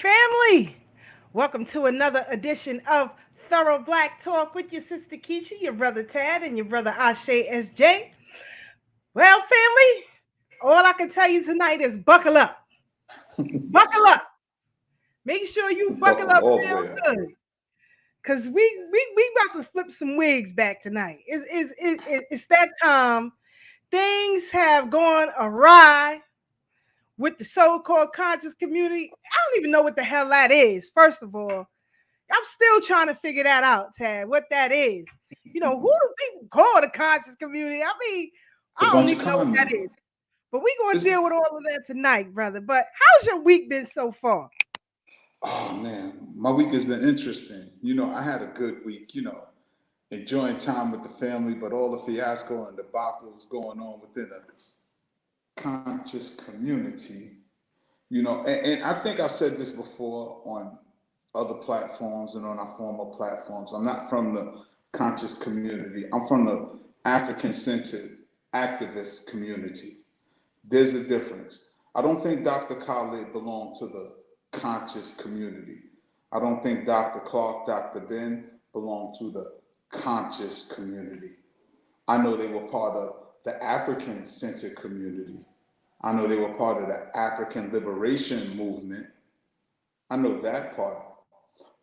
Family, welcome to another edition of Thorough Black Talk with your sister Keisha, your brother Tad, and your brother Ashe SJ. Well, family, all I can tell you tonight is buckle up. Buckle up. Make sure you buckle Buckle up all the real way up. good. Cause we about to flip some wigs back tonight. It's that time. Things have gone awry with the so-called conscious community. I don't even know what the hell that is. First of all, I'm still trying to figure that out, Tad, what that is. You know, who do people call the conscious community? I mean, It's a I don't bunch of even know what con that men. is. But we're going to It's, deal with all of that tonight, brother. But how's your week been so far? oh man, my week has been interesting. I had a good week. Enjoying time with the family, but all the fiasco and debacles going on within a conscious community. And I think I've said this before on other platforms and on our former platforms. I'm not from the conscious community. I'm from the African-centered activist community. There's a difference. I don't think Dr. Khalid belonged to the conscious community. I don't think Dr. Clark, Dr. Ben belonged to the conscious community. I know they were part of the African-centered community. I know they were part of the African liberation movement. I know that part.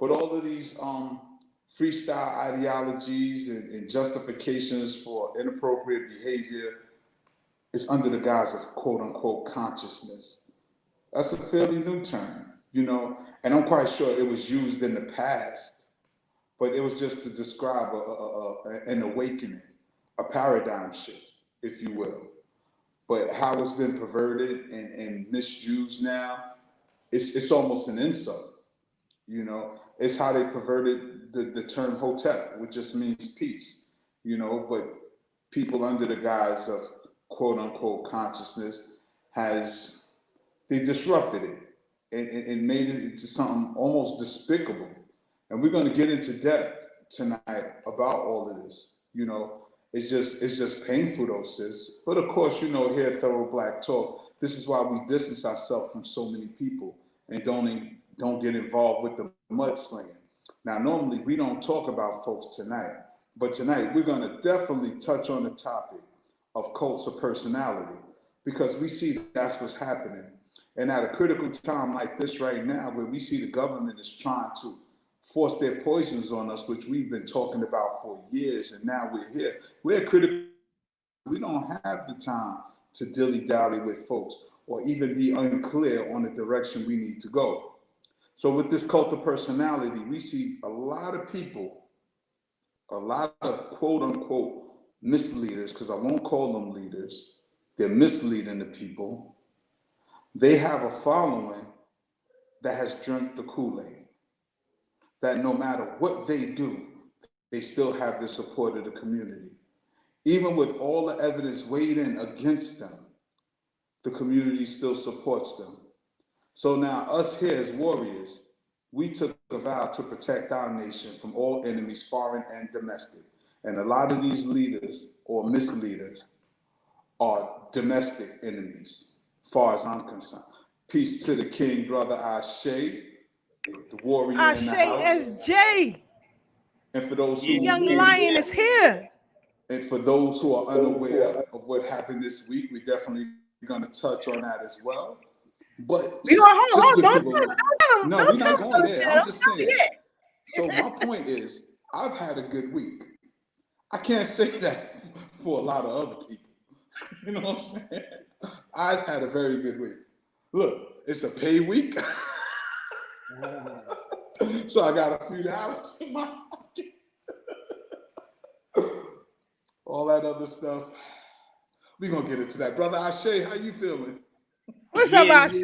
But all of these freestyle ideologies and justifications for inappropriate behavior is under the guise of quote unquote consciousness. That's a fairly new term, and I'm quite sure it was used in the past, but it was just to describe an awakening, a paradigm shift, if you will. But how it's been perverted and misused now, it's almost an insult. It's how they perverted the term hotep, which just means peace. But people under the guise of quote unquote consciousness they disrupted it and made it into something almost despicable. And we're going to get into depth tonight about all of this. It's just painful though, sis. But of course, here at Thorough Black Talk, this is why we distance ourselves from so many people and don't get involved with the mudslinging. Now, normally we don't talk about folks tonight, but tonight we're going to definitely touch on the topic of cults of personality because we see that's what's happening. And at a critical time like this right now, where we see the government is trying to force their poisons on us, which we've been talking about for years, and now we're here. We're critical. We don't have the time to dilly-dally with folks or even be unclear on the direction we need to go. So with this cult of personality, we see a lot of people, a lot of quote-unquote misleaders, because I won't call them leaders. They're misleading the people. They have a following that has drunk the Kool-Aid, that no matter what they do, they still have the support of the community. Even with all the evidence weighed in against them, the community still supports them. So now us here as warriors, we took a vow to protect our nation from all enemies, foreign and domestic. And a lot of these leaders or misleaders are domestic enemies, far as I'm concerned. Peace to the king, brother Ashe, the warrior in Ashe the house. SJ, And for those the young lion is here. and for those who are unaware of what happened this week, we're definitely going to touch on that as well. But We gonna just hold to on. give a no, we're Don't tell not them. going there. I'm Don't just tell me saying. yet. So my point is, I've had a good week. I can't say that for a lot of other people. You know what I'm saying? I've had a very good week. Look, it's a pay week. So I got a few dollars in my pocket. all that other stuff. We're going to get into that. Brother Ashe, how you feeling? What's up, Ashe?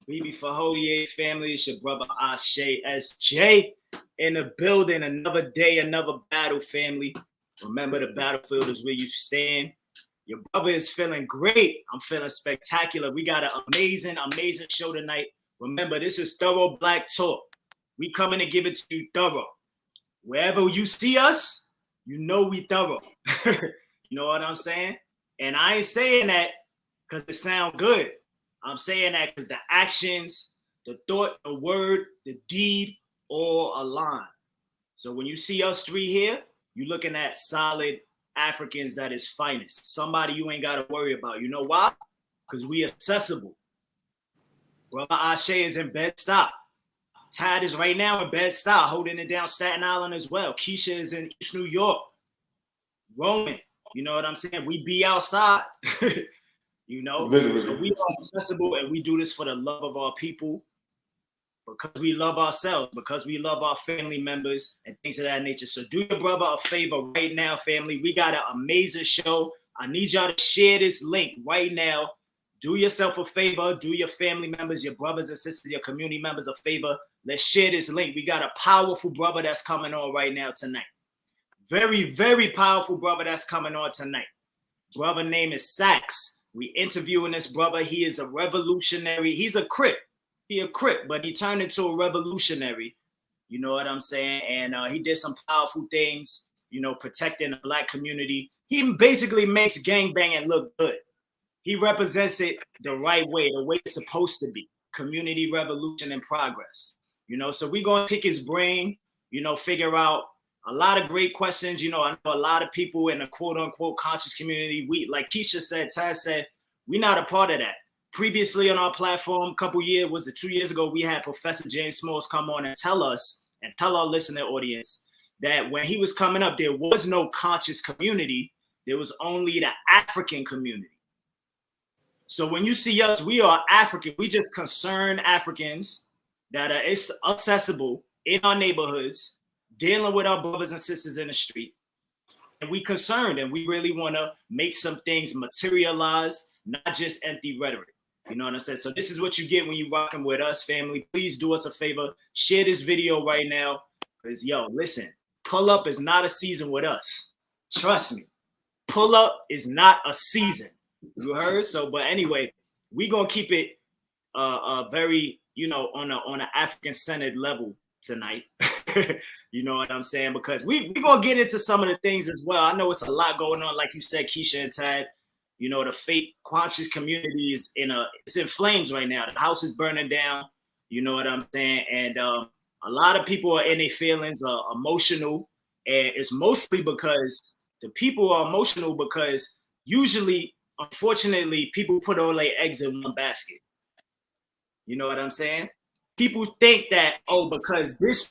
Bibi Fahodier family, it's your brother Ashe SJ in the building. Another day, another battle, family. Remember, the battlefield is where you stand. Your brother is feeling great. I'm feeling spectacular. We got an amazing, amazing show tonight. Remember, this is Thorough Black Talk. We coming to give it to you thorough. Wherever you see us, you know we thorough. You know what I'm saying? And I ain't saying that because it sound good. I'm saying that because the actions, the thought, the word, the deed all align. So when you see us three here, you're looking at solid Africans at its finest. Somebody you ain't got to worry about. You know why? Because we accessible. Brother Ashe is in Bed-Stuy. Tad is right now in Bed-Stuy, holding it down Staten Island as well. Keisha is in East New York. Roman, you know what I'm saying? We be outside. You know, Literally. So we are accessible, and we do this for the love of our people, because we love ourselves, because we love our family members and things of that nature. So do your brother a favor right now, family. We got an amazing show. I need y'all to share this link right now. Do yourself a favor. Do your family members, your brothers and sisters, your community members a favor. Let's share this link. We got a powerful brother that's coming on right now tonight. Very, very powerful brother that's coming on tonight. Brother name is Saccz. We interviewing this brother. He is a revolutionary. He's a Crip. He a Crip, but he turned into a revolutionary. You know what I'm saying? And he did some powerful things, you know, protecting the Black community. He basically makes gangbanging look good. He represents it the right way, the way it's supposed to be. Community revolution and progress. You know, so we're going to pick his brain, you know, figure out a lot of great questions. You know, I know a lot of people in the quote unquote conscious community. We, like Keisha said, Taz said, we're not a part of that. Previously on our platform, a couple years, was it 2 years ago, we had Professor James Smalls come on and tell us and tell our listening audience that when he was coming up, there was no conscious community. There was only the African community. So when you see us, we are African. We just concerned Africans that are accessible in our neighborhoods, dealing with our brothers and sisters in the street. And we concerned, and we really want to make some things materialize, not just empty rhetoric. You know what I'm saying? So this is what you get when you rocking with us, family. Please do us a favor. Share this video right now. Because, yo, listen, pull up is not a season with us. Trust me. Pull up is not a season. You heard? So, but anyway, we going to keep it very, you know, on an African-centered level tonight. You know what I'm saying? Because we gonna get into some of the things as well. I know it's a lot going on, like you said, Keisha and Tad. You know, the fake conscious community is it's in flames right now. The house is burning down. You know what I'm saying? And a lot of people are in their feelings, are emotional, and it's mostly because the people are emotional because usually, unfortunately, people put all their eggs in one basket. You know what I'm saying? People think that, oh, because this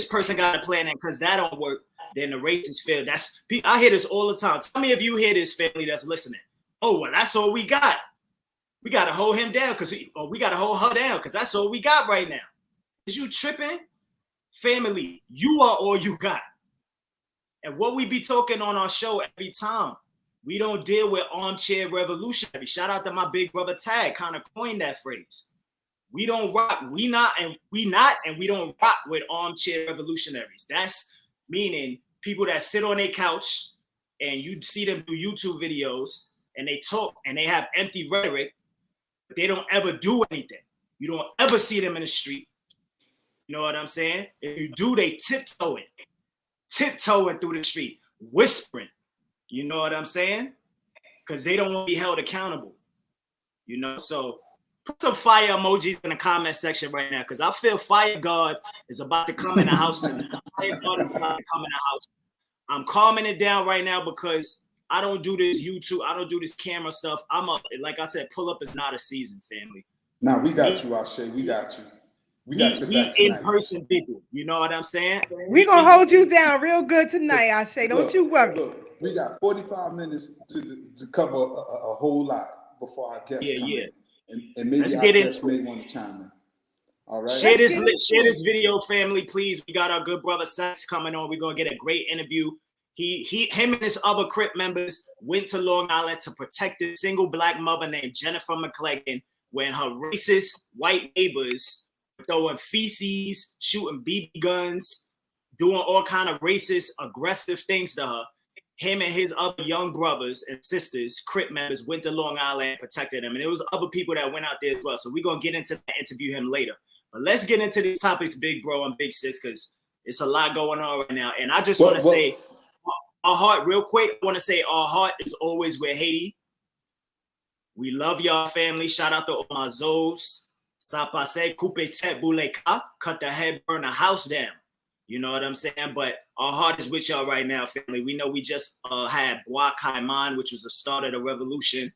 person got a plan, and because that don't work, then the races fail. I hear this all the time. Tell me if you hear this, family that's listening. Oh, well, that's all we got. We got to hold him down we got to hold her down because that's all we got right now. Is you tripping? Family, you are all you got. And what we be talking on our show every time, we don't deal with armchair revolutionary. Shout out to my big brother Tag, kind of coined that phrase. We don't rock, we don't rock with armchair revolutionaries. That's meaning people that sit on their couch and you see them do YouTube videos and they talk and they have empty rhetoric, but they don't ever do anything. You don't ever see them in the street. You know what I'm saying? If you do, they tiptoeing through the street, whispering. You know what I'm saying? Because they don't want to be held accountable. You know, so put some fire emojis in the comment section right now, because I feel Fire God is about to come in the house tonight. Fire God is about to come in the house. I'm calming it down right now because I don't do this YouTube. I don't do this camera stuff. Like I said, pull up is not a season, family. Now we got you, Ashe. We got you. We got your back in tonight. person people. You know what I'm saying? We're going to hold you down real good tonight, Ashe. Don't you worry. Look, we got 45 minutes to cover a whole lot before our guests come in. And maybe our guests may want to chime in. All right. Share this video, family, please. We got our good brother Saccz coming on. We're going to get a great interview. Him and his other Crip members went to Long Island to protect a single black mother named Jennifer McLeggan when her racist white neighbors were throwing feces, shooting BB guns, doing all kind of racist, aggressive things to her. Him and his other young brothers and sisters, Crip members, went to Long Island and protected him. And there was other people that went out there as well. So we're going to get into that, interview him later. But let's get into these topics, big bro and big sis, because it's a lot going on right now. And I just want to say, our heart, real quick, I want to say our heart is always with Haiti. We love y'all family. Shout out to all my Zos. Ça passe, coupe tête, boule ka, cut the head, burn the house down. You know what I'm saying? But our heart is with y'all right now, family. We know we just had Bois Caiman, which was the start of the revolution.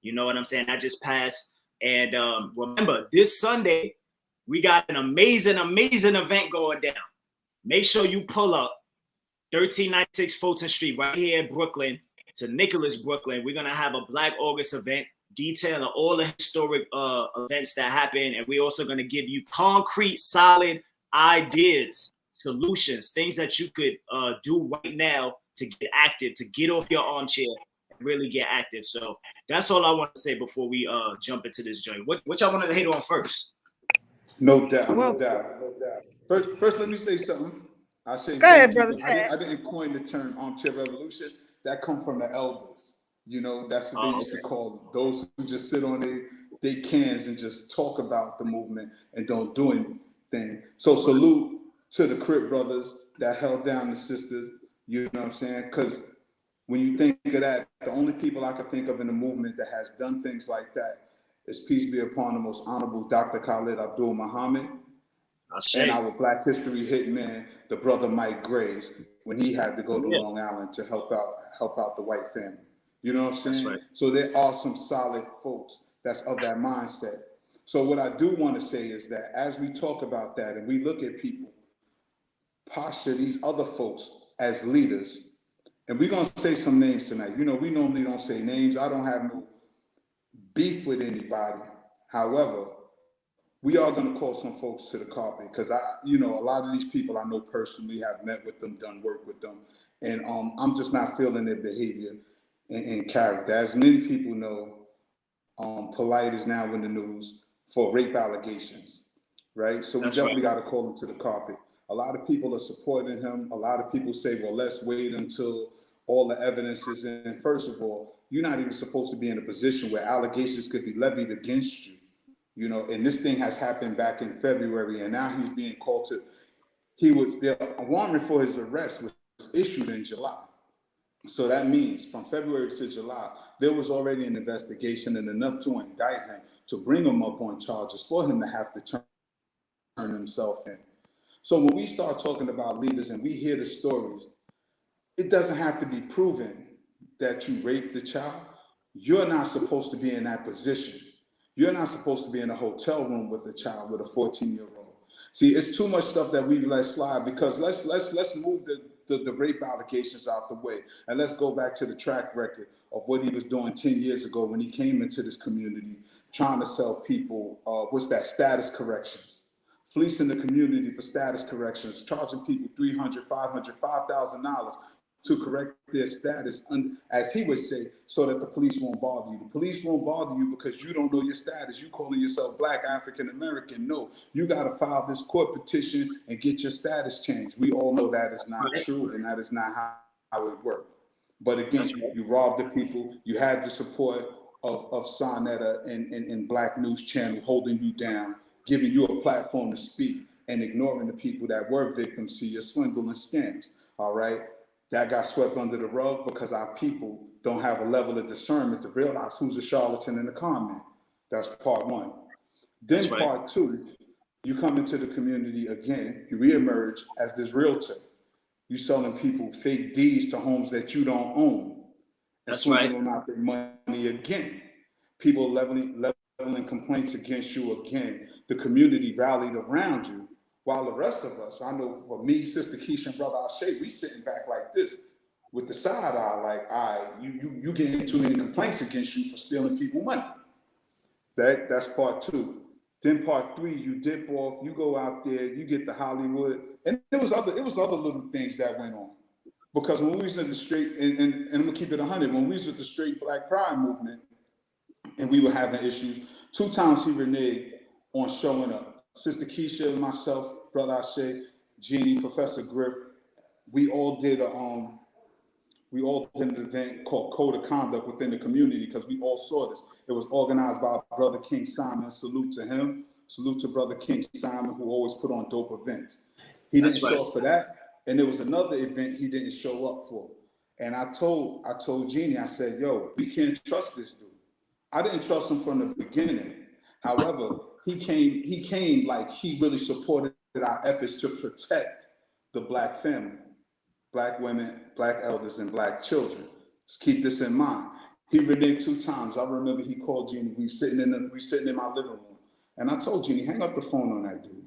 You know what I'm saying? That just passed. And remember, this Sunday, we got an amazing, amazing event going down. Make sure you pull up 1396 Fulton Street right here in Brooklyn to Nicholas, Brooklyn. We're going to have a Black August event detailing all the historic events that happen. And we're also going to give you concrete, solid ideas, solutions, things that you could do right now to get active, to get off your armchair and really get active. So that's all I want to say before we jump into this joint. What y'all want to hit on first? No doubt, no doubt. First, let me say something. I say, go ahead, brother. I didn't coin the term armchair revolution. That come from the elders. You know, that's what they used to call them. Those who just sit on their cans and just talk about the movement and don't do anything. So salute to the Crip brothers that held down the sisters. You know what I'm saying? Because when you think of that, the only people I could think of in the movement that has done things like that is, peace be upon the most honorable Dr. Khalid Abdul Muhammad, and our Black History hitman, the brother Mike Graves, when he had to go to Long Island to help out the white family. You know what I'm saying? Right. So there are some solid folks that's of that mindset. So what I do want to say is that as we talk about that and we look at people, posture these other folks as leaders, and we're going to say some names tonight. You know, we normally don't say names. I don't have no beef with anybody. However, we are going to call some folks to the carpet because a lot of these people I know personally, have met with them, done work with them, and I'm just not feeling their behavior and character. As many people know, Polite is now in the news for rape allegations, right? So we definitely got to call him to the carpet. A lot of people are supporting him. A lot of people say, well, let's wait until all the evidence is in. First of all, you're not even supposed to be in a position where allegations could be levied against you. You know, and this thing has happened back in February, and now he's being called to. A warrant for his arrest was issued in July. So that means from February to July, there was already an investigation and enough to indict him, to bring him up on charges for him to have to turn himself in. So when we start talking about leaders and we hear the stories, it doesn't have to be proven that you raped the child. You're not supposed to be in that position. You're not supposed to be in a hotel room with a child, with a 14-year-old. See, it's too much stuff that we've let slide, because let's move the rape allegations out the way, and let's go back to the track record of what he was doing 10 years ago when he came into this community trying to sell people, status corrections, fleecing the community for status corrections, charging people $300, $500, $5,000 to correct their status, as he would say, so that the police won't bother you. The police won't bother you because you don't know your status. You calling yourself Black, African American. No, you got to file this court petition and get your status changed. We all know that is not true, and that is not how it worked. But again, you robbed the people. You had the support of Sonetta and Black News Channel holding you down, giving you a platform to speak, and ignoring the people that were victims to your swindle and scams. All right. That got swept under the rug because our people don't have a level of discernment to realize who's a charlatan and a con man. That's part one. Then part two, you come into the community again, you reemerge as this realtor. You selling people fake deeds to homes that you don't own. And swindling them out their money again. People leveling complaints against you again. The community rallied around you. While the rest of us, I know for me, Sister Keisha and Brother Ashay, we sitting back like this with the side eye, like, you getting too many complaints against you for stealing people money. That's part two. Then part three, you dip off, you go out there, you get to Hollywood, and it was other little things that went on. Because when we was in the straight, and I'm gonna keep it 100, when we was with the straight Black Pride movement, and we were having issues, 2 times he reneged on showing up. Sister Keisha, myself, Brother Ashe, Jeannie, Professor Grip, we all did an event called Code of Conduct within the community because we all saw this. It was organized by Brother King Simon. Salute to him. Salute to Brother King Simon, who always put on dope events. He didn't show up for that. And there was another event he didn't show up for. And I told Jeannie, I said, yo, we can't trust this dude. I didn't trust him from the beginning. However, he came like he really supported our efforts to protect the Black family, Black women, Black elders, and Black children. Just keep this in mind. He reneged 2 times. I remember he called Jeannie. We sitting in my living room. And I told Jeannie, hang up the phone on that dude.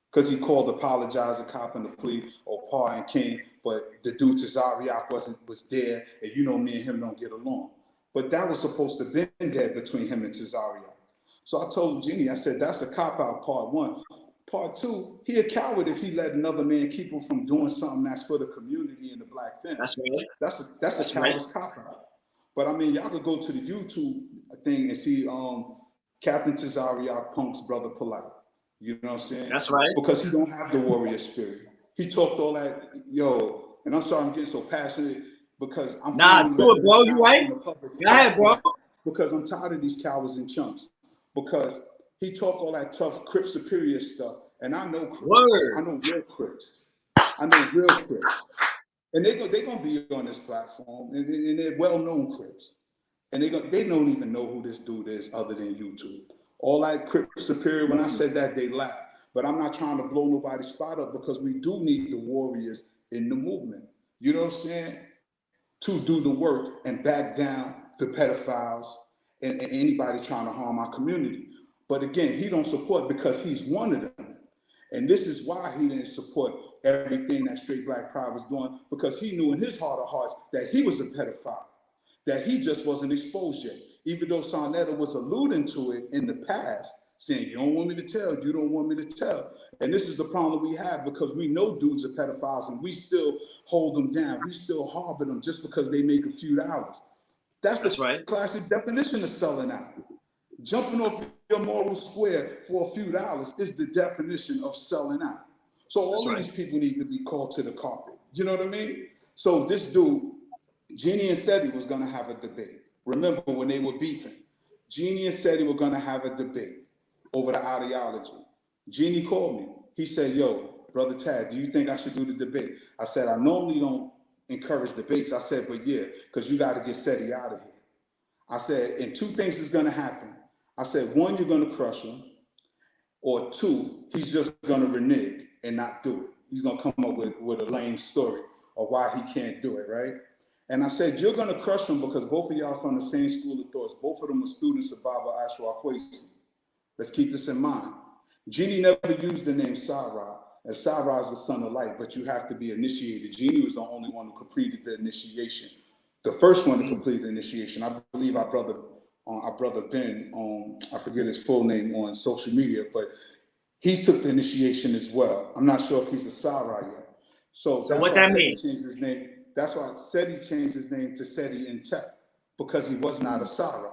Because he called, apologized, copping the plea, or pardon King, but the dude Tazariak was there, and you know me and him don't get along. But that was supposed to be there between him and Tazariak. So I told Jeannie, I said, that's a cop-out, part 1. Part 2, he a coward if he let another man keep him from doing something that's for the community and the Black family. That's right. That's a coward's cop-out. But I mean, y'all could go to the YouTube thing and see Captain Tazariak Punk's brother Polite. You know what I'm saying? That's right. Because he don't have the warrior spirit. He talked all that, yo, and I'm sorry I'm getting so passionate because I'm do it, bro. You right? Go ahead, bro. Because I'm tired of these cowards and chumps. Because he talked all that tough Crip superior stuff, and I know Crips. I know real Crips. I know real Crips. And they're gonna be on this platform, and they're well-known Crips. And they don't even know who this dude is other than YouTube. All that Crip superior, when I said that, they laughed. But I'm not trying to blow nobody's spot up because we do need the warriors in the movement. You know what I'm saying? To do the work and back down the pedophiles and anybody trying to harm our community. But again, he don't support because he's one of them. And this is why he didn't support everything that Straight Black Pride was doing, because he knew in his heart of hearts that he was a pedophile, that he just wasn't exposed yet. Even though Sonetta was alluding to it in the past, saying, you don't want me to tell, you don't want me to tell. And this is the problem we have because we know dudes are pedophiles and we still hold them down. We still harbor them just because they make a few dollars. That's right. Classic definition of selling out. Jumping off your moral square for a few dollars is the definition of selling out. So all of these people need to be called to the carpet. You know what I mean? So this dude, Jeannie and Seti was gonna have a debate. Remember when they were beefing, Jeannie and Seti were gonna have a debate over the ideology. Jeannie called me. He said, yo, Brother Tad, do you think I should do the debate? I said, I normally don't encourage debates. I said, but yeah, because you got to get Seti out of here. I said, and 2 things is going to happen. I said, 1, you're going to crush him, or 2, he's just going to renege and not do it. He's going to come up with a lame story of why he can't do it, right? And I said, you're going to crush him because both of y'all from the same school of thoughts. Both of them are students of Baba Ashwa Kwesi. Let's keep this in mind. Jeannie never used the name Sarah, and Sarah is the son of light, but you have to be initiated. Jeannie was the only one who completed the initiation. The first one to complete the initiation. I believe our brother Ben, I forget his full name on social media, but he took the initiation as well. I'm not sure if he's a Sarah yet. So that's what that means. Changed his name. That's why Seti changed his name to Seti in Tech, because he was not a Sarah.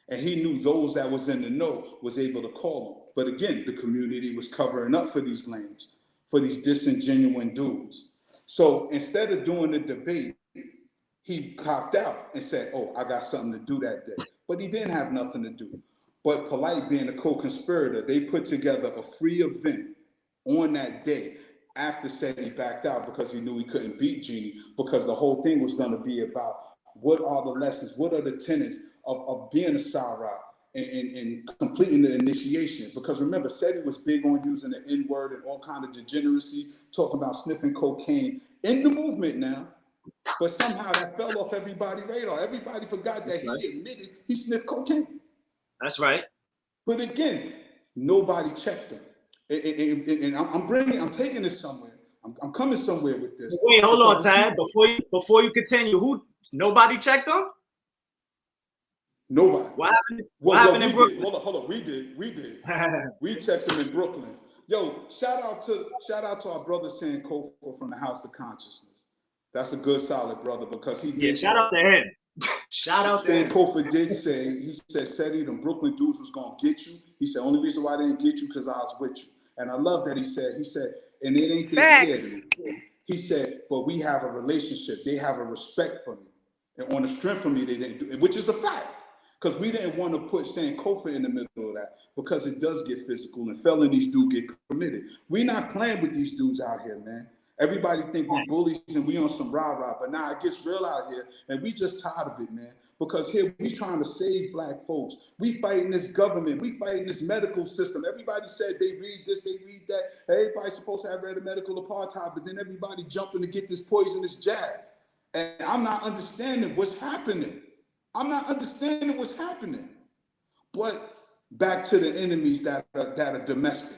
And he knew those that was in the know was able to call him. But again, the community was covering up for these lames, for these disingenuine dudes. So instead of doing the debate, he copped out and said, oh, I got something to do that day. But he didn't have nothing to do. But Polite being a co-conspirator, they put together a free event on that day after Seti backed out because he knew he couldn't beat Jeannie, because the whole thing was going to be about what are the lessons, what are the tenets of being a Sarah and completing the initiation. Because remember, Seti was big on using the N-word and all kind of degeneracy, talking about sniffing cocaine in the movement now. But somehow that fell off everybody's radar. Everybody forgot that he admitted he sniffed cocaine. That's right. But again, nobody checked him. And I'm taking this somewhere. I'm coming somewhere with this. Wait, hold on, Tad. Before you continue, nobody checked him? Nobody. What happened in Brooklyn? Hold on. We did. We checked him in Brooklyn. Yo, shout out to our brother Sankofa from the House of Consciousness. That's a good, solid brother because he Yeah, did. shout out to him. Shout out to him. Kofa did say, he said, Saccz, them Brooklyn dudes was going to get you. He said, only reason why they didn't get you because I was with you. And I love that he said, and it ain't they scared of me. He said, but we have a relationship. They have a respect for me. And on the strength for me, they didn't do it, which is a fact. Because we didn't want to put saying Kofa in the middle of that because it does get physical and felonies do get committed. We're not playing with these dudes out here, man. Everybody think we bullies and we on some rah-rah, but now it gets real out here and we just tired of it, man. Because here we trying to save black folks. We fighting this government. We fighting this medical system. Everybody said they read this, they read that. Everybody's supposed to have read a medical apartheid, but then everybody jumping to get this poisonous jab. And I'm not understanding what's happening. But back to the enemies that are domestic.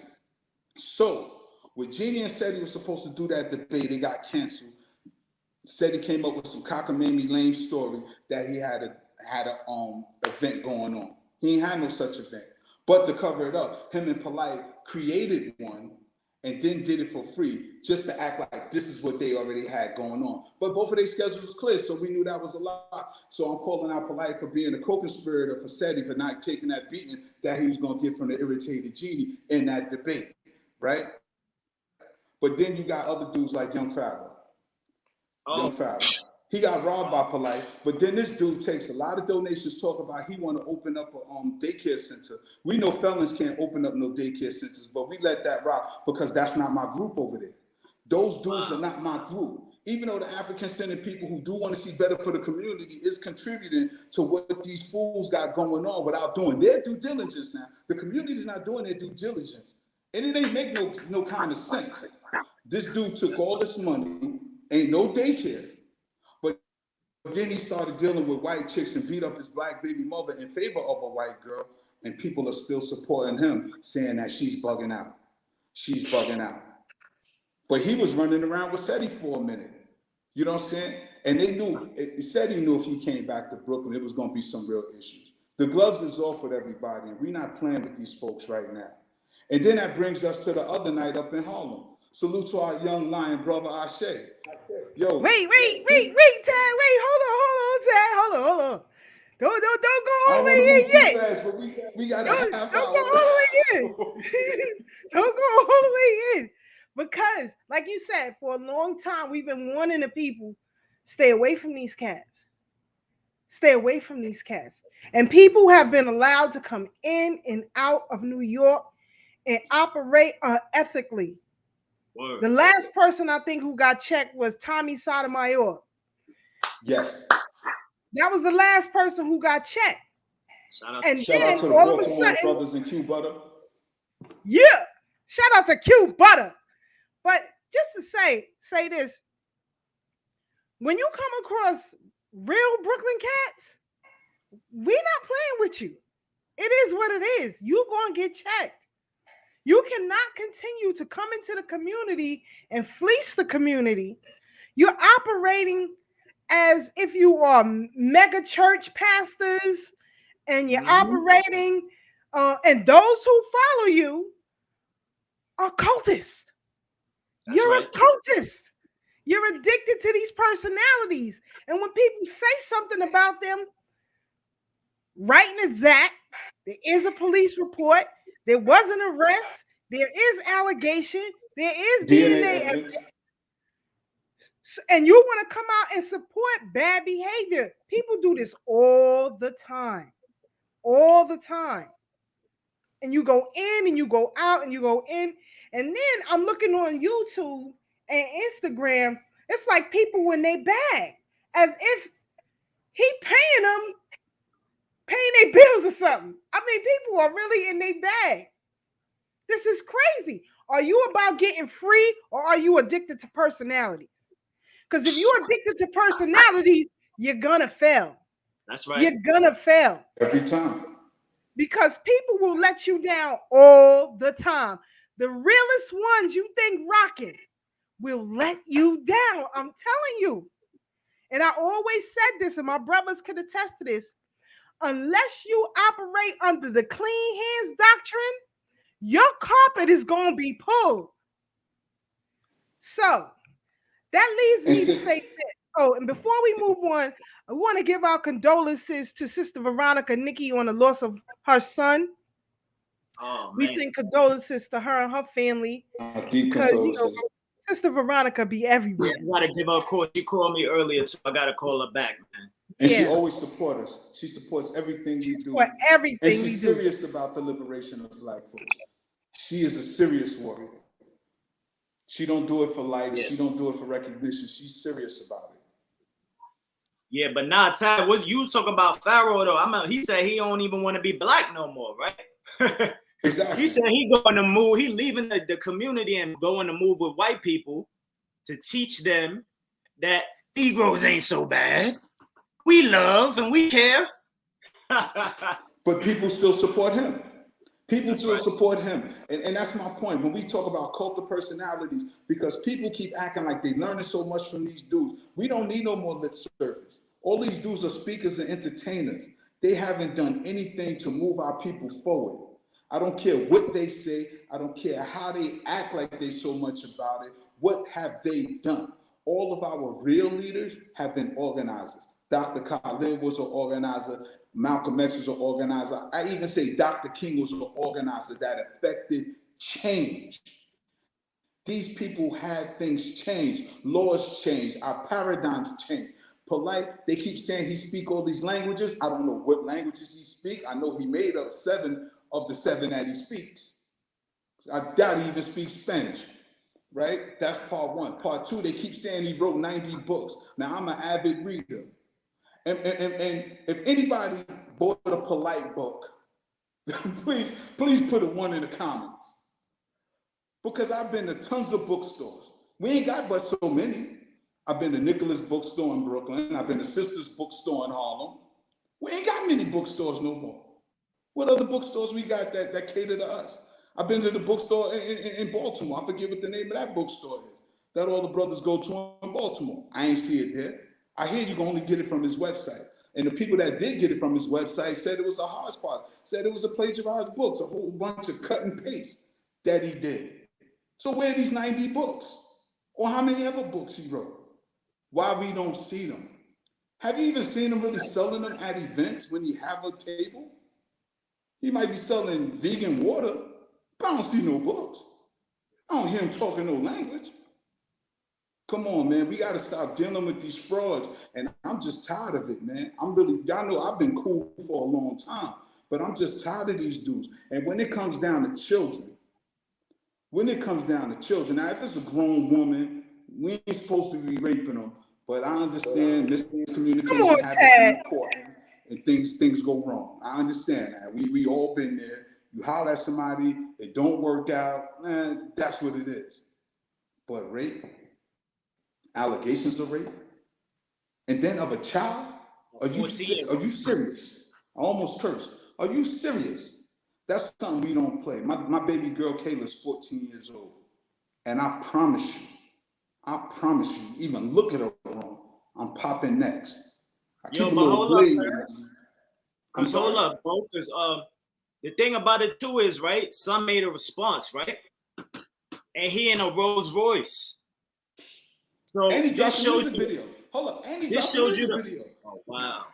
So, when Jeannie and Saccz was supposed to do that debate, it got canceled. Saccz came up with some cockamamie lame story that he had a event going on. He ain't had no such event. But to cover it up, him and Polite created one and then did it for free just to act like this is what they already had going on. But both of their schedules was clear, so we knew that was a lot. So I'm calling out Polite for being a co-conspirator for Saccz for not taking that beating that he was going to get from the irritated Jeannie in that debate, right? But then you got other dudes like Young Farrell. He got robbed by Polite, but then this dude takes a lot of donations, talk about he want to open up a daycare center. We know felons can't open up no daycare centers, but we let that rock because that's not my group over there. Those dudes are not my group. Even though the African-centered people who do want to see better for the community is contributing to what these fools got going on without doing their due diligence now. The community's not doing their due diligence. And it ain't make no kind of sense. This dude took all this money, ain't no daycare, but then he started dealing with white chicks and beat up his black baby mother in favor of a white girl, and people are still supporting him, saying that she's bugging out. But he was running around with Saccz for a minute. You know what I'm saying? And they knew, Saccz knew if he came back to Brooklyn, it was going to be some real issues. The gloves is off with everybody, and we're not playing with these folks right now. And then that brings us to the other night up in Harlem. Salute to our young lion brother Ashe. Yo. Wait, Tad. Hold on. Don't go all the way in yet. Fast, but we got a half Don't hour. go all the way in. Don't go all the way in. Because, like you said, for a long time, we've been warning the people, stay away from these cats. Stay away from these cats. And people have been allowed to come in and out of New York and operate unethically. Word. The last person I think who got checked was Tommy Sotomayor. Yes. That was the last person who got checked. Shout out to the Baltimore brothers and Q Butter. Yeah. Shout out to Q Butter. But just to say this, when you come across real Brooklyn cats, we're not playing with you. It is what it is. You're going to get checked. You cannot continue to come into the community and fleece the community. You're operating as if you are mega church pastors, and you're operating, and those who follow you are cultists. You're a cultist. You're addicted to these personalities. And when people say something about them, right in exact, there is a police report. There was an arrest. There is allegation. There is DNA evidence. And you want to come out and support bad behavior. People do this all the time. All the time. And you go in and you go out and you go in. And then I'm looking on YouTube and Instagram. It's like people in their bag. As if he paying their bills or something. I mean, people are really in their bag. This is crazy. Are you about getting free or are you addicted to personalities? Because if you're addicted to personalities, you're going to fail. That's right. You're going to fail. Every time. Because people will let you down all the time. The realest ones you think rocking will let you down. I'm telling you. And I always said this, and my brothers could attest to this. Unless you operate under the clean hands doctrine, your carpet is going to be pulled. So that leads me to say this. Oh, and before we move on, I want to give our condolences to Sister Veronica Nikki on the loss of her son. Oh We man. send condolences to her and her family Deep because condolences. Sister Veronica be everywhere. You gotta give her a call. She called me earlier too. I gotta call her back, man. And she always supports us. She supports everything we do. For everything and she's serious about the liberation of Black folks. She is a serious warrior. She don't do it for likes. She don't do it for recognition. She's serious about it. Yeah, but nah, Ty, what you was talking about Pharaoh though? He said he don't even want to be Black no more, right? Exactly. He said he going to move. He leaving the community and going to move with white people to teach them that Negroes ain't so bad. We love and we care. But people still support him. People still support him. And that's my point. When we talk about cult of personalities, because people keep acting like they learning so much from these dudes. We don't need no more lip service. All these dudes are speakers and entertainers. They haven't done anything to move our people forward. I don't care what they say. I don't care how they act like they so much about it. What have they done? All of our real leaders have been organizers. Dr. Khalid was an organizer. Malcolm X was an organizer. I even say Dr. King was an organizer that affected change. These people had things change. Laws changed. Our paradigms changed. Polite, they keep saying he speak all these languages. I don't know what languages he speak. I know he made up 7 of the 7 that he speaks. I doubt he even speaks Spanish, right? That's part 1. Part 2, they keep saying he wrote 90 books. Now, I'm an avid reader. And if anybody bought a Polite book, please put a 1 in the comments. Because I've been to tons of bookstores. We ain't got but so many. I've been to Nicholas Bookstore in Brooklyn. I've been to Sisters Bookstore in Harlem. We ain't got many bookstores no more. What other bookstores we got that cater to us? I've been to the bookstore in Baltimore. I forget what the name of that bookstore is. That all the brothers go to in Baltimore. I ain't see it there. I hear you can only get it from his website. And the people that did get it from his website said it was a hodgepodge, said it was a plagiarized books, a whole bunch of cut and paste that he did. So where are these 90 books? Or how many other books he wrote? Why we don't see them? Have you even seen him really selling them at events when he have a table? He might be selling vegan water, but I don't see no books. I don't hear him talking no language. Come on, man. We got to stop dealing with these frauds. And I'm just tired of it, man. Y'all know I've been cool for a long time, but I'm just tired of these dudes. And when it comes down to children, now, if it's a grown woman, we ain't supposed to be raping them, but I understand miscommunication happens in the court and things go wrong. I understand that. We all been there. You holler at somebody, it don't work out, man, that's what it is. But rape, allegations of rape, and then of a child? Are you serious? I almost cursed. Are you serious? That's something we don't play. My baby girl Kayla's 14 years old. And I promise you, even look at her wrong, I'm popping next. I keep a little blade. Hold up, bro, because the thing about it too is, right, son made a response, right? And he in a Rolls Royce. So and he dropped a music video. Hold up, and he dropped a music video. Oh, wow.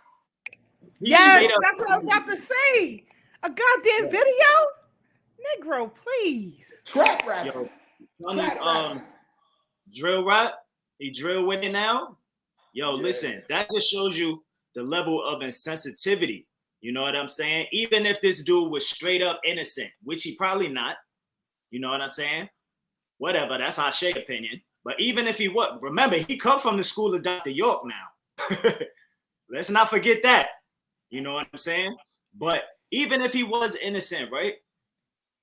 Yes, that's what I was about to say. A goddamn video? Negro, please. Trap rap. Yo, drill rap. He drill with it now. Yo, listen, that just shows you the level of insensitivity. You know what I'm saying? Even if this dude was straight up innocent, which he probably not. You know what I'm saying? Whatever, that's our shade opinion. But even if he was, remember, he come from the school of Dr. York now. Let's not forget that. You know what I'm saying? But even if he was innocent, right?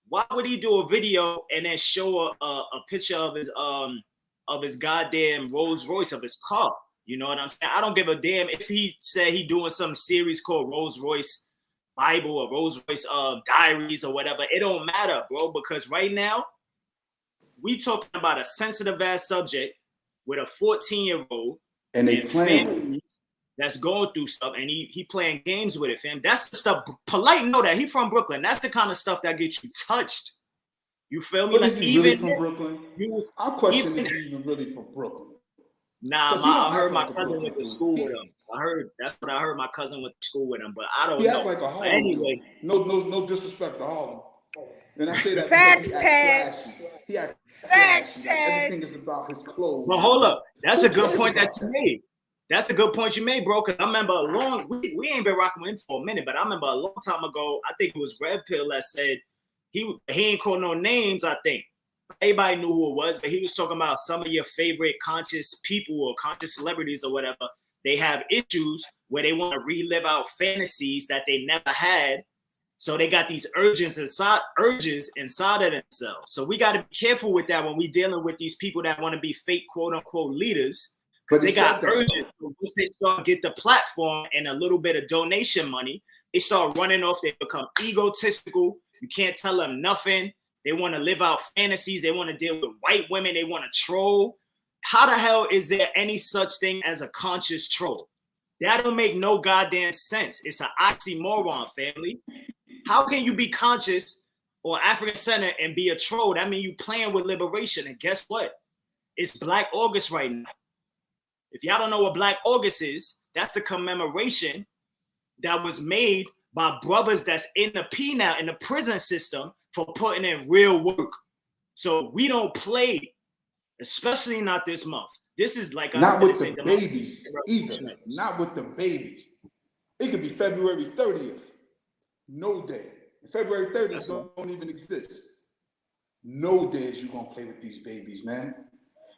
Why would he do a video and then show a picture of his goddamn Rolls Royce, of his car? You know what I'm saying? I don't give a damn if he said he doing some series called Rolls Royce Bible or Rolls Royce Diaries or whatever. It don't matter, bro, because right now we talking about a sensitive ass subject with a 14-year-old and they playing that's going through stuff, and he playing games with it, fam. That's the stuff. Polite know that he from Brooklyn. That's the kind of stuff that gets you touched. You feel me? But like, is he really from Brooklyn? Our question is he even really from Brooklyn? Nah, Because he don't I heard act my like a cousin Brooklyn went to dude. school with him. That's what I heard. My cousin went to school with him, but I don't He act know. like a But Harlem anyway, dude. No disrespect to Harlem. And I say that because Facts, he act Taz. flashy. He act Facts, flashy. Like Taz. everything is about his clothes. but hold up. That's Who a good cares point that about you that? made. That's a good point you made, bro. Because I remember we ain't been rocking with him for a minute, but I remember a long time ago, I think it was Red Pill that said he ain't called no names, I think. Everybody knew who it was, but he was talking about some of your favorite conscious people or conscious celebrities or whatever. They have issues where they want to relive out fantasies that they never had. So they got these urges inside of themselves. So we got to be careful with that when we dealing with these people that want to be fake quote unquote leaders, because they got urges. So once they start get the platform and a little bit of donation money, they start running off. They become egotistical. You can't tell them nothing. They want to live out fantasies. They want to deal with white women. They want to troll. How the hell is there any such thing as a conscious troll? That don't make no goddamn sense. It's an oxymoron, family. How can you be conscious or African centered and be a troll? That means you playing with liberation. And guess what? It's Black August right now. If y'all don't know what Black August is, that's the commemoration that was made by brothers that's in the P now, in the prison system, for putting in real work. So we don't play, especially not this month. This is like not with the babies either. Not with the babies. It could be February 30th. No day. February 30th don't even exist. No days you're gonna play with these babies, man.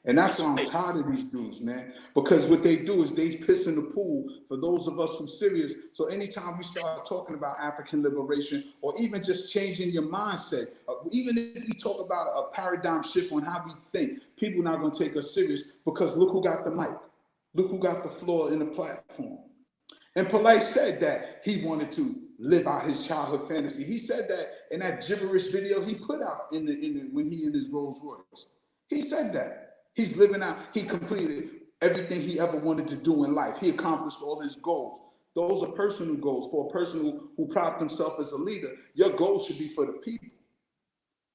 And that's why I'm tired of these dudes, man. Because what they do is they piss in the pool for those of us who serious. So anytime we start talking about African liberation or even just changing your mindset, even if we talk about a paradigm shift on how we think, people are not going to take us serious because look who got the mic. Look who got the floor and the platform. And Polite said that he wanted to live out his childhood fantasy. He said that in that gibberish video he put out when he in his Rolls Royce. He said that. He's living out, he completed everything he ever wanted to do in life. He accomplished all his goals. Those are personal goals. For a person who prided himself as a leader, your goal should be for the people.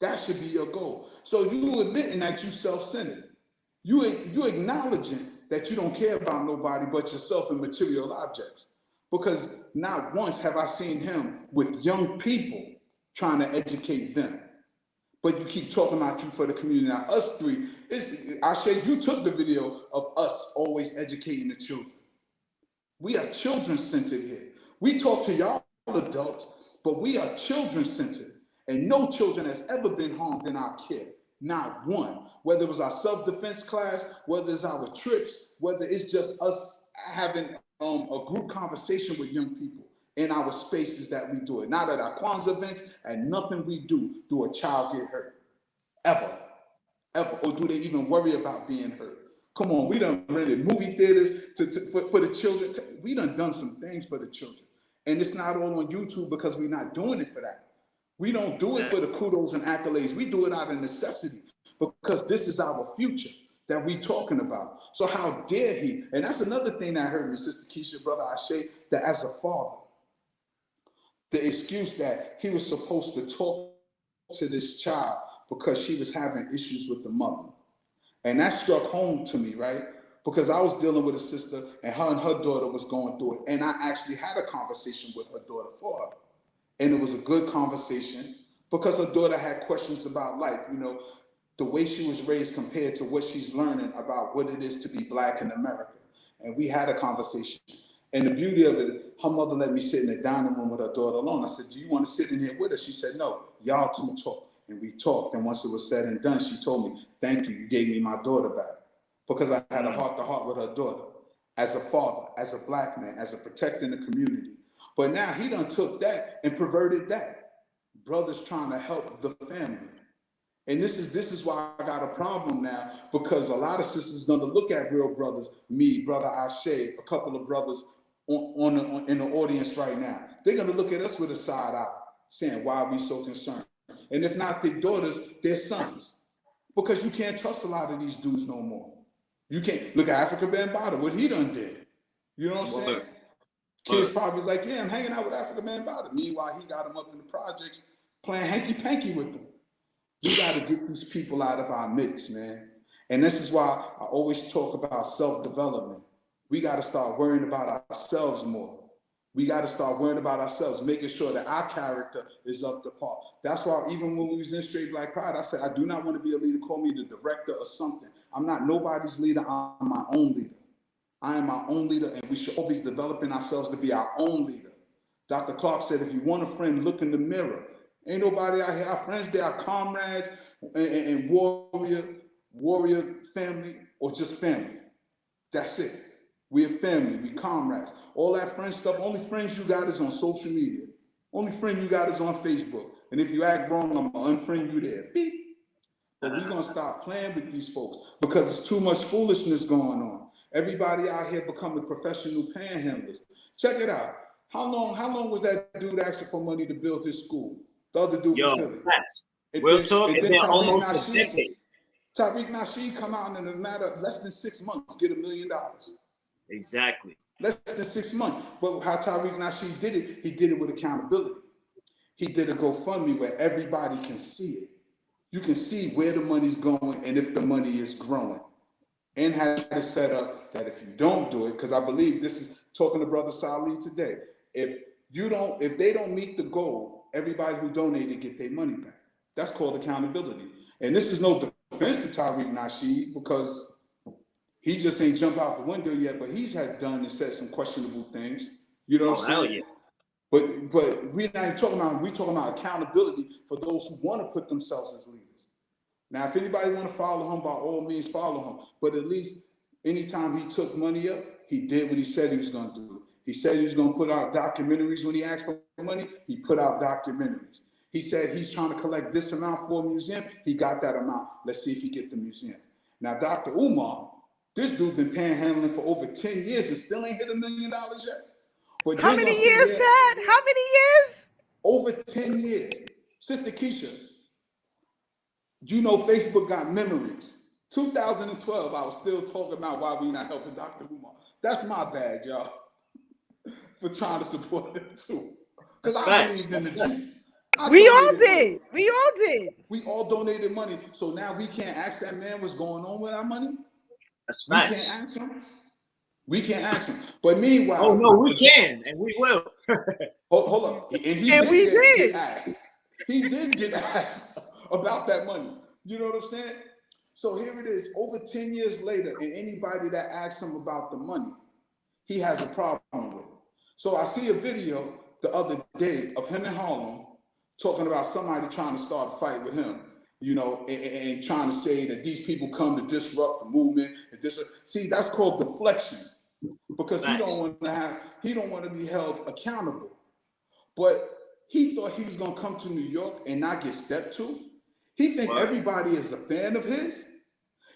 That should be your goal. So you admitting that you self-centered. You acknowledging that you don't care about nobody but yourself and material objects. Because not once have I seen him with young people trying to educate them. But you keep talking about you for the community. Now, us three, Ashe, you took the video of us always educating the children. We are children-centered here. We talk to y'all adults, but we are children-centered. And no children has ever been harmed in our care. Not one. Whether it was our self-defense class, whether it's our trips, whether it's just us having a group conversation with young people in our spaces that we do it. Not at our Kwanzaa events, and nothing we do a child get hurt. Ever. Or do they even worry about being hurt? Come on, we done rented movie theaters for the children. We done some things for the children. And it's not all on YouTube because we're not doing it for that. We don't do it for the kudos and accolades. We do it out of necessity because this is our future that we talking about. So how dare he? And that's another thing that I heard from Sister Keisha, Brother Ashe, that as a father, the excuse that he was supposed to talk to this child because she was having issues with the mother. And that struck home to me, right? Because I was dealing with a sister and her daughter was going through it. And I actually had a conversation with her daughter for her. And it was a good conversation because her daughter had questions about life, the way she was raised compared to what she's learning about what it is to be Black in America. And we had a conversation. And the beauty of it, her mother let me sit in the dining room with her daughter alone. I said, do you want to sit in here with us? She said, no, y'all two talk. And we talked. And once it was said and done, she told me, thank you, you gave me my daughter back. Because I had a heart-to-heart with her daughter, as a father, as a Black man, as a protector in the community. But now he done took that and perverted that. Brothers trying to help the family. And this is why I got a problem now, because a lot of sisters gonna look at real brothers, me, Brother Ashe, a couple of brothers in the audience right now. They're gonna look at us with a side eye, saying, why are we so concerned? And if not their daughters, their sons. Because you can't trust a lot of these dudes no more. You can't look at Africa Bambaataa, what he done did. You know what I'm saying? Kids probably was like, yeah, I'm hanging out with Africa Bambaataa. Meanwhile, he got them up in the projects playing hanky-panky with them. We got to get these people out of our mix, man. And this is why I always talk about self-development. We got to start worrying about ourselves more. We got to start worrying about ourselves, making sure that our character is up to par. That's why even when we was in Straight Black Pride, I said, I do not want to be a leader. Call me the director or something. I'm not nobody's leader. I'm my own leader. I am my own leader, and we should always be developing ourselves to be our own leader. Dr. Clark said, if you want a friend, look in the mirror. Ain't nobody out here. Our friends, they are comrades and warrior family, or just family. That's it. We're family, we comrades. All that friend stuff, only friends you got is on social media. Only friend you got is on Facebook. And if you act wrong, I'm gonna unfriend you there. Beep. But we're gonna stop playing with these folks because there's too much foolishness going on. Everybody out here becoming professional panhandlers. Check it out. How long was that dude asking for money to build his school? The other dude from Philly. We'll talk. It's been almost a decade. Tariq Nasheed come out in a matter of less than 6 months, get $1 million. Exactly. Less than 6 months. But how Tariq Nasheed did it, he did it with accountability. He did a GoFundMe where everybody can see it. You can see where the money's going and if the money is growing. And had it set up that if you don't do it, because I believe this is talking to Brother Salih today. If they don't meet the goal, everybody who donated get their money back. That's called accountability. And this is no defense to Tariq Nasheed because he just ain't jump out the window yet, but he's had done and said some questionable things. You know what I'm saying? Yeah. But we're not talking about, we're talking about accountability for those who want to put themselves as leaders. Now, if anybody want to follow him, by all means, follow him. But at least anytime he took money up, he did what he said he was going to do. He said he was going to put out documentaries when he asked for money. He put out documentaries. He said he's trying to collect this amount for a museum. He got that amount. Let's see if he get the museum. Now, Dr. Umar, this dude been panhandling for over 10 years and still ain't hit $1 million yet. But how many years, Dad? How many years? Over 10 years. Sister Keisha, you know Facebook got memories. 2012, I was still talking about why we not helping Dr. Umar. That's my bad, y'all, for trying to support him too. Because I believed in the dream. We all did. We all did. We all donated money. So now we can't ask that man what's going on with our money? That's facts. We can't ask him. We can't ask him. But meanwhile, oh no, we can and we will. hold up. And he did get asked. He did get asked about that money. You know what I'm saying? So here it is, over 10 years later, and anybody that asks him about the money, he has a problem with it. So I see a video the other day of him in Harlem talking about somebody trying to start a fight with him, you know, and trying to say that these people come to disrupt the movement. See, that's called deflection, because he don't want to be held accountable. But he thought he was going to come to New York and not get stepped to. He think everybody is a fan of his.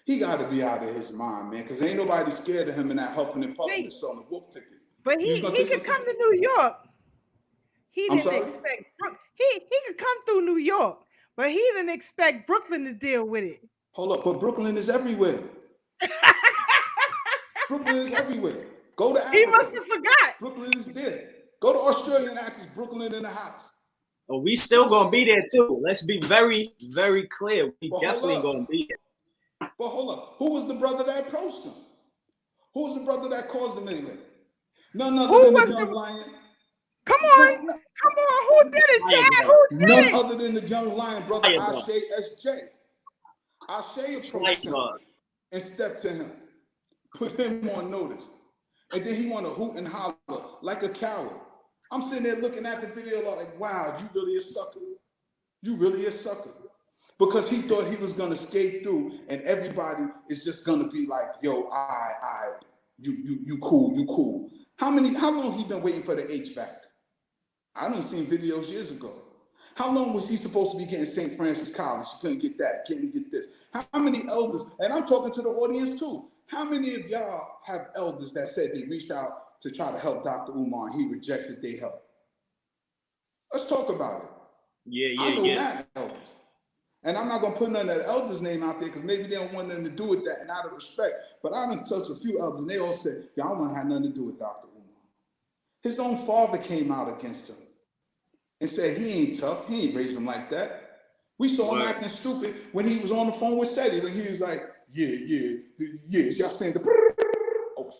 He got to be out of his mind, man, because ain't nobody scared of him in that huffing and puffing and selling wolf tickets. But he could come to New York. He didn't expect he could come through New York, but he didn't expect Brooklyn to deal with it. Hold up, but Brooklyn is everywhere. Brooklyn is everywhere. Go to Africa. He must have forgot. Brooklyn is there. Go to Australia and ask, is Brooklyn in the house? Oh, we still gonna be there too. Let's be very, very clear. We definitely gonna be there. But hold up. Who was the brother that approached him? Who was the brother that caused the melee? None other than the young lion. Come on. Come on. Who did it, Chad? Who did it? None other than the young lion, brother Ashe SJ. Ashe approached him and stepped to him. Put him on notice. And then he want to hoot and holler like a coward. I'm sitting there looking at the video like, wow, you really a sucker. You really a sucker. Because he thought he was going to skate through and everybody is just going to be like, yo, you cool. How long he been waiting for the HVAC? I done seen videos years ago. How long was he supposed to be getting St. Francis College? He couldn't get that, couldn't get this. How many elders, and I'm talking to the audience too, how many of y'all have elders that said they reached out to try to help Dr. Umar and he rejected their help? Let's talk about it. I know that elders. And I'm not going to put none of the elders' name out there because maybe they don't want nothing to do with that and out of respect. But I done touched a few elders and they all said, y'all don't have nothing to do with Dr. Umar. His own father came out against him and said he ain't tough. He ain't raised him like that. We saw him acting stupid when he was on the phone with Seti. When he was like, Y'all stand up. Oh.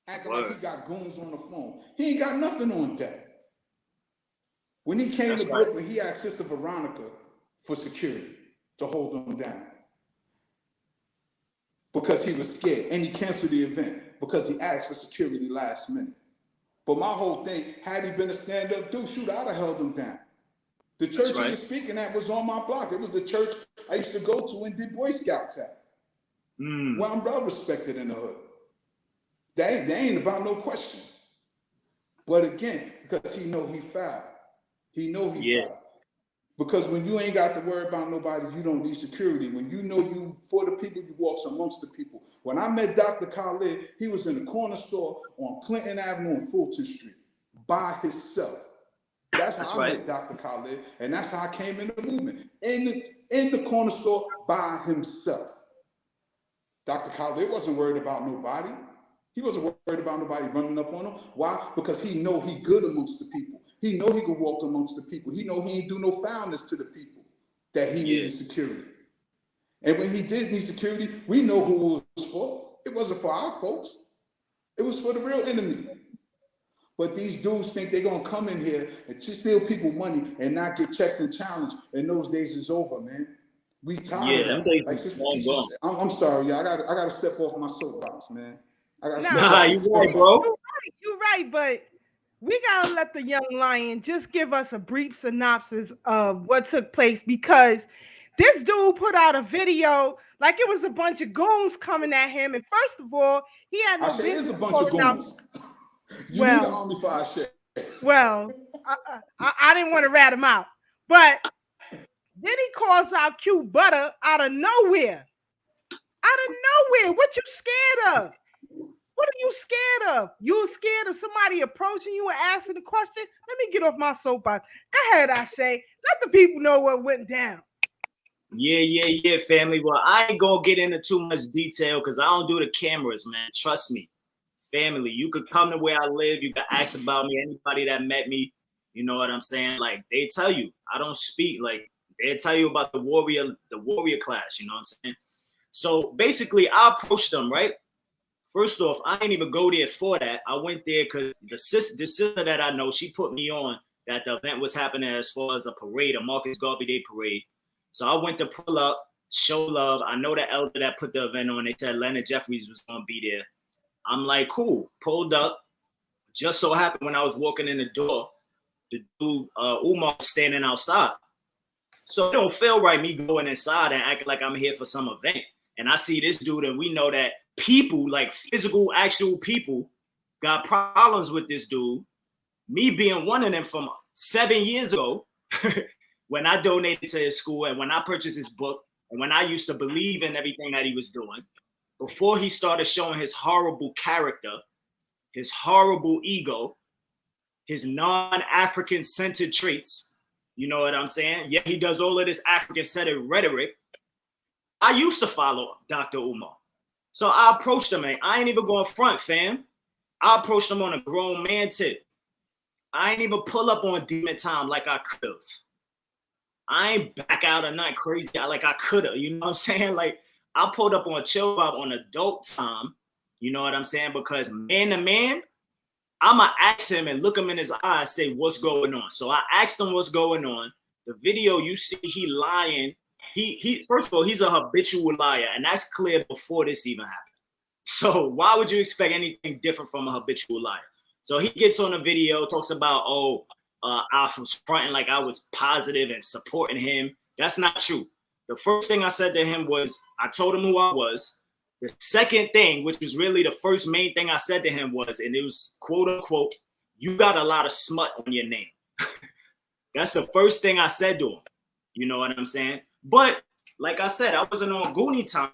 Acting like he got goons on the phone. He ain't got nothing on deck. When he came to Brooklyn, he asked Sister Veronica for security to hold him down because he was scared, and he canceled the event because he asked for security last minute. But my whole thing, had he been a stand-up dude, shoot, I'd have held him down. The church he was speaking at was on my block. It was the church I used to go to and did Boy Scouts at. Well, I'm well respected in the hood. That ain't about no question. But again, because he know he foul. He know he foul. Because when you ain't got to worry about nobody, you don't need security. When you know you for the people, you walk amongst the people. When I met Dr. Khalid, he was in the corner store on Clinton Avenue and Fulton Street by himself. That's how I met Dr. Khalid, and that's how I came in the movement. In the corner store by himself. Dr. Khalid wasn't worried about nobody. He wasn't worried about nobody running up on him. Why? Because he know he good amongst the people. He know he could walk amongst the people. He know he ain't do no foulness to the people that he needed security. And when he did need security, we know who it was for. It wasn't for our folks. It was for the real enemy. But these dudes think they're going to come in here and steal people money and not get checked and challenged. And those days is over, man. We tired of that. Like Sister Keisha said, I'm sorry, y'all. I got to step off my soapbox, man. I got to step off. You're right, bro. You're right, but we gotta let the young lion just give us a brief synopsis of what took place, because this dude put out a video like it was a bunch of goons coming at him. And first of all, he had no business. It's a bunch of goons. You need an army for our shit. Well, I didn't want to rat him out, but then he calls out Q Butter out of nowhere. Out of nowhere. What you scared of? What are you scared of? You scared of somebody approaching you and asking a question? Let me get off my soapbox. Go ahead, Ashe. Let the people know what went down. Yeah, family. Well, I ain't gonna get into too much detail because I don't do the cameras, man. Trust me. Family, you could come to where I live. You can ask about me. Anybody that met me, you know what I'm saying? Like, they tell you. I don't speak. Like, they tell you about the warrior class, you know what I'm saying? So, basically, I approached them, right? First off, I didn't even go there for that. I went there because the sister that I know, she put me on that the event was happening as far as a parade, a Marcus Garvey Day parade. So I went to pull up, show love. I know the elder that put the event on. They said Leonard Jeffries was going to be there. I'm like, cool. Pulled up. Just so happened when I was walking in the door, the dude, Umar, was standing outside. So it don't feel right me going inside and acting like I'm here for some event. And I see this dude, and we know that people, like physical, actual people, got problems with this dude. Me being one of them from 7 years ago, when I donated to his school and when I purchased his book and when I used to believe in everything that he was doing, before he started showing his horrible character, his horrible ego, his non-African centered traits, you know what I'm saying? Yeah, he does all of this African centered rhetoric. I used to follow Dr. Umar. So I approached him, and I ain't even going front, fam. I approached him on a grown man tip. I ain't even pull up on demon time like I could have. I ain't back out or nothing crazy like I could have. You know what I'm saying? Like, I pulled up on chill vibe on adult time. You know what I'm saying? Because man to man, I'ma ask him and look him in his eye and say, what's going on? So I asked him what's going on. The video you see, he lying. He first of all, he's a habitual liar, and that's clear before this even happened. So why would you expect anything different from a habitual liar? So he gets on the video, talks about, I was fronting like I was positive and supporting him. That's not true. The first thing I said to him was, I told him who I was. The second thing, which was really the first main thing I said to him was, and it was quote unquote, you got a lot of smut on your name. That's the first thing I said to him. You know what I'm saying? But like I said, I wasn't on Goonie time.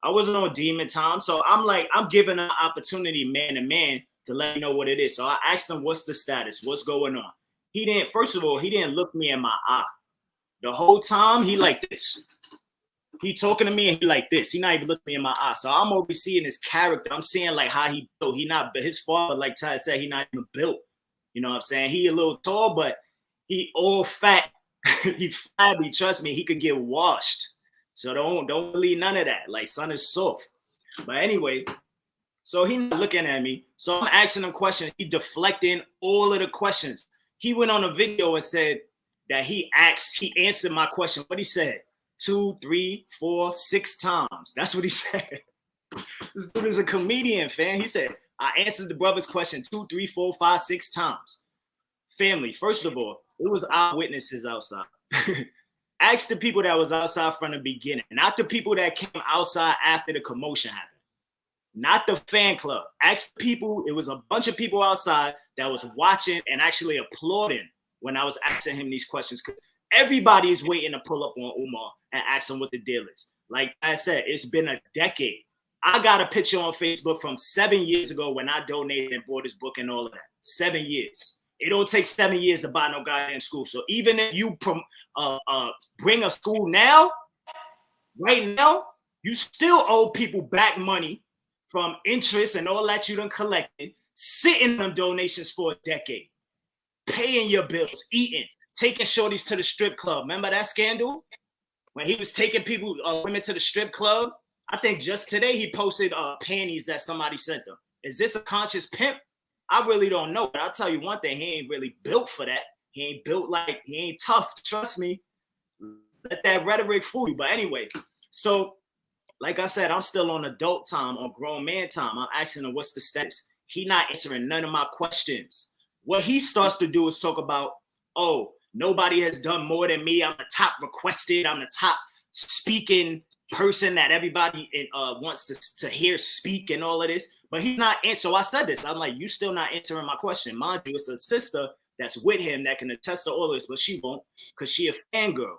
I wasn't on demon time. So I'm like, I'm giving an opportunity man to man to let me know what it is. So I asked him, what's the status? What's going on? He didn't, first of all, he didn't look me in my eye. The whole time, he like this. He talking to me and he like this. He not even looking me in my eye. So I'm already seeing his character. I'm seeing like how he built. He not, his father, like Ty said, he not even built. You know what I'm saying? He a little tall, but he all fat. He flabby. Trust me, he could get washed. So don't believe none of that. Like, son is soft. But anyway, so he not looking at me. So I'm asking him questions. He deflecting all of the questions. He went on a video and said that he answered my question. What he said? 2, 3, 4, 6 times. That's what he said. This dude is a comedian, fam. He said, I answered the brother's question 2, 3, 4, 5, 6 times. Family, first of all, it was eyewitnesses outside. Ask the people that was outside from the beginning, not the people that came outside after the commotion happened. Not the fan club. Ask the people, it was a bunch of people outside that was watching and actually applauding when I was asking him these questions, because everybody is waiting to pull up on Umar and ask him what the deal is. Like I said, it's been a decade. I got a picture on Facebook from 7 years ago when I donated and bought his book and all of that. 7 years. It don't take 7 years to buy no goddamn school. So even if you bring a school now, right now, you still owe people back money from interest and all that you done collected, sitting on donations for a decade, paying your bills, eating, taking shorties to the strip club. Remember that scandal? When he was taking people, women to the strip club? I think just today he posted panties that somebody sent them. Is this a conscious pimp? I really don't know, but I'll tell you one thing, he ain't really built for that. He ain't built like, he ain't tough, trust me. Let that rhetoric fool you. But anyway, so like I said, I'm still on adult time, on grown man time. I'm asking him, what's the status? He not answering none of my questions. What he starts to do is talk about, oh, nobody has done more than me. I'm the top requested. I'm the top speaking person that everybody wants to hear speak and all of this. But he's not answering. So I said this. I'm like, you still not answering my question. Mind you, it's a sister that's with him that can attest to all this, but she won't because she a fangirl.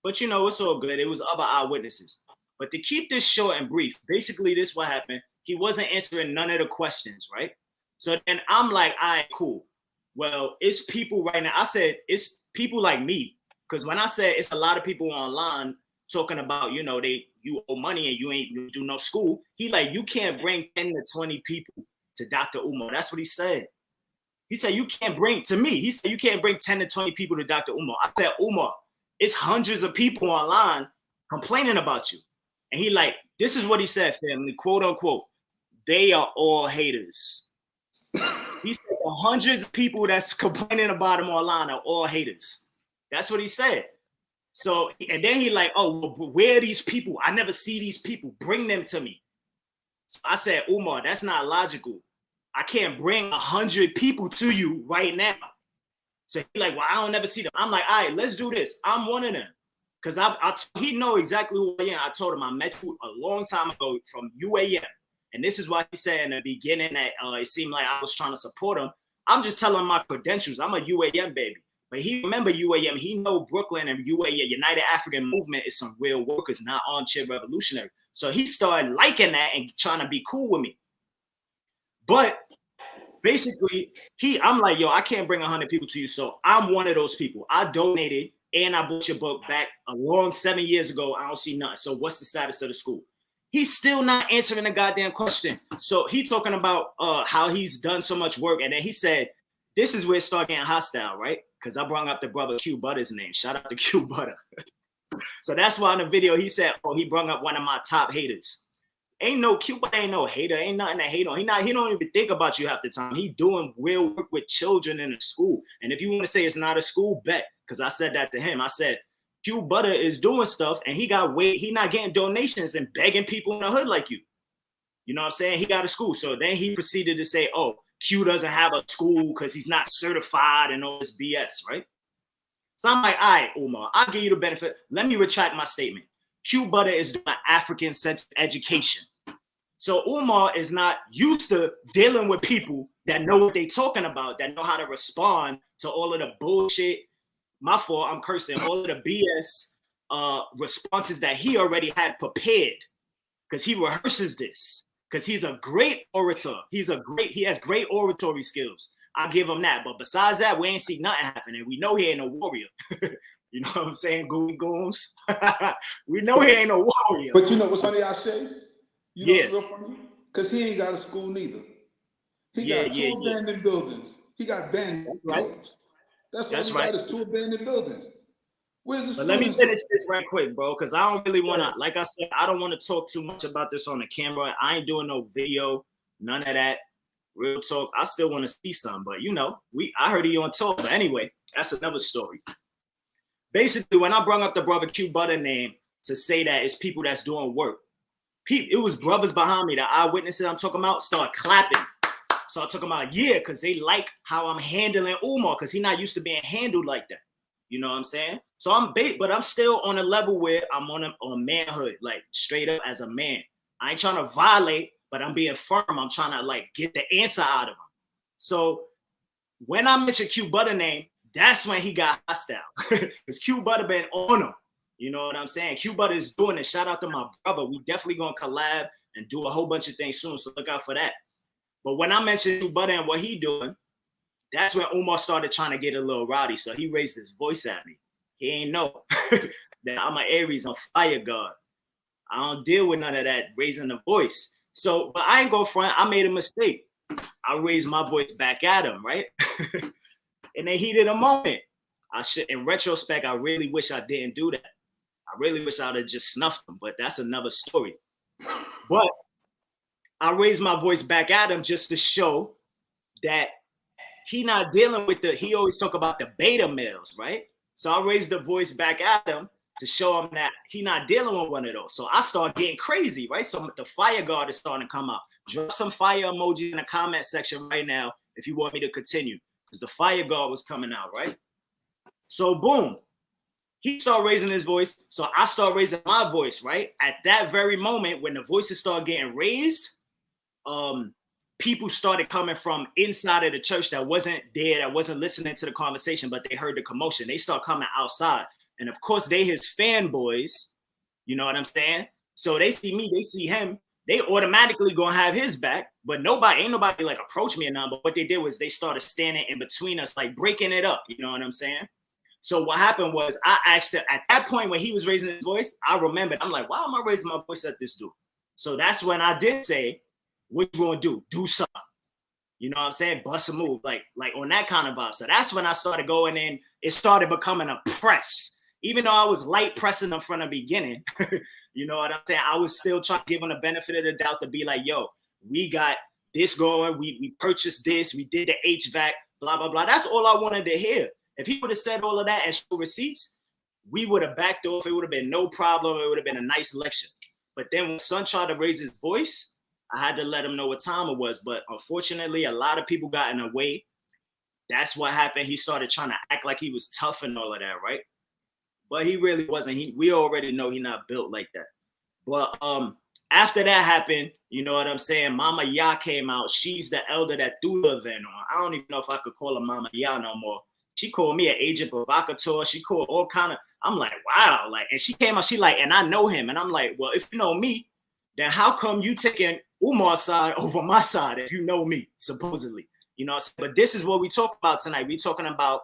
But you know, it's all good. It was other eyewitnesses. But to keep this short and brief, basically this what happened. He wasn't answering none of the questions, right? So then I'm like, all right, cool. Well, it's people right now. I said, it's people like me. Because when I said it's a lot of people online talking about, you know, you owe money and you do no school. He like, you can't bring 10 to 20 people to Dr. Umar. That's what he said. He said, you can't bring, to me, he said, you can't bring 10 to 20 people to Dr. Umar. I said, Umar, it's hundreds of people online complaining about you. And he like, this is what he said, family, quote unquote, they are all haters. He said the hundreds of people that's complaining about him online are all haters. That's what he said. So, and then he like, oh, well, where are these people? I never see these people. Bring them to me. So I said, Umar, that's not logical. I can't bring 100 people to you right now. So he like, well, I don't never see them. I'm like, all right, let's do this. I'm one of them. Because he know exactly who I am. I told him I met you a long time ago from UAM. And this is why he said in the beginning that it seemed like I was trying to support him. I'm just telling him my credentials. I'm a UAM baby. But he remember UAM. He know Brooklyn and UAM, United African Movement, is some real workers, not armchair revolutionary. So he started liking that and trying to be cool with me. But basically, I'm like, yo, I can't bring 100 people to you. So I'm one of those people. I donated and I bought your book back a long 7 years ago. I don't see nothing. So what's the status of the school? He's still not answering the goddamn question. So he talking about how he's done so much work. And then he said, this is where it started getting hostile, right? Because I brought up the brother Q Butter's name. Shout out to Q Butter. So that's why in the video he said, oh, he brought up one of my top haters. Ain't no Q Butter, ain't no hater. Ain't nothing to hate on. He don't even think about you half the time. He doing real work with children in a school. And if you want to say it's not a school, bet. Because I said that to him. I said, Q Butter is doing stuff and he not getting donations and begging people in the hood like you. You know what I'm saying? He got a school. So then he proceeded to say, oh, Q doesn't have a school because he's not certified and all this BS, right? So I'm like, all right, Umar, I'll give you the benefit. Let me retract my statement. Q Butter is doing African-centered education. So Umar is not used to dealing with people that know what they're talking about, that know how to respond to all of the bullshit. My fault, I'm cursing. All of the BS responses that he already had prepared because he rehearses this. Because he's a great orator. He has great oratory skills. I give him that. But besides that, we ain't see nothing happening. We know he ain't a warrior. You know what I'm saying, Gooey Gooms? We know he ain't a warrior. But you know what's funny, I say? You know what's real funny? Because he ain't got a school neither. He got two abandoned buildings. He got abandoned buildings. That's all he got is 2 abandoned buildings. Where's the But let me students? finish this right quick, bro, because I don't really want to, like I said, I don't want to talk too much about this on the camera. I ain't doing no video, none of that. Real talk. I still want to see some, but you know, I heard you on tour. But anyway, that's another story. Basically, when I brought up the brother Q Butter name to say that it's people that's doing work, it was brothers behind me, the eyewitnesses I'm talking about, start clapping. Start talking about, yeah, because they like how I'm handling Umar, because he's not used to being handled like that. You know what I'm saying? So but I'm still on a level where I'm on manhood, like straight up as a man. I ain't trying to violate, but I'm being firm. I'm trying to like get the answer out of him. So when I mentioned Q Butter name, that's when he got hostile. Because Q Butter been on him. You know what I'm saying? Q Butter is doing it. Shout out to my brother. We definitely gonna collab and do a whole bunch of things soon. So look out for that. But when I mentioned Q Butter and what he doing, that's when Umar started trying to get a little rowdy. So he raised his voice at me. He ain't know that I'm an Aries on fire god. I don't deal with none of that raising the voice. So, but I ain't go front. I made a mistake. I raised my voice back at him, right? In the heat of the moment. In retrospect, I really wish I didn't do that. I really wish I would have just snuffed him, but that's another story. But I raised my voice back at him just to show that he not dealing with he always talk about the beta males, right? So I raised the voice back at him to show him that he not dealing with one of those. So I start getting crazy, right? So the fire guard is starting to come out. Drop some fire emoji in the comment section right now if you want me to continue, because the fire guard was coming out, right? So boom, he started raising his voice. So I start raising my voice, right? At that very moment, when the voices start getting raised, people started coming from inside of the church that wasn't there, that wasn't listening to the conversation, but they heard the commotion. They start coming outside. And of course, they his fanboys, you know what I'm saying? So they see me, they see him, they automatically gonna have his back, but ain't nobody like approach me or nothing. But what they did was they started standing in between us, like breaking it up, you know what I'm saying? So what happened was I asked him, at that point when he was raising his voice, I remembered, I'm like, why am I raising my voice at this dude? So that's when I did say, what you gonna do? Do something. You know what I'm saying? Bust a move, like on that kind of vibe. So that's when I started going in. It started becoming a press. Even though I was light pressing them from the beginning, you know what I'm saying? I was still trying to give them the benefit of the doubt to be like, yo, we got this going. We purchased this. We did the HVAC, blah, blah, blah. That's all I wanted to hear. If he would have said all of that and show receipts, we would have backed off. It would have been no problem. It would have been a nice election. But then when Son tried to raise his voice, I had to let him know what time it was. But unfortunately, a lot of people got in the way. That's what happened. He started trying to act like he was tough and all of that, right? But he really wasn't. We already know he's not built like that. But after that happened, you know what I'm saying? Mama Ya came out. She's the elder that threw the event on. I don't even know if I could call her Mama Ya no more. She called me an agent provocateur. She called all kind of. I'm like, wow. Like, and she came out. She like, and I know him. And I'm like, well, if you know me, then how come you taking Umar's side over my side if you know me, supposedly? You know, but this is what we talk about tonight. We're talking about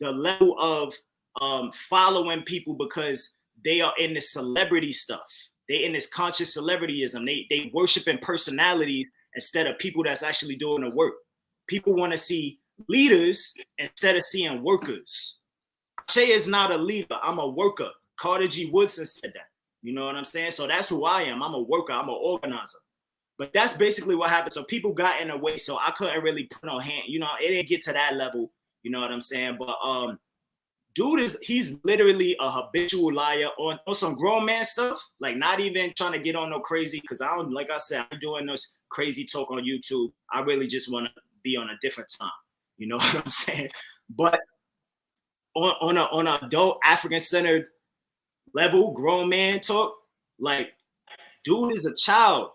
the level of following people because they are in this celebrity stuff. They in this conscious celebrityism. They worshiping personalities instead of people that's actually doing the work. People want to see leaders instead of seeing workers. Shay is not a leader. I'm a worker. Carter G. Woodson said that. You know what I'm saying? So that's who I am. I'm a worker. I'm an organizer. But that's basically what happened. So people got in the way. So I couldn't really put no hand. You know, it didn't get to that level. You know what I'm saying? But dude he's literally a habitual liar on some grown man stuff. Like not even trying to get on no crazy, because I don't, like I said, I'm doing this crazy talk on YouTube. I really just want to be on a different time. You know what I'm saying? But on an adult African-centered level, grown man talk, like dude is a child.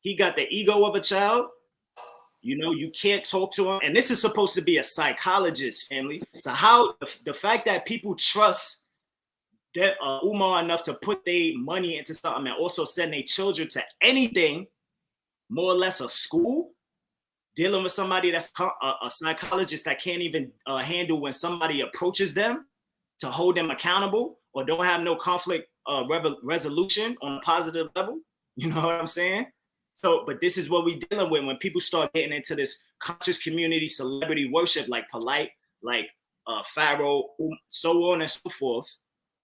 He got the ego of a child. You know, you can't talk to him. And this is supposed to be a psychologist, family. So how the fact that people trust that Umar enough to put their money into something and also send their children to anything, more or less a school, dealing with somebody that's a psychologist that can't even handle when somebody approaches them to hold them accountable or don't have no conflict resolution on a positive level. You know what I'm saying? So, but this is what we're dealing with when people start getting into this conscious community celebrity worship, like Polite, like Pharaoh, so on and so forth.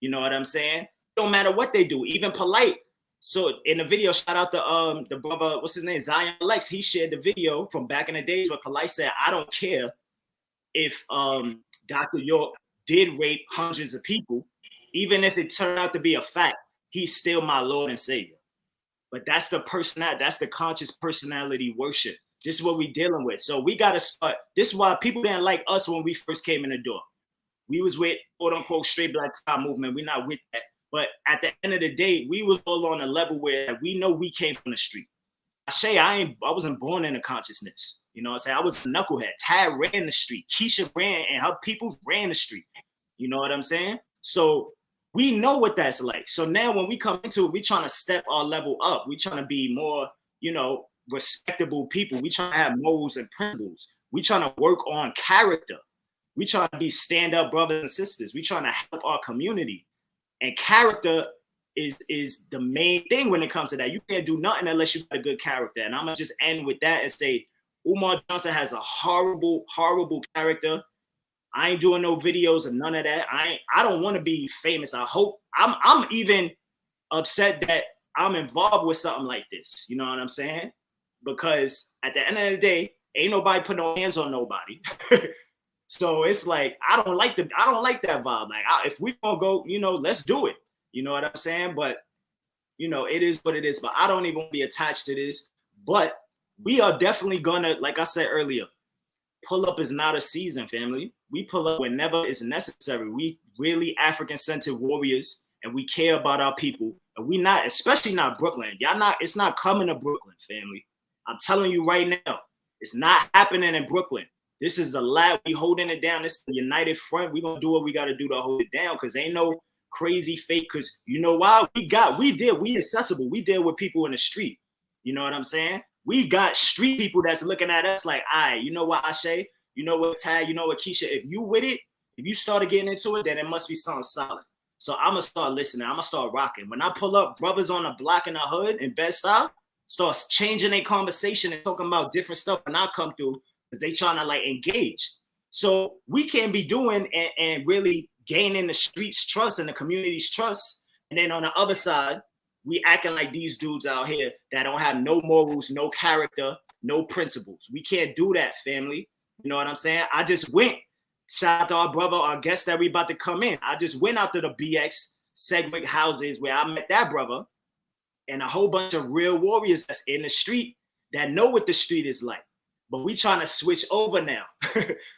You know what I'm saying? Don't matter what they do, even polite. So in the video, shout out the brother, what's his name, Zion Lex. He shared the video from back in the days where Polite said, "I don't care if Dr. York did rape hundreds of people, even if it turned out to be a fact, he's still my Lord and Savior." But that's the that's the conscious personality worship. This is what we're dealing with. So we got to start. This is why people didn't like us when we first came in the door. We was with quote unquote straight black power movement. We're not with that. But at the end of the day, we was all on a level where we know we came from the street. I wasn't born in a consciousness. You know what I'm saying? I was a knucklehead. Tad ran the street. Keisha ran, and her people ran the street. You know what I'm saying? So we know what that's like. So now when we come into it, we trying to step our level up. We trying to be more, respectable people. We trying to have morals and principles. We trying to work on character. We trying to be stand-up brothers and sisters. We trying to help our community. And character is the main thing when it comes to that. You can't do nothing unless you got a good character. And I'm going to just end with that and say, Umar Johnson has a horrible, horrible character. I ain't doing no videos and none of that. I don't want to be famous. I'm even upset that I'm involved with something like this. You know what I'm saying? Because at the end of the day, ain't nobody put no hands on nobody. So it's like I don't like that vibe. Like if we gonna go, let's do it. You know what I'm saying? But it is what it is. But I don't even want to be attached to this. But we are definitely gonna, like I said earlier, pull up is not a season, family. We pull up whenever it's necessary. We really African-centered warriors, and we care about our people. And we not, especially not Brooklyn. It's not coming to Brooklyn, family. I'm telling you right now, it's not happening in Brooklyn. This is the lab. We holding it down. This is the united front. We're going to do what we got to do to hold it down because ain't no crazy fake. Because you know why? We accessible. We deal with people in the street. You know what I'm saying? We got street people that's looking at us like, you know what, Ashe? You know what, Tad? You know what, Keisha? If you with it, if you started getting into it, then it must be something solid. So I'm going to start listening. I'm going to start rocking. When I pull up brothers on the block in the hood in Bed-Stuy, start changing their conversation and talking about different stuff when I come through, because they trying to engage. So we can't be doing and really gaining the streets' trust and the community's trust. And then on the other side, we acting like these dudes out here that don't have no morals, no character, no principles. We can't do that, family. You know what I'm saying? I just went, shout out to our brother, our guest that we about to come in. I just went out to the BX Sedgwick houses where I met that brother and a whole bunch of real warriors that's in the street that know what the street is like. But we trying to switch over now.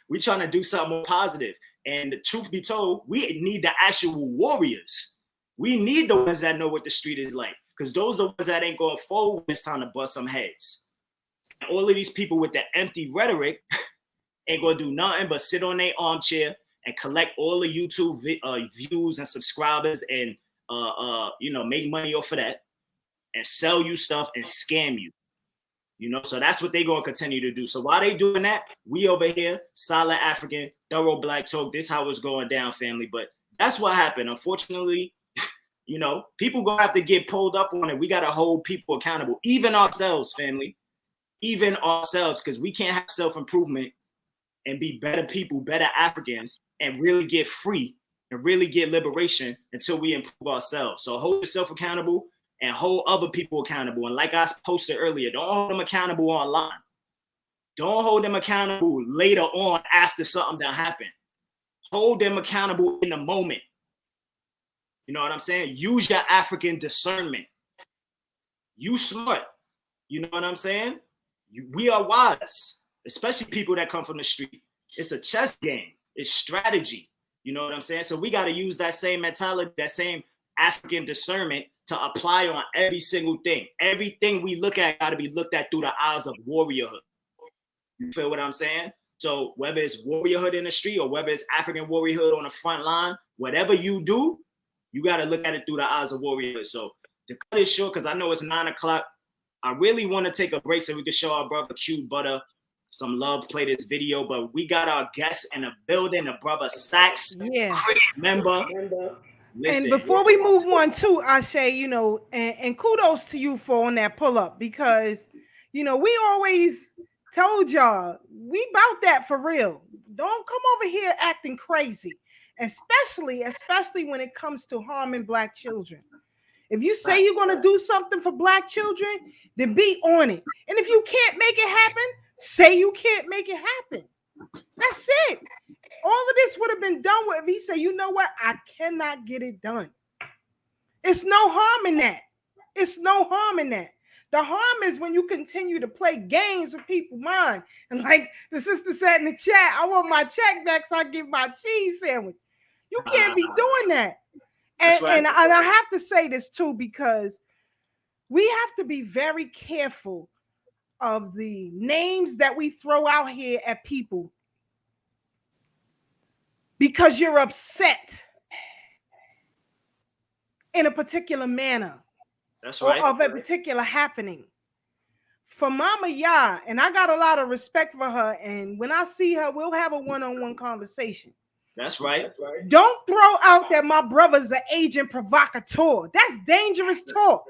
We trying to do something more positive. And the truth be told, we need the actual warriors. We need the ones that know what the street is like. Because those are the ones that ain't going forward when it's time to bust some heads. And all of these people with the empty rhetoric ain't going to do nothing but sit on their armchair and collect all the YouTube views and subscribers and, make money off of that and sell you stuff and scam you. So that's what they're going to continue to do. So while they doing that, we over here, solid African, thorough black talk. This how it's going down, family. But that's what happened. Unfortunately, people going to have to get pulled up on it. We got to hold people accountable, even ourselves, family, even ourselves, because we can't have self-improvement and be better people, better Africans, and really get free and really get liberation until we improve ourselves. So hold yourself accountable and hold other people accountable. And like I posted earlier, don't hold them accountable online. Don't hold them accountable later on after something done happened. Hold them accountable in the moment. You know what I'm saying? Use your African discernment. You smart. You know what I'm saying? We are wise, especially people that come from the street. It's a chess game. It's strategy. You know what I'm saying? So we got to use that same mentality, that same African discernment to apply on every single thing. Everything we look at got to be looked at through the eyes of warriorhood. You feel what I'm saying? So whether it's warriorhood in the street or whether it's African warriorhood on the front line, whatever you do, you got to look at it through the eyes of warriorhood. So to cut it short, because I know it's 9 o'clock, I really want to take a break so we can show our brother Q Butter some love, play this video. But we got our guest in the building, the brother Saccz, Crip member. Listen. And before we move on too, Ashe, and kudos to you for on that pull up because, we always told y'all we about that for real. Don't come over here acting crazy. especially when it comes to harming Black children. If you say you're going to do something for Black children, then be on it. And if you can't make it happen, say you can't make it happen. That's it. All of this would have been done with if he said, you know what? I cannot get it done. It's no harm in that. It's no harm in that. The harm is when you continue to play games with people's mind. And like the sister said in the chat, I want my check back so I get my cheese sandwich. You can't be doing that. And I have to say this too, because we have to be very careful of the names that we throw out here at people because you're upset in a particular manner. That's right. Or of a particular happening. For Mama Ya, and I got a lot of respect for her, and when I see her, we'll have a one-on-one conversation. That's right. Don't throw out that my brother's an agent provocateur. That's dangerous talk.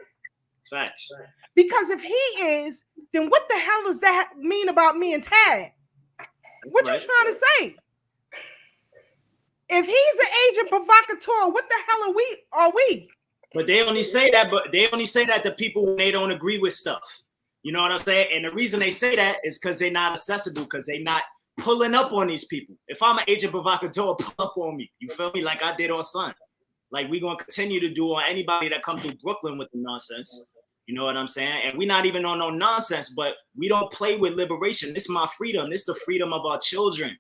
Facts. Because if he is, then what the hell does that mean about me and Tad? What you trying to say? If he's an agent provocateur, what the hell are we? But they only say that, to people when they don't agree with stuff. You know what I'm saying? And the reason they say that is because they're not accessible, because they're not pulling up on these people. If I'm an agent provocateur, pull up on me. You feel me? Like I did on Son. Like we're going to continue to do on anybody that come through Brooklyn with the nonsense. You know what I'm saying? And we're not even on no nonsense, but we don't play with liberation. This is my freedom. This is the freedom of our children.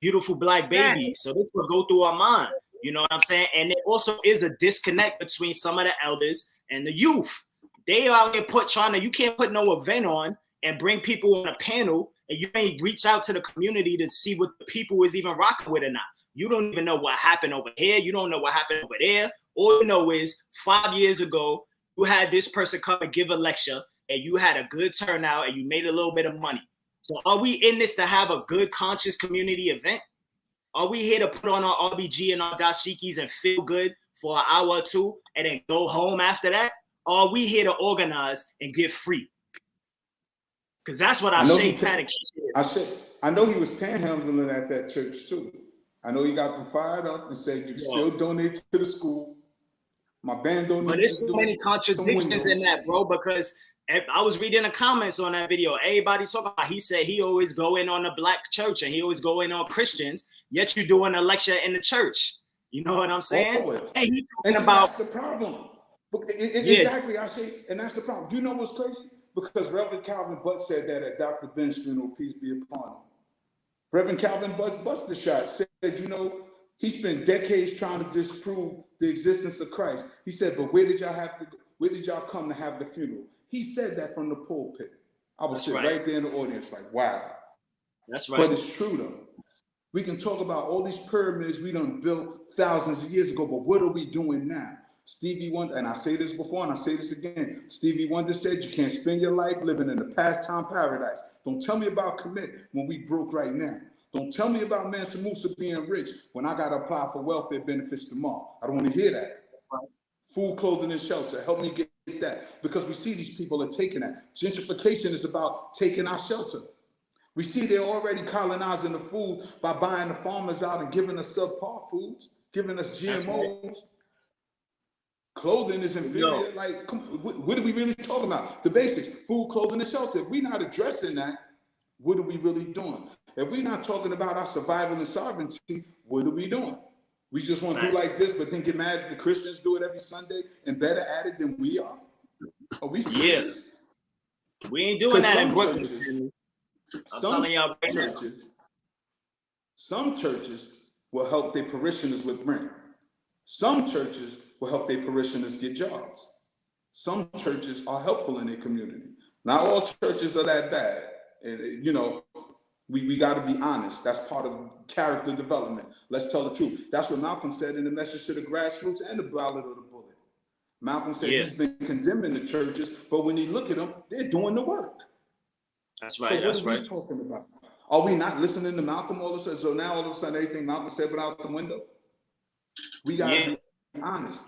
Beautiful Black babies. So this will go through our mind. You know what I'm saying? And there also is a disconnect between some of the elders and the youth. They out here you can't put no event on and bring people on a panel and you ain't reach out to the community to see what the people is even rocking with or not. You don't even know what happened over here. You don't know what happened over there. All you know is 5 years ago, you had this person come and give a lecture and you had a good turnout and you made a little bit of money. So are we in this to have a good conscious community event? Are we here to put on our RBG and our dashikis and feel good for an hour or two and then go home after that? Or are we here to organize and get free? Because that's what our shades had. I know he was panhandling at that church too. I know he got them fired up and said you can still donate to the school. My band donated. But there's so many contradictions in that, bro, because I was reading the comments on that video. Everybody talking about, he said he always go in on the Black church and he always go in on Christians, yet you doing a lecture in the church. You know what I'm saying? And he talking about that's the problem. Exactly, I say, and that's the problem. Do you know what's crazy? Because Reverend Calvin Butts said that at Dr. Ben's funeral, peace be upon him. Reverend Calvin Butts busted the shot, said, you know, he spent decades trying to disprove the existence of Christ. He said, but where did y'all come to have the funeral? He said that from the pulpit. I was sitting right there in the audience like, wow. That's right. But it's true though. We can talk about all these pyramids we done built thousands of years ago, but what are we doing now? Stevie Wonder, and I say this before and I say this again, Stevie Wonder said you can't spend your life living in the pastime paradise. Don't tell me about commit when we broke right now. Don't tell me about Mansa Musa being rich when I got to apply for welfare benefits tomorrow. I don't want to hear that. Food, clothing, and shelter. Help me get that. Because we see these people are taking that. Gentrification is about taking our shelter. We see they're already colonizing the food by buying the farmers out and giving us subpar foods, giving us GMOs. Clothing is inferior. Like, what are we really talking about? The basics, food, clothing, and shelter. If we're not addressing that, what are we really doing? If we're not talking about our survival and sovereignty, what are we doing? We just want to do like this, but then get mad at the Christians do it every Sunday and better at it than we are? Are we serious? Yeah. We ain't doing that in Brooklyn. I'm telling y'all right now. Some churches will help their parishioners with rent. Some churches will help their parishioners get jobs. Some churches are helpful in their community. Not all churches are that bad. And, you know, we got to be honest. That's part of character development. Let's tell the truth. That's what Malcolm said in the message to the grassroots and the Ballad of the Bullet. Malcolm said he's been condemning the churches, but when you look at them, they're doing the work. That's right. So what are we talking about? Are we not listening to Malcolm all of a sudden? So now all of a sudden everything Malcolm said went out the window? We got to be honest.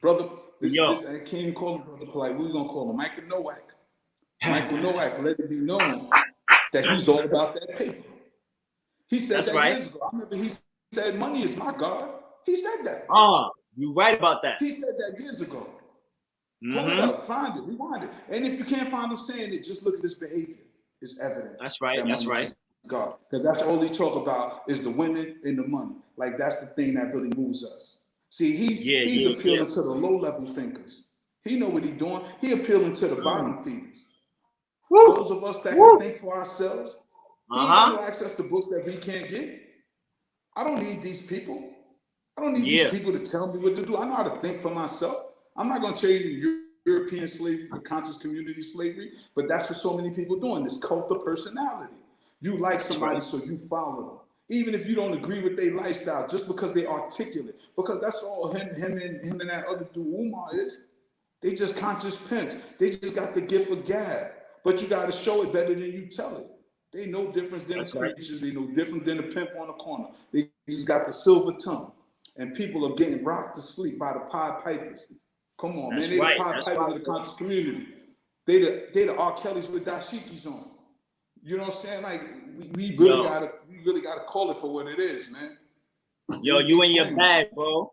Brother, I can't even call him Brother Polite. What are we going to call him? Michael Nowak. Michael Nowak, let it be known that he's all about that paper. He said years ago. I remember he said, money is my God. He said that. You right about that. He said that years ago. Pull it up, find it, rewind it. And if you can't find him saying it, just look at his behavior. It's evident. That's right. That's right. God, because that's all he talk about is the women and the money. Like that's the thing that really moves us. See, he's appealing to the low-level thinkers. He know what he's doing. He appealing to the bottom feeders. Those of us that can think for ourselves. He got no access to books that we can't get. I don't need these people. I don't need these people to tell me what to do. I know how to think for myself. I'm not going to change European slavery for conscious community slavery, but that's what so many people doing, this cult of personality. You like somebody, so you follow them. Even if you don't agree with their lifestyle, just because they articulate. Because that's all him and that other dude, Umar, is. They just conscious pimps. They just got the gift of gab. But you got to show it better than you tell it. They know different than the preachers. They know different than the pimp on the corner. They just got the silver tongue. And people are getting rocked to sleep by the Pied Pipers. Come on, man. They the Pied Pipers of the conscious community. They the R. Kellys with dashikis on. You know what I'm saying? Like we really gotta call it for what it is, man. Yo, you in your bag, bro.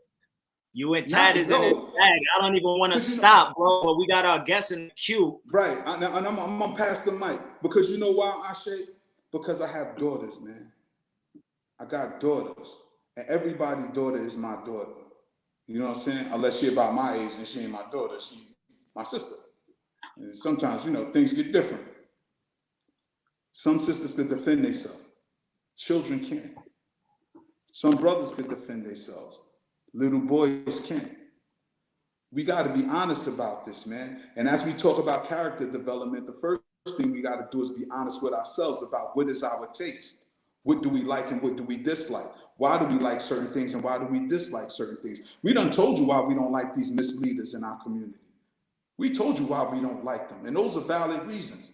You and Tad is in his bag. I don't even want to stop, bro. But we got our guests in the queue. Right. And I'm gonna pass the mic because you know why, Ashe? Because I have daughters, man. I got daughters. And everybody's daughter is my daughter. You know what I'm saying? Unless she about my age and she ain't my daughter, she my sister. And sometimes, you know, things get different. Some sisters could defend themselves. Children can't. Some brothers could defend themselves. Little boys can't. We got to be honest about this, man. And as we talk about character development, the first thing we got to do is be honest with ourselves about what is our taste. What do we like and what do we dislike? Why do we like certain things and why do we dislike certain things? We done told you why we don't like these misleaders in our community. We told you why we don't like them. And those are valid reasons.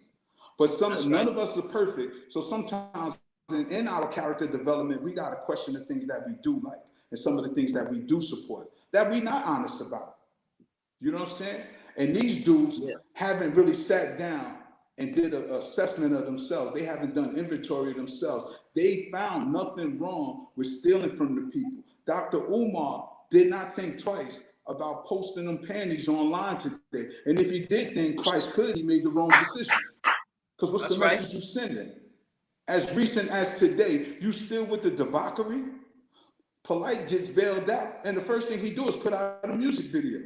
But none of us are perfect. So sometimes in our character development, we got to question the things that we do like and some of the things that we do support that we're not honest about. You know what I'm saying? And these dudes haven't really sat down and did an assessment of themselves. They haven't done inventory of themselves. They found nothing wrong with stealing from the people. Dr. Umar did not think twice about posting them panties online today. And if he did think twice, he made the wrong decision. Because what's the message you sending? As recent as today, you still with the debauchery? Polite gets bailed out, and the first thing he do is put out a music video.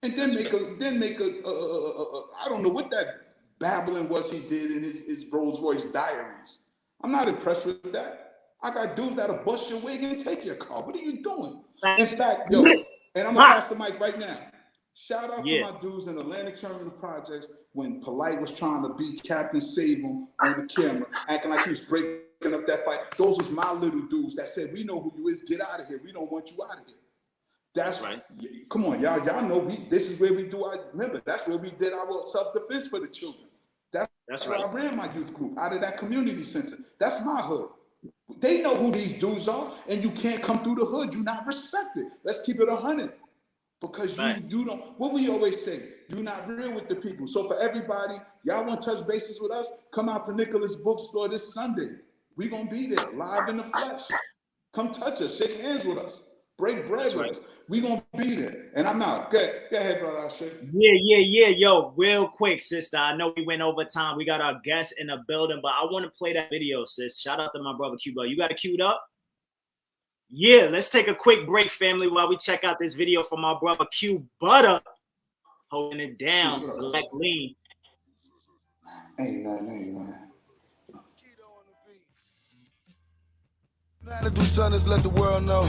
And then make a I don't know what that babbling was he did in his Rolls Royce diaries. I'm not impressed with that. I got dudes that'll bust your wig and take your car. What are you doing? In fact, yo, and I'm gonna pass the mic right now. Shout out to my dudes in Atlantic Terminal Projects when Polite was trying to be Captain Save-'em on the camera, acting like he was breaking up that fight. Those was my little dudes that said, we know who you is, get out of here. We don't want you out of here. That's right. Come on, y'all know this is where we do our, remember, that's where we did our self-defense for the children. That's where I ran my youth group, out of that community center. That's my hood. They know who these dudes are, and you can't come through the hood. You're not respected. Let's keep it 100. Because you don't, what we always say, you're not real with the people. So for everybody, y'all want to touch bases with us, come out to Nicholas Bookstore this Sunday. We're going to be there, live in the flesh. Come touch us, shake hands with us, break bread with us. We're going to be there. And I'm out. Go ahead, brother. I'll shake. Yeah. Yo, real quick, sister. I know we went over time. We got our guests in the building, but I want to play that video, sis. Shout out to my brother Q. You got it queued up? Yeah, let's take a quick break, family, while we check out this video from our brother Q Butter, holding it down, Black Lean. Ain't nothing. How to do something is let the world know.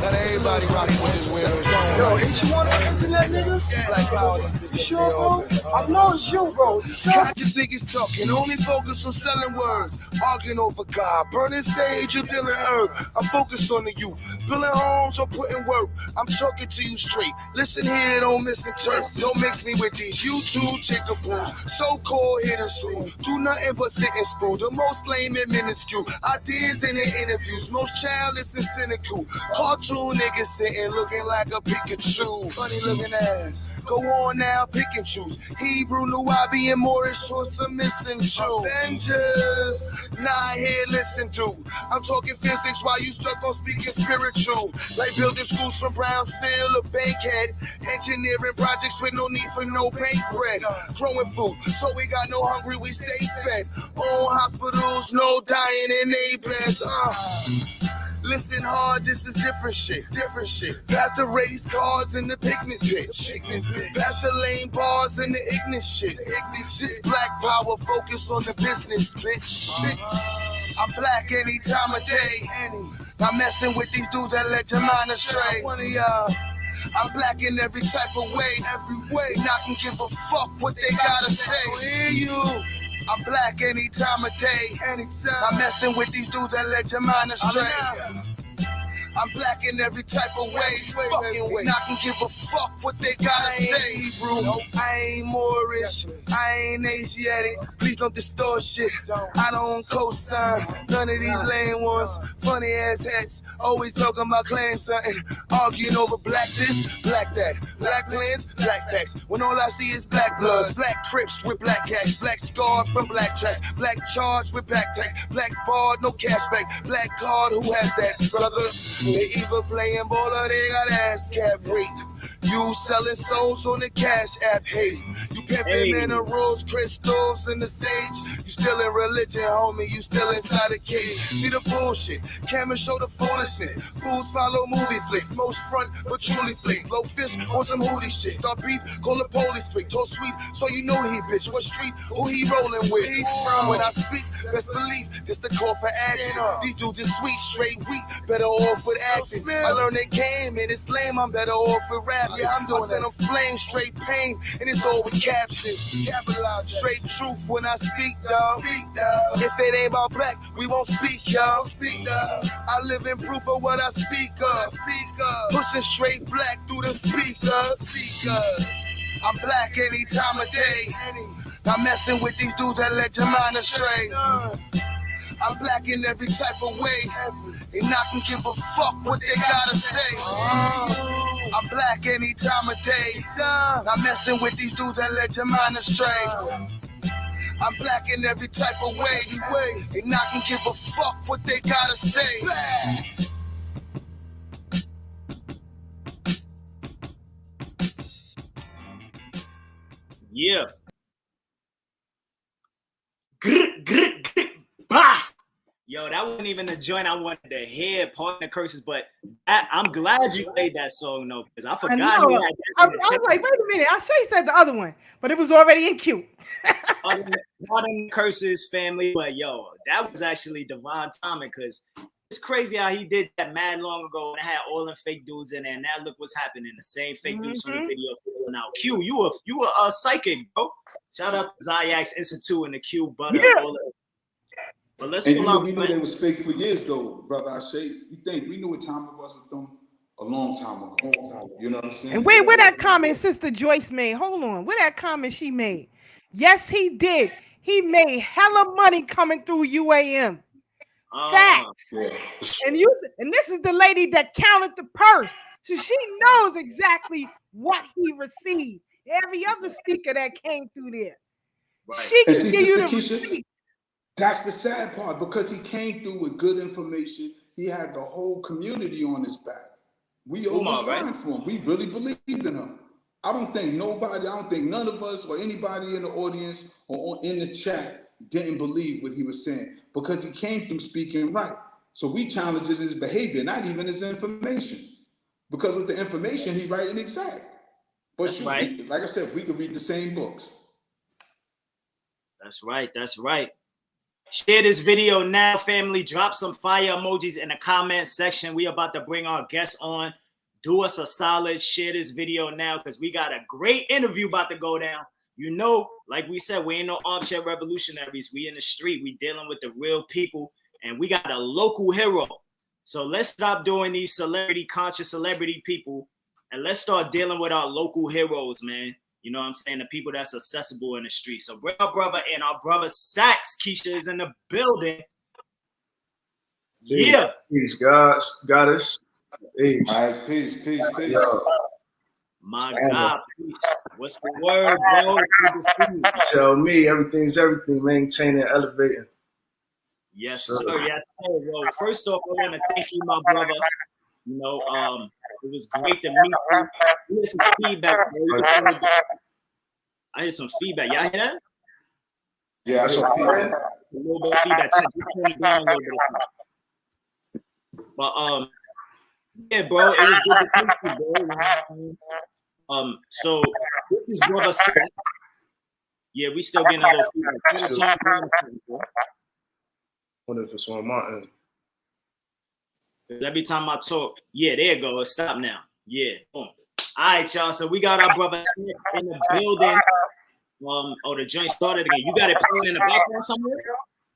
Not everybody rocking with this weirdo. Yo, ain't you on the internet, niggas? Black power. You sure, bro? I know it's you, bro. You sure? Conscious niggas talking, only focus on selling words. Arguing over God, burning sage or dealing herb. I'm focused on the youth, building homes or putting work. I'm talking to you straight. Listen here, don't misinterpret. Don't mix me with these YouTube chickaboos. So-called hidden soul. Do nothing but sit and spoon. The most lame and minuscule. Ideas in the interviews. Most childish and cynical. Cartoon niggas sitting looking like a Pikachu. Funny looking ass. Go on now, pick and choose. Hebrew, Nubian, Moorish, or some missing shoe. Avengers. Nah, here, listen to. I'm talking physics while you stuck on speaking spiritual. Like building schools from Brownsville or Bankhead. Engineering projects with no need for no bank bread. Growing food, so we got no hungry, we stay fed. Own hospitals, no dying in they beds. Listen hard, this is different shit. Pass the race cars in the picnic pitch. Pass the lane bars and the ignorant shit. This black power, focus on the business, bitch. I'm black any time of day. Not messing with these dudes that let your mind astray. I'm black in every type of way. Not gonna give a fuck what they gotta say. Hear you. I'm black any time of day. I'm messing with these dudes that let your mind astray. I'm black in every type of way. Not gonna give a fuck what they gotta say, bro. I ain't Moorish, I ain't Asiatic. Please don't distort shit. I don't co-sign none of these lame ones. Funny ass hats, always talking about claims something. Arguing over black this, black that. Black lens, black facts. When all I see is black bloods, black Crips with black cash, black scar from black tracks, black charge with back tax, black bar, no cashback, black card, who has that, brother? They either playing ball or they got ass cap. Wait, you selling souls on the cash app. Hey, you pimping minerals, crystals, and the sage. You still in religion, homie. You still inside the cage. See the bullshit. Cameras show the foolishness. Fools follow movie flicks. Most front, but truly flick. Blow fish on some hootie shit. Start beef, call the police quick. Talk sweet, so you know he bitch. What street? Who he rolling with? When I speak, best believe this the call for action. These dudes is sweet, straight weak. Better off with acting. I learned the game and it's lame. I'm better off with rap. Yeah, I'm doing it. I'm flame, straight pain, and it's all with captions. Capitalize straight truth when I speak, dog. If it ain't about black, we won't speak, y'all. I live in proof of what I speak of. Pushing straight black through the speakers. I'm black any time of day. Not messing with these dudes that let your mind astray. I'm black in every type of way. They not gonna give a fuck what they gotta say. I'm black any time of day. Not messing with these dudes that let your mind astray. I'm black in every type of way. They not gonna give a fuck what they gotta say. Yeah. Grr, grr, grr, bah. Yo, that wasn't even the joint I wanted to hear, pardon the curses, but I'm glad you played that song, though, because I forgot. I was like, wait a minute, I sure you said the other one, but it was already in queue. Pardon the curses, family, but yo, that was actually divine timing, because it's crazy how he did that mad long ago and had all them fake dudes in there, and now look what's happening. The same fake dudes from the video now. Q, you were a psychic, bro. Shout out to Zayax Institute and the Q Butter. Yeah. But let's and we knew they was fake for years, though, brother. You think we knew what time it was with them a long time ago. You know what I'm saying? And where that comment Sister Joyce made? Hold on, where that comment she made? Yes, he did. He made hella money coming through UAM. Facts. Yeah. And this is the lady that counted the purse, so she knows exactly what he received. Every other speaker that came through there, right. She can give you the receipt. That's the sad part, because he came through with good information. He had the whole community on his back. We always ran for him. We really believed in him. I don't think none of us or anybody in the audience or in the chat didn't believe what he was saying, because he came through speaking right. So we challenged his behavior, not even his information. Because with the information, he right and exact. But like I said, we could read the same books. That's right. Share this video now, family. Drop some fire emojis in the comment section. We about to bring our guests on. Do us a solid. Share this video now, because we got a great interview about to go down. You know, like we said, we ain't no armchair revolutionaries. We in the street. We dealing with the real people, and we got a local hero. So let's stop doing these conscious celebrity people, and let's start dealing with our local heroes, man. You know what I'm saying? The people that's accessible in the street. So bring our brother and our brother Saccz. Keisha is in the building. Peace, yeah. Peace, goddess. Peace. All right, peace. Yo. My God, peace. What's the word, bro? Tell me, everything's everything. Maintaining, elevating. Yes, sir. Yes, sir. Well, first off, I want to thank you, my brother. You know, it was great to meet you. You hear some feedback, bro. I hear some feedback. Y'all hear that? Yeah, I saw feedback. A little bit of feedback. Just turn it down a little bit. But yeah, bro, it was good to meet you, bro. You know what I mean? So this is brother Saccz. Yeah, we still getting a little feedback. What if it's on my end? Every time I talk, yeah, there you go. Stop now. Yeah, boom. All right, y'all. So we got our brother Saccz in the building. Oh, the joint started again. You got it playing in the background somewhere?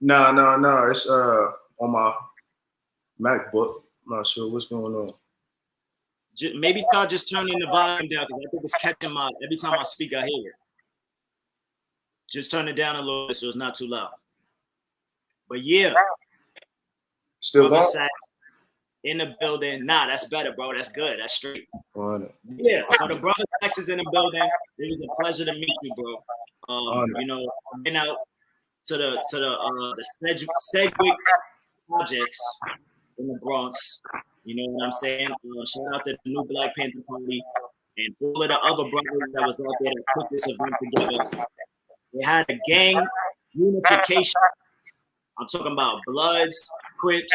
No. It's on my MacBook. I'm not sure what's going on. Maybe y'all just turning the volume down because I think it's catching my every time I speak, I hear it. Just turn it down a little bit so it's not too loud. But yeah, Still brother going? Saccz in the building. Nah, that's better, bro. That's good. That's straight. On it. Yeah. So the brother Saccz is in the building. It was a pleasure to meet you, bro. You know, I've been out to the Sedgwick projects in the Bronx. You know what I'm saying? Shout out to the New Black Panther Party and all of the other brothers that was out there that put this event together. They had a gang unification. I'm talking about Bloods, Crips,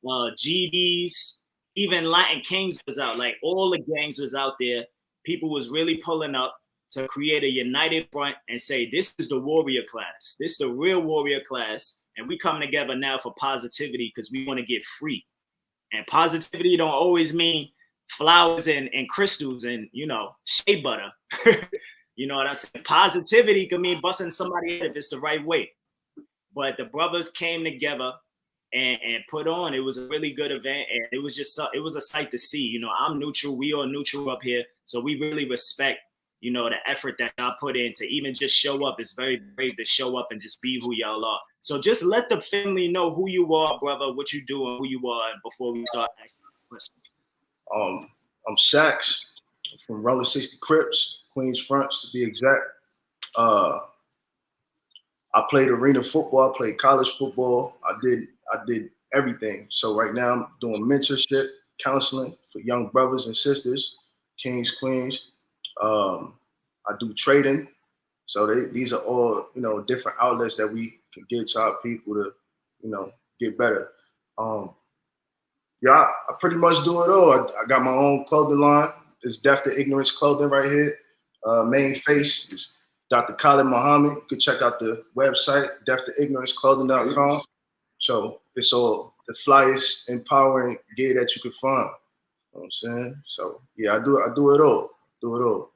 GDs, even Latin Kings was out. Like all the gangs was out there. People was really pulling up to create a united front and say, this is the warrior class. This is the real warrior class. And we come together now for positivity because we want to get free. And positivity don't always mean flowers and crystals and, you know, shea butter. You know what I'm saying? Positivity can mean busting somebody if it's the right way. But the brothers came together and put on. It was a really good event. And it was just, it was a sight to see. You know, I'm neutral. We are neutral up here. So we really respect, you know, the effort that y'all put in to even just show up. It's very brave to show up and just be who y'all are. So just let the family know who you are, brother, what you do and who you are before we start asking questions. I'm Saccz from Rolling 60 Crips, Queens Fronts to be exact. I played arena football, I played college football. I did everything. So right now I'm doing mentorship, counseling for young brothers and sisters, kings, queens. I do trading. So these are all, you know, different outlets that we can give to our people to, you know, get better. Yeah, I pretty much do it all. I got my own clothing line. It's Death to Ignorance clothing right here. Main face is Dr. Khalid Muhammad. You can check out the website, deathtoignoranceclothing.com. So it's all the flyest, empowering gear that you can find. You know what I'm saying? So yeah, I do it all. Do it all.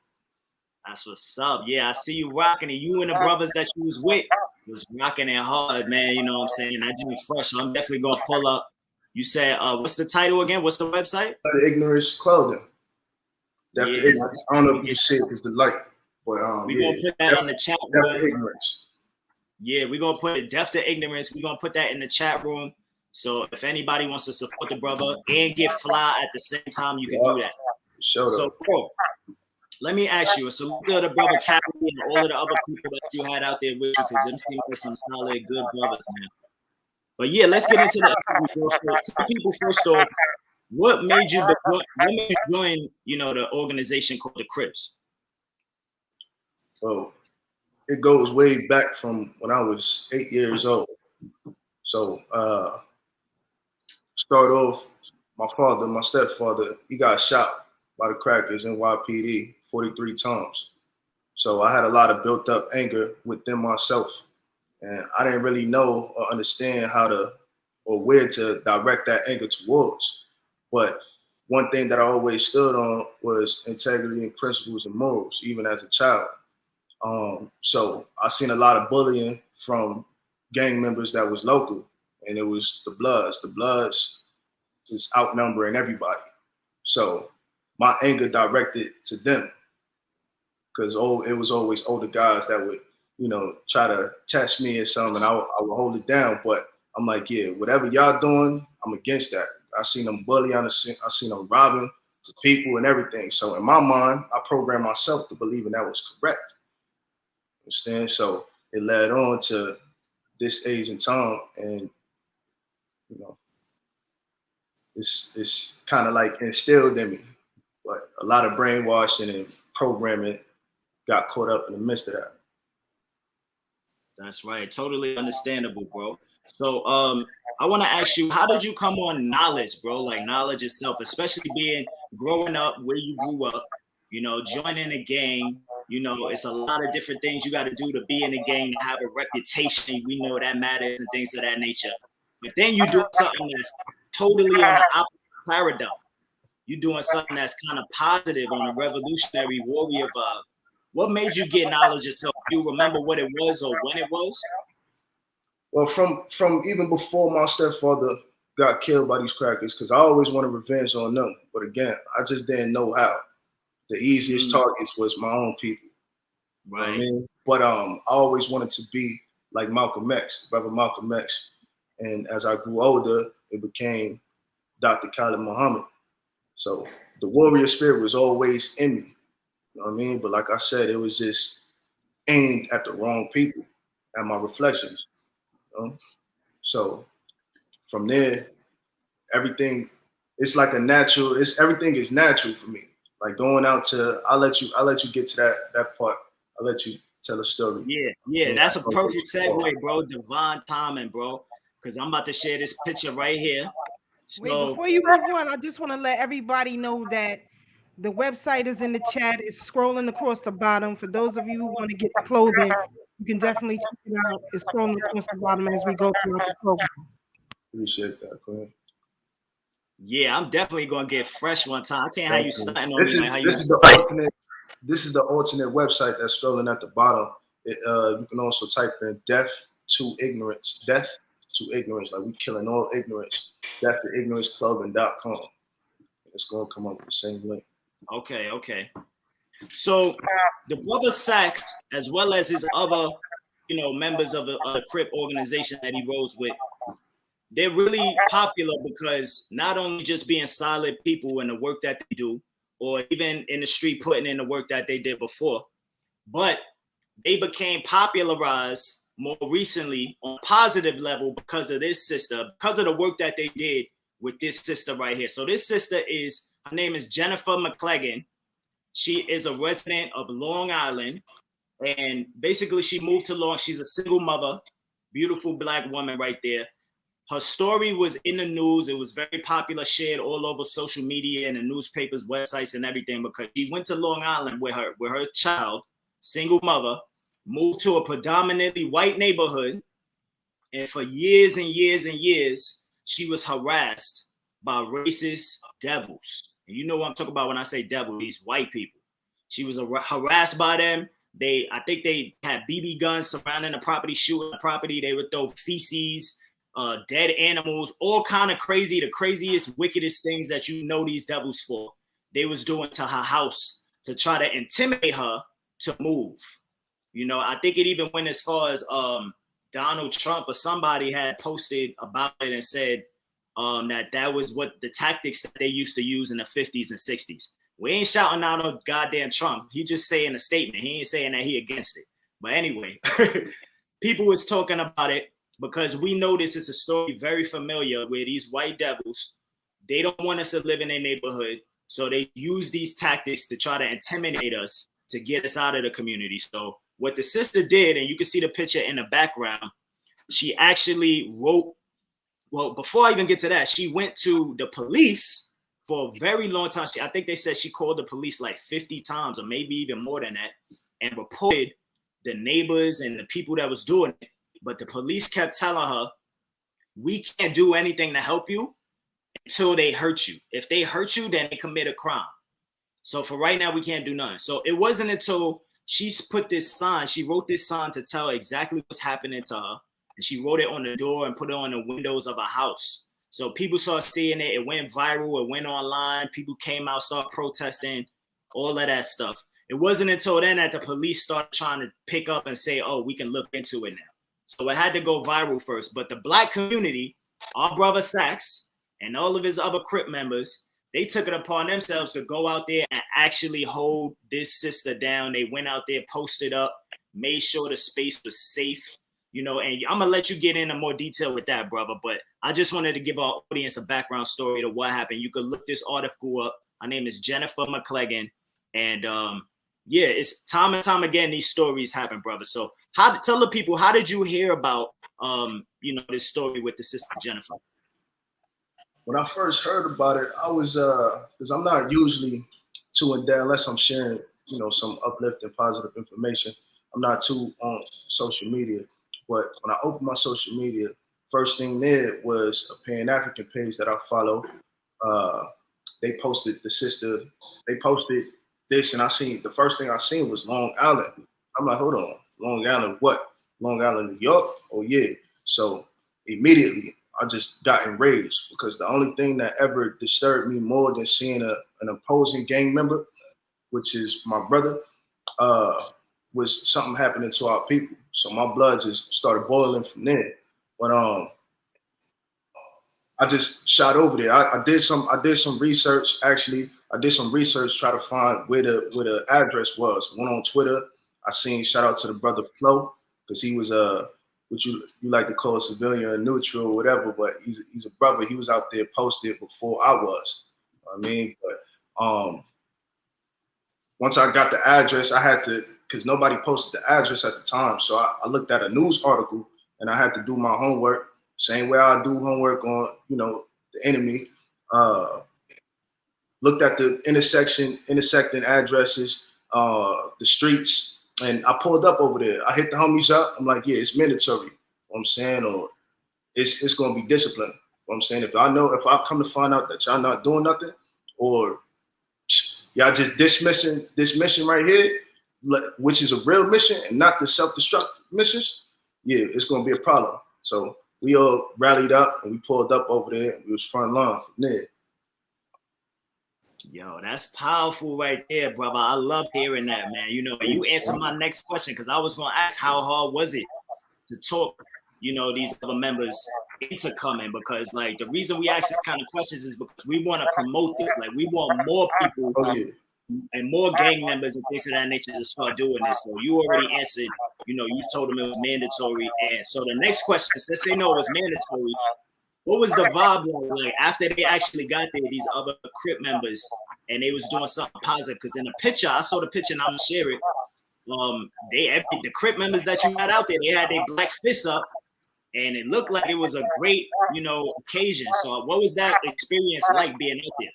That's what's up. Yeah, I see you rocking it. You and the brothers that you was with was rocking it hard, man. You know what I'm saying? I do fresh, so I'm definitely gonna pull up. You said, what's the title again? What's the website? The Ignorance Clothing. Death to Ignorance. I don't know if you can see it because the light, but we're gonna put that in the chat room. Death to Ignorance. Yeah, we're gonna put it Death to Ignorance. We're gonna put that in the chat room. So if anybody wants to support the brother and get fly at the same time, you can do that. So cool. Let me ask you, a salute to the brother Captain and all of the other people that you had out there with you, because them seem like some solid, good brothers, man. But yeah, let's get into the tell people first off, what made you join, you know, the organization called the Crips? So it goes way back from when I was 8 years old. So start off, my stepfather, he got shot by the crackers in YPD 43 times. So I had a lot of built up anger within myself. And I didn't really know or understand how to or where to direct that anger towards. But one thing that I always stood on was integrity and principles and morals, even as a child. So I seen a lot of bullying from gang members that was local, and it was the Bloods. The Bloods is outnumbering everybody. So my anger directed to them, because it was always older guys that would, you know, try to test me or something, and I would hold it down. But I'm like, yeah, whatever y'all doing, I'm against that. I seen them bully, I seen them robbing people and everything. So in my mind, I programmed myself to believe that was correct. Understand? So it led on to this age and time, and you know, it's kind of like instilled in me. But a lot of brainwashing and programming got caught up in the midst of that. That's right. Totally understandable, bro. So I want to ask you, how did you come on knowledge, bro? Like knowledge itself, especially being growing up where you grew up, you know, joining a gang, you know, it's a lot of different things you got to do to be in a gang, to have a reputation. We know that matters and things of that nature. But then you do something that's totally on the opposite paradigm. You're doing something that's kind of positive on a revolutionary warrior vibe. What made you get knowledge yourself? Do you remember what it was or when it was? Well, from even before my stepfather got killed by these crackers, because I always wanted revenge on them. But again, I just didn't know how. The easiest targets was my own people. Right. You know what I mean? But I always wanted to be like Malcolm X, Brother Malcolm X. And as I grew older, it became Dr. Khalid Muhammad. So the warrior spirit was always in me. You know what I mean? But like I said, it was just aimed at the wrong people, at my reflections. You know? So from there, everything, it's like a natural, everything is natural for me. Like going out to, I'll let you get to that part. I'll let you tell a story. Yeah, that's a perfect segue, bro. Divine timing, bro. Because I'm about to share this picture right here. Wait, So, before you move on, I just want to let everybody know that the website is in the chat. It's scrolling across the bottom. For those of you who want to get the clothing, you can definitely check it out. It's scrolling across the bottom as we go through the program. Appreciate that, Quinn. Yeah, I'm definitely gonna get fresh one time. I can't have you starting on me like how you. This is the alternate website that's scrolling at the bottom. You can also type in death to ignorance. Death to ignorance. Like we killing all ignorance. Death to ignoranceclothing.com. It's gonna come up with the same link. Okay. So the brother Saccz, as well as his other, you know, members of the Crip organization that he rose with, they're really popular because not only just being solid people in the work that they do, or even in the street putting in the work that they did before, but they became popularized more recently on a positive level because of this sister, because of the work that they did with this sister right here. So this sister her name is Jennifer McLeggan. She is a resident of Long Island, and basically she moved to Long. She's a single mother, beautiful Black woman right there. Her story was in the news. It was very popular, shared all over social media and the newspapers, websites, and everything, because she went to Long Island with her child, single mother, moved to a predominantly white neighborhood, and for years and years and years, she was harassed by racist devils. And you know what I'm talking about when I say devil, these white people. She was harassed by them. I think they had BB guns surrounding the property, shooting the property. They would throw feces, dead animals, all kind of crazy, the craziest, wickedest things that you know these devils for. They was doing to her house to try to intimidate her to move. You know, I think it even went as far as Donald Trump or somebody had posted about it and said that was what the tactics that they used to use in the 50s and 60s. We ain't shouting out no goddamn Trump. He just saying a statement. He ain't saying that he against it. But anyway, people was talking about it because we know this is a story very familiar where these white devils, they don't want us to live in their neighborhood. So they use these tactics to try to intimidate us to get us out of the community. So what the sister did, and you can see the picture in the background, she actually wrote, well, before I even get to that, she went to the police for a very long time. I think they said she called the police like 50 times or maybe even more than that and reported the neighbors and the people that was doing it. But the police kept telling her, we can't do anything to help you until they hurt you. If they hurt you, then they commit a crime. So for right now, we can't do nothing. So it wasn't until she put this sign, she wrote this sign to tell exactly what's happening to her. And she wrote it on the door and put it on the windows of a house. So people started seeing it. It went viral. It went online. People came out, started protesting, all of that stuff. It wasn't until then that the police started trying to pick up and say, oh, we can look into it now. So it had to go viral first. But the Black community, our brother Saccz and all of his other Crip members, they took it upon themselves to go out there and actually hold this sister down. They went out there, posted up, made sure the space was safe. you know, and I'm gonna let you get into more detail with that, brother. But I just wanted to give our audience a background story to what happened. You could look this article up. Her name is Jennifer McLeggan, and yeah, it's time and time again these stories happen, brother. So tell the people, how did you hear about you know, this story with the sister Jennifer? When I first heard about it, I was because I'm not usually too in depth unless I'm sharing, you know, some uplifting, positive information. I'm not too on social media, but when I opened my social media, first thing there was a Pan-African page that I follow. They posted the sister. They posted this, and I seen the first thing I seen was Long Island. I'm like, hold on, Long Island, what? Long Island, New York? Oh yeah. So immediately I just got enraged because the only thing that ever disturbed me more than seeing an opposing gang member, which is my brother, was something happening to our people. So my blood just started boiling from there. But I just shot over there. I did some research. Actually, I did some research try to find where the address was. Went on Twitter. I seen, shout out to the brother Flo, because he was what you like to call a civilian or neutral or whatever, but he's a brother. He was out there posted before I was. I mean, but once I got the address, I had to, because nobody posted the address at the time. So I looked at a news article and I had to do my homework, same way I do homework on, you know, the enemy. Looked at the intersecting addresses, the streets, and I pulled up over there. I hit the homies up. I'm like, yeah, it's mandatory. You know what I'm saying, or it's gonna be discipline. You know what I'm saying, if I come to find out that y'all not doing nothing, or y'all just dismissing this mission right here, which is a real mission and not the self-destruct missions, yeah, it's gonna be a problem. So we all rallied up and we pulled up over there and we was front line from there. Yo, that's powerful right there, brother. I love hearing that, man. You know, you answered my next question because I was going to ask how hard was it to talk, you know, these other members into coming, because like the reason we ask these kind of questions is because we want to promote this. Like we want more people and more gang members and things of that nature to start doing this. So you already answered, you know, you told them it was mandatory. And so the next question, since they know it was mandatory, what was the vibe like after they actually got there, these other Crip members, and they was doing something positive? Because in the picture, I saw the picture and I'm gonna share it. The Crip members that you had out there, they had their black fists up, and it looked like it was a great, you know, occasion. So what was that experience like being out there?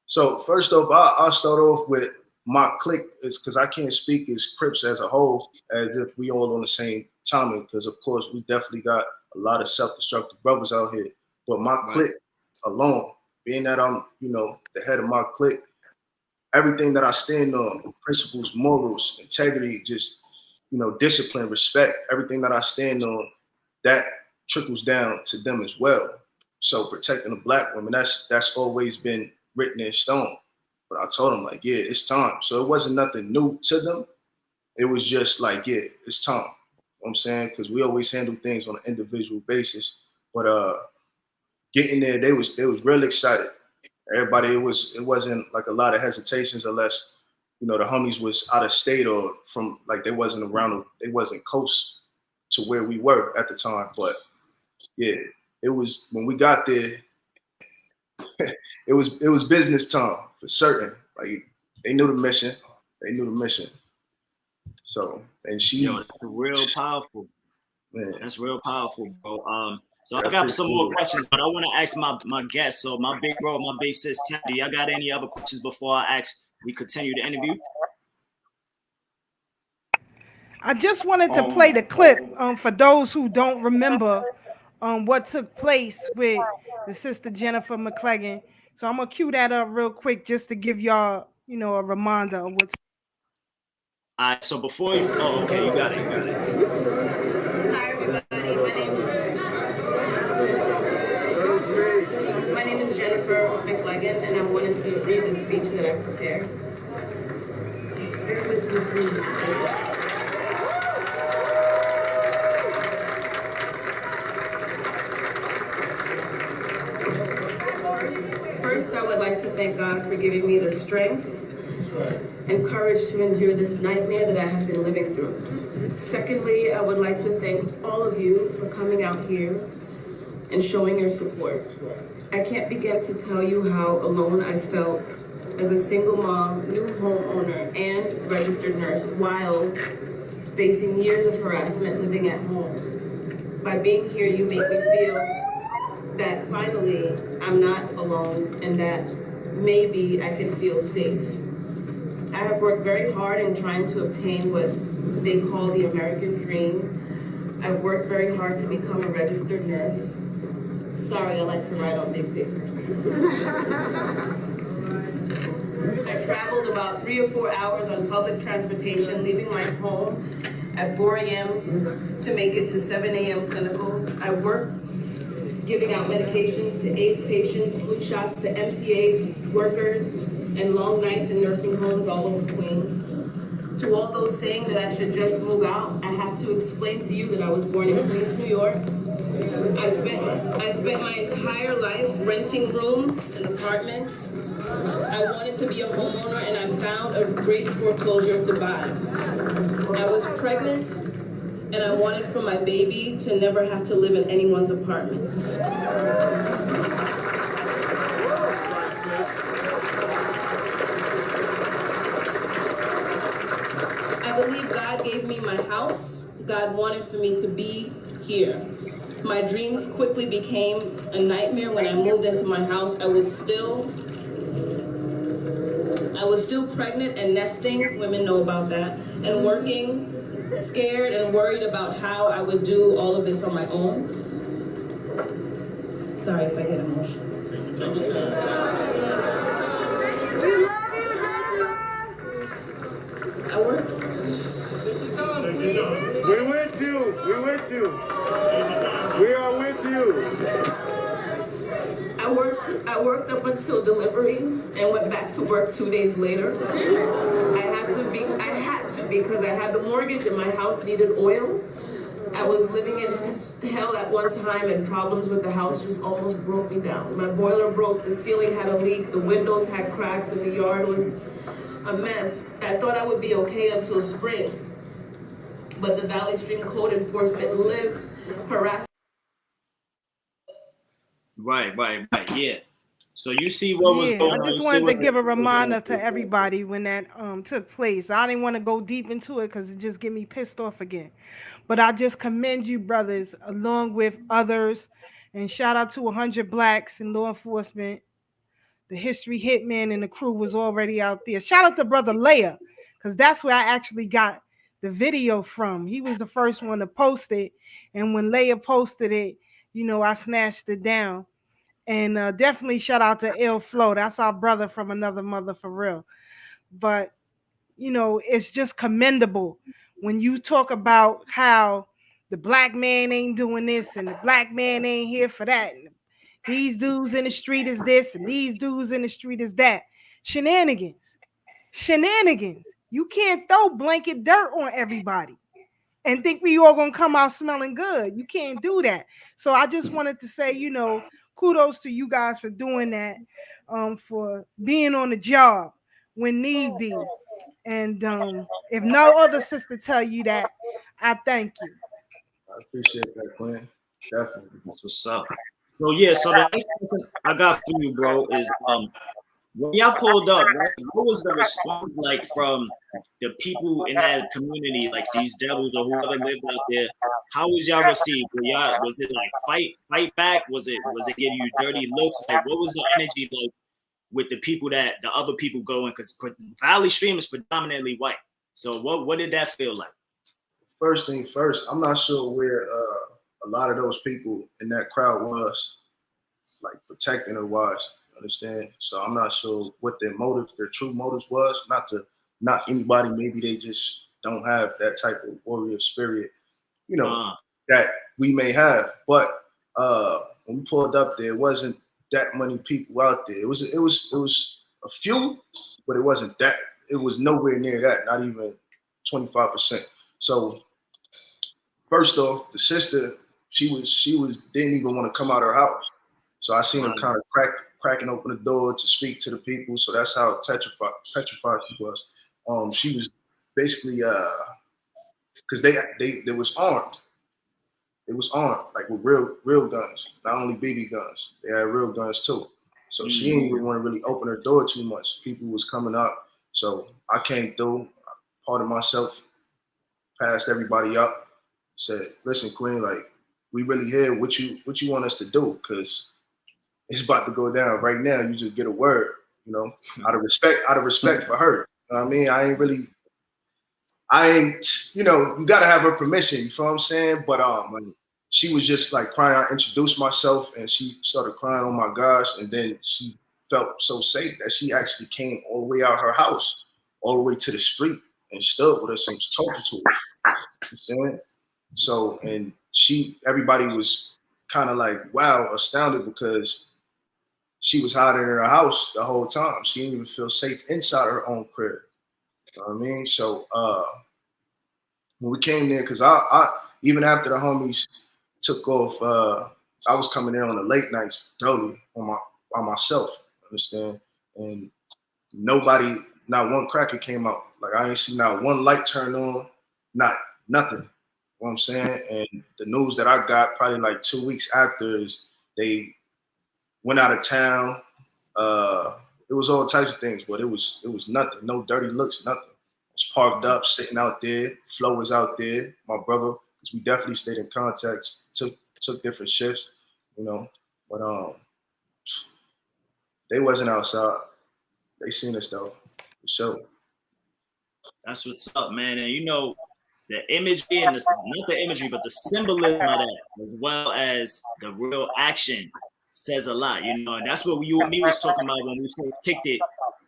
So first off, I'll start off with my clique, is because I can't speak as Crips as a whole, as if we all on the same timing, because of course we definitely got a lot of self-destructive brothers out here. But my clique alone, being that I'm, you know, the head of my clique, everything that I stand on, principles, morals, integrity, just, you know, discipline, respect, everything that I stand on, that trickles down to them as well. So protecting the black women, that's always been written in stone. But I told them, like, yeah, it's time. So it wasn't nothing new to them. It was just like, yeah, it's time. You know what I'm saying? Because we always handle things on an individual basis. But getting there, they was real excited. Everybody, it wasn't like a lot of hesitations, unless, you know, the homies was out of state or from, like, they wasn't around, they wasn't close to where we were at the time. But yeah, it was, when we got there, it was business time for certain. Like, they knew the mission. They knew the mission. So, and she, yo, that's real powerful. Man. That's real powerful, bro. So I got some more questions, but I want to ask my guests. So my big bro, my big sis, Tandy, y'all got any other questions before I ask? We continue the interview. I just wanted to play the clip for those who don't remember what took place with the sister Jennifer McLeggan. So I'm gonna cue that up real quick just to give y'all, you know, a reminder of what's. All right. So before you, okay, you got it. Hi everybody, my name is Jennifer McLeggan, and I wanted to read the speech that I prepared. Bear with me, please. First, I would like to thank God for giving me the strength and courage to endure this nightmare that I have been living through. Secondly, I would like to thank all of you for coming out here and showing your support. I can't begin to tell you how alone I felt as a single mom, new homeowner, and registered nurse while facing years of harassment living at home. By being here, you make me feel that finally I'm not alone and that maybe I can feel safe. I have worked very hard in trying to obtain what they call the American dream. I've worked very hard to become a registered nurse. Sorry, I like to ride on big dick. I traveled about 3 or 4 hours on public transportation, leaving my home at 4 a.m. to make it to 7 a.m. clinicals. I worked giving out medications to AIDS patients, flu shots to MTA workers, and long nights in nursing homes all over Queens. To all those saying that I should just move out, I have to explain to you that I was born in Queens, New York. I spent my entire life renting rooms and apartments. I wanted to be a homeowner and I found a great foreclosure to buy. I was pregnant and I wanted for my baby to never have to live in anyone's apartment. I believe God gave me my house. God wanted for me to be here. My dreams quickly became a nightmare when I moved into my house. I was still pregnant and nesting, women know about that, and working, scared and worried about how I would do all of this on my own. Sorry if I get emotional. I worked. We're with you. We're with you. We are with you. I worked up until delivery and went back to work 2 days later. I had to because I had the mortgage and my house needed oil. I was living in hell at one time and problems with the house just almost broke me down. My boiler broke, the ceiling had a leak, the windows had cracks, and the yard was a mess. I thought I would be okay until spring, but the Valley Stream Code enforcement lived harassment. Right, yeah. So you see what was going on. I just wanted to give a reminder to everybody when that took place. I didn't want to go deep into it because it just get me pissed off again. But I just commend you, brothers, along with others, and shout out to 100 Blacks in law enforcement. The history hitman and the crew was already out there. Shout out to Brother Leia, because that's where I actually got the video from. He was the first one to post it, and when Leia posted it, I snatched it down. And definitely shout out to Il Flo. That's our brother from another mother for real. But, it's just commendable when you talk about how the black man ain't doing this and the black man ain't here for that. And these dudes in the street is this and these dudes in the street is that. Shenanigans. You can't throw blanket dirt on everybody and think we all gonna come out smelling good. You can't do that. So I just wanted to say, kudos to you guys for doing that, for being on the job when need be. And if no other sister tell you that, I thank you. I appreciate that, Quinn. Definitely. That's what's up. So yeah, so the next question I got for you, bro, is when y'all pulled up, right, what was the response like from the people in that community, like these devils or whoever lived out there? How was y'all received? Was it like fight back? Was it giving you dirty looks? Like, what was the energy like with the people the other people going? Because Valley Stream is predominantly white. So what did that feel like? First thing first, I'm not sure where a lot of those people in that crowd was, like protecting or was. Understand? So I'm not sure what their true motives was. Not to knock anybody. Maybe they just don't have that type of warrior spirit, that we may have. But when we pulled up there, it wasn't that many people out there. It was a few, but it wasn't that. It was nowhere near that. Not even 25%. So first off, the sister, she didn't even want to come out of her house. So I seen her kind of crack cracking open the door to speak to the people. So that's how petrified she was. She was basically because they was armed. It was armed, like with real guns, not only BB guns. They had real guns too. So she didn't even want to really open her door too much. People was coming up. So I came through, part of myself, passed everybody up, said, listen, Queen, like, we really hear what you want us to do, because it's about to go down right now. You just get a word, you know, out of respect for her. You know what I mean? You know, you gotta have her permission, you feel what I'm saying? But she was just like crying. I introduced myself and she started crying, oh my gosh. And then she felt so safe that she actually came all the way out her house, all the way to the street and stood with us and was talking to us. You know what I'm saying? So, and everybody was kind of like, wow, astounded, because she was hiding in her house the whole time. She didn't even feel safe inside her own crib. You know what I mean? So when we came there, because I even after the homies took off, I was coming in on the late nights totally by myself, understand? And nobody, not one cracker came out. Like I ain't seen not one light turn on, nothing. You know what I'm saying? And the news that I got probably like 2 weeks after is they went out of town. It was all types of things, but it was nothing. No dirty looks, nothing. I was parked up, sitting out there. Flo was out there, my brother, because we definitely stayed in contact, took different shifts, you know. But they wasn't outside. They seen us though, for sure. That's what's up, man. And you know, the imagery and not the imagery, but the symbolism of that, as well as the real action, says a lot, you know. And that's what you and me was talking about when we first kicked it,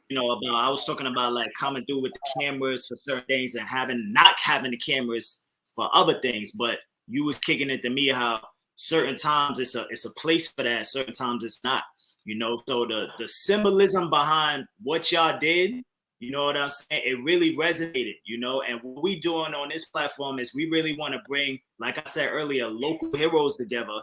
you know, about I was talking about like coming through with the cameras for certain things and not having the cameras for other things. But you was kicking it to me how certain times it's a place for that, certain times it's not, you know. So the symbolism behind what y'all did, you know what I'm saying, it really resonated, you know. And what we doing on this platform is we really want to bring, like I said earlier, local heroes together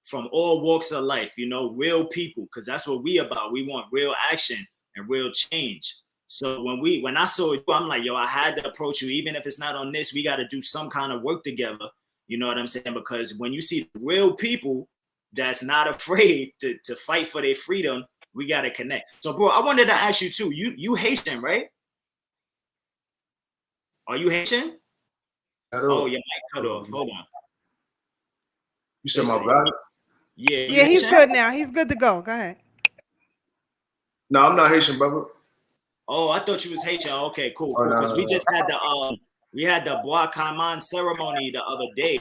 from all walks of life, you know, real people, because that's what we about. We want real action and real change. So when I saw you, I'm like, yo, I had to approach you, even if it's not on this, we got to do some kind of work together, you know what I'm saying? Because when you see real people that's not afraid to fight for their freedom, we got to connect. So, bro, I wanted to ask you too, you Haitian, right? Are you Haitian? Oh, your mic cut off. Hold on. You said my brother? Yeah, he's good now. He's good to go. Go ahead. No, I'm not Haitian, brother. Oh, I thought you was Haitian. Okay, cool. Because we just had the Bois Caiman ceremony the other day,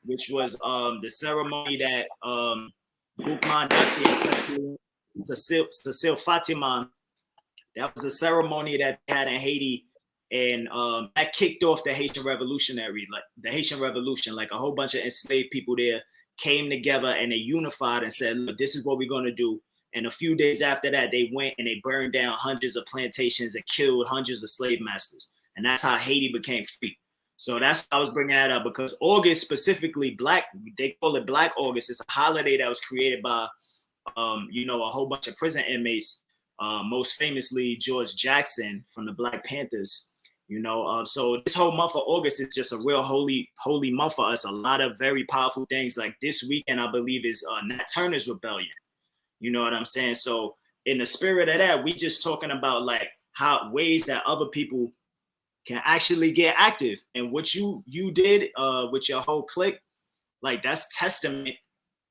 which was the ceremony that Boukman Dati and Cecile Fatima. That was a ceremony that they had in Haiti, and that kicked off the Haitian Revolution. Like a whole bunch of enslaved people there came together and they unified and said, look, this is what we're going to do. And a few days after that, they went and they burned down hundreds of plantations and killed hundreds of slave masters. And that's how Haiti became free. So that's I was bringing that up, because August specifically, they call it Black August. It's a holiday that was created by, you know, a whole bunch of prison inmates, most famously George Jackson from the Black Panthers. You know, so this whole month of August is just a real holy month for us. A lot of very powerful things. Like this weekend, I believe, is Nat Turner's Rebellion. You know what I'm saying? So in the spirit of that, we just talking about like how ways that other people can actually get active. And what you did with your whole clique, like that's testament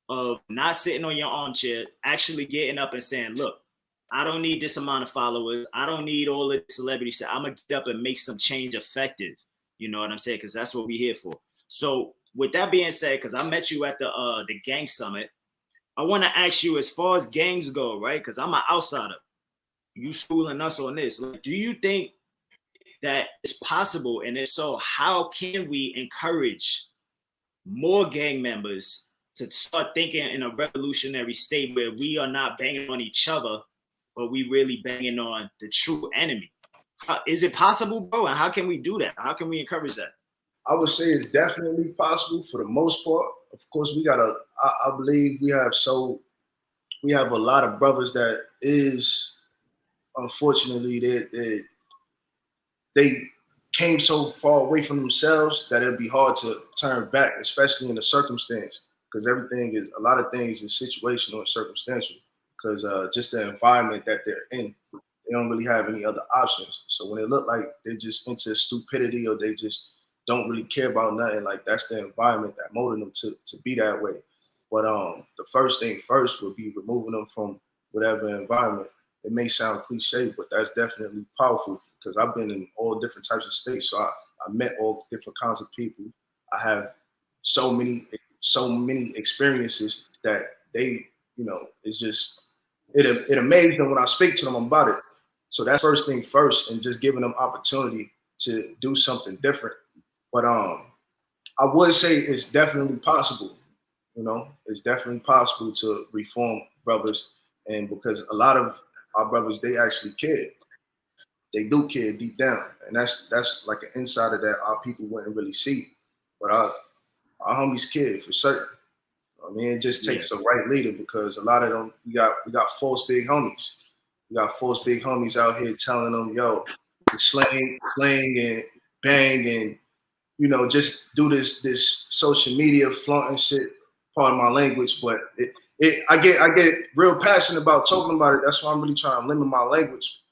of not sitting on your armchair, actually getting up and saying, look, I don't need this amount of followers. I don't need all the celebrities. I'm going to get up and make some change effective. You know what I'm saying? Because that's what we're here for. So with that being said, because I met you at the gang summit, I want to ask you, as far as gangs go, right? Because I'm an outsider. You schooling us on this. Like, do you think that it's possible? And if so, how can we encourage more gang members to start thinking in a revolutionary state where we are not banging on each other, but we really banging on the true enemy? Is it possible, bro? And how can we do that? How can we encourage that? I would say it's definitely possible for the most part. Of course, I believe we have so we have a lot of brothers that is, unfortunately, they came so far away from themselves that it'd be hard to turn back, especially in the circumstance, because a lot of things is situational and circumstantial, because just the environment that they're in, they don't really have any other options. So when it look like they're just into stupidity or they just don't really care about nothing, like that's the environment that molded them to be that way. But the first thing first would be removing them from whatever environment. It may sound cliche, but that's definitely powerful, because I've been in all different types of states. So I met all different kinds of people. I have so many experiences that they, it's just, it amazed them when I speak to them about it. So that's first thing first, and just giving them opportunity to do something different. But I would say it's definitely possible. It's definitely possible to reform brothers, and because a lot of our brothers, they actually care. They do care deep down, and that's like an insider that our people wouldn't really see. But our homies care for certain. I mean, it just takes a right leader, because a lot of them, we got false big homies. We got false big homies out here telling them, yo, slang and bang and just do this social media flaunting shit. Pardon my language, but I get real passionate about talking about it. That's why I'm really trying to limit my language.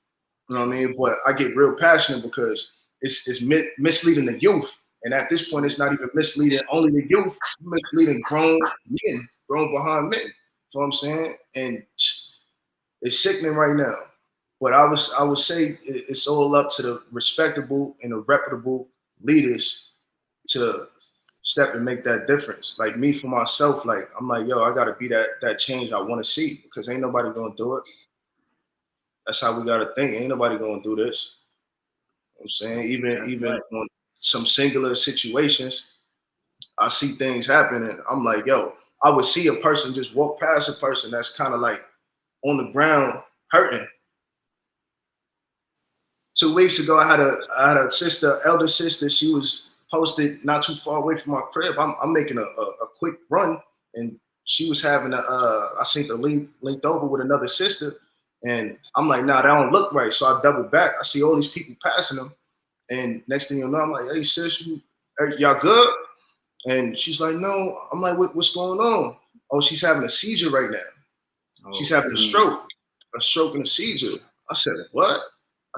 You know what I mean? But I get real passionate because it's misleading the youth. And at this point, it's not even misleading only the youth, misleading grown men, grown behind men. You know what I'm saying? And it's sickening right now. But I would say it's all up to the respectable and the reputable leaders to step and make that difference. Like me, for myself, like I'm like, yo, I gotta be that change I want to see, because ain't nobody gonna do it. That's how we gotta think. Ain't nobody gonna do this. You know what I'm saying? Even on some singular situations, I see things happen and I'm like, yo, I would see a person just walk past a person that's kind of like on the ground hurting. 2 weeks ago, I had a sister, elder sister. She was posted not too far away from my crib. I'm making a quick run, and she was having I seen her linked over with another sister, and I'm like, nah, that don't look right. So I double back. I see all these people passing them, and next thing you know, I'm like, hey sis, y'all good? And she's like, no. I'm like, what's going on? Oh, she's having a seizure right now. She's having a stroke and a seizure. I said, what?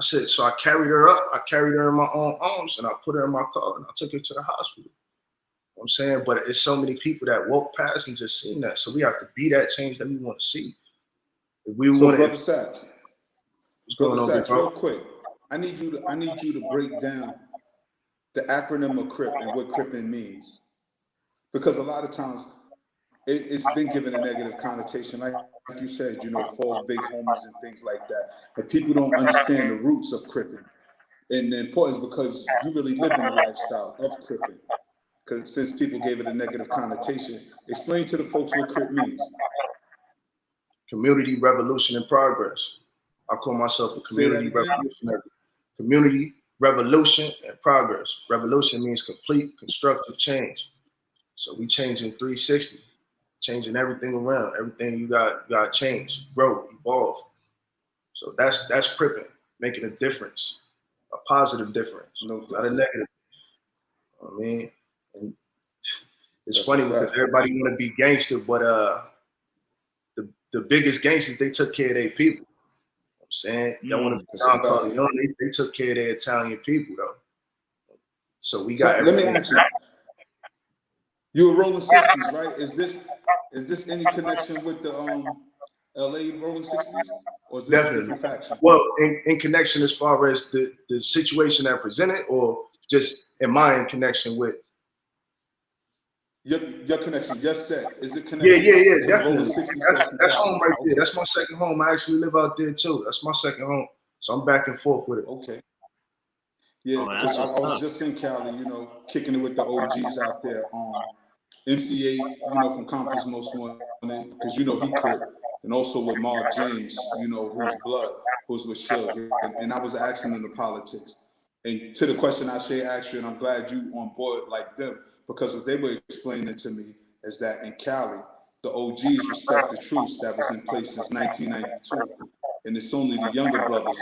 I said, so I carried her up. I carried her in my own arms, and I put her in my car, and I took her to the hospital. You know what I'm saying? But it's so many people that walk past and just seen that. So we have to be that change that we want to see. If we want Brother Saccz, real quick, I need you to break down the acronym of Crip and what Cripping means, because a lot of times it's been given a negative connotation, like you said, false big homies and things like that. And people don't understand the roots of Cripping and the importance, because you really live in the lifestyle of Cripping. Because since people gave it a negative connotation, explain to the folks what Crip means. Community revolution and progress. I call myself a community revolutionary. Community revolution and progress. Revolution means complete constructive change. So we changing 360. Changing everything around, everything you got to change, grow, evolve. So that's Cripping, making a difference, a positive difference, not a negative. You know what I mean, and it's funny because everybody want to be gangster, but the biggest gangsters, they took care of their people. You know what I'm saying, y'all want to be Don Corleone, they took care of their Italian people though. So we got. Let me ask you. You were Rolling 60s, right? Is this any connection with the LA Rolling 60s? Or is this a different faction? Well, in connection as far as the situation that presented, or just in my connection with your connection, just said, is it connected? Yeah, definitely. That's home right there. That's my second home. I actually live out there too. That's my second home. So I'm back and forth with it. Okay. Yeah, because I was just in Cali, kicking it with the OGs out there. MCA, from Compton's Most Wanted, because he Crip, and also with Mark James, who's Blood, who's with Suge, and I was asking them the politics. And to the question I asked you, and I'm glad you on board like them, because what they were explaining to me is that in Cali, the OGs respect the truce that was in place since 1992. And it's only the younger brothers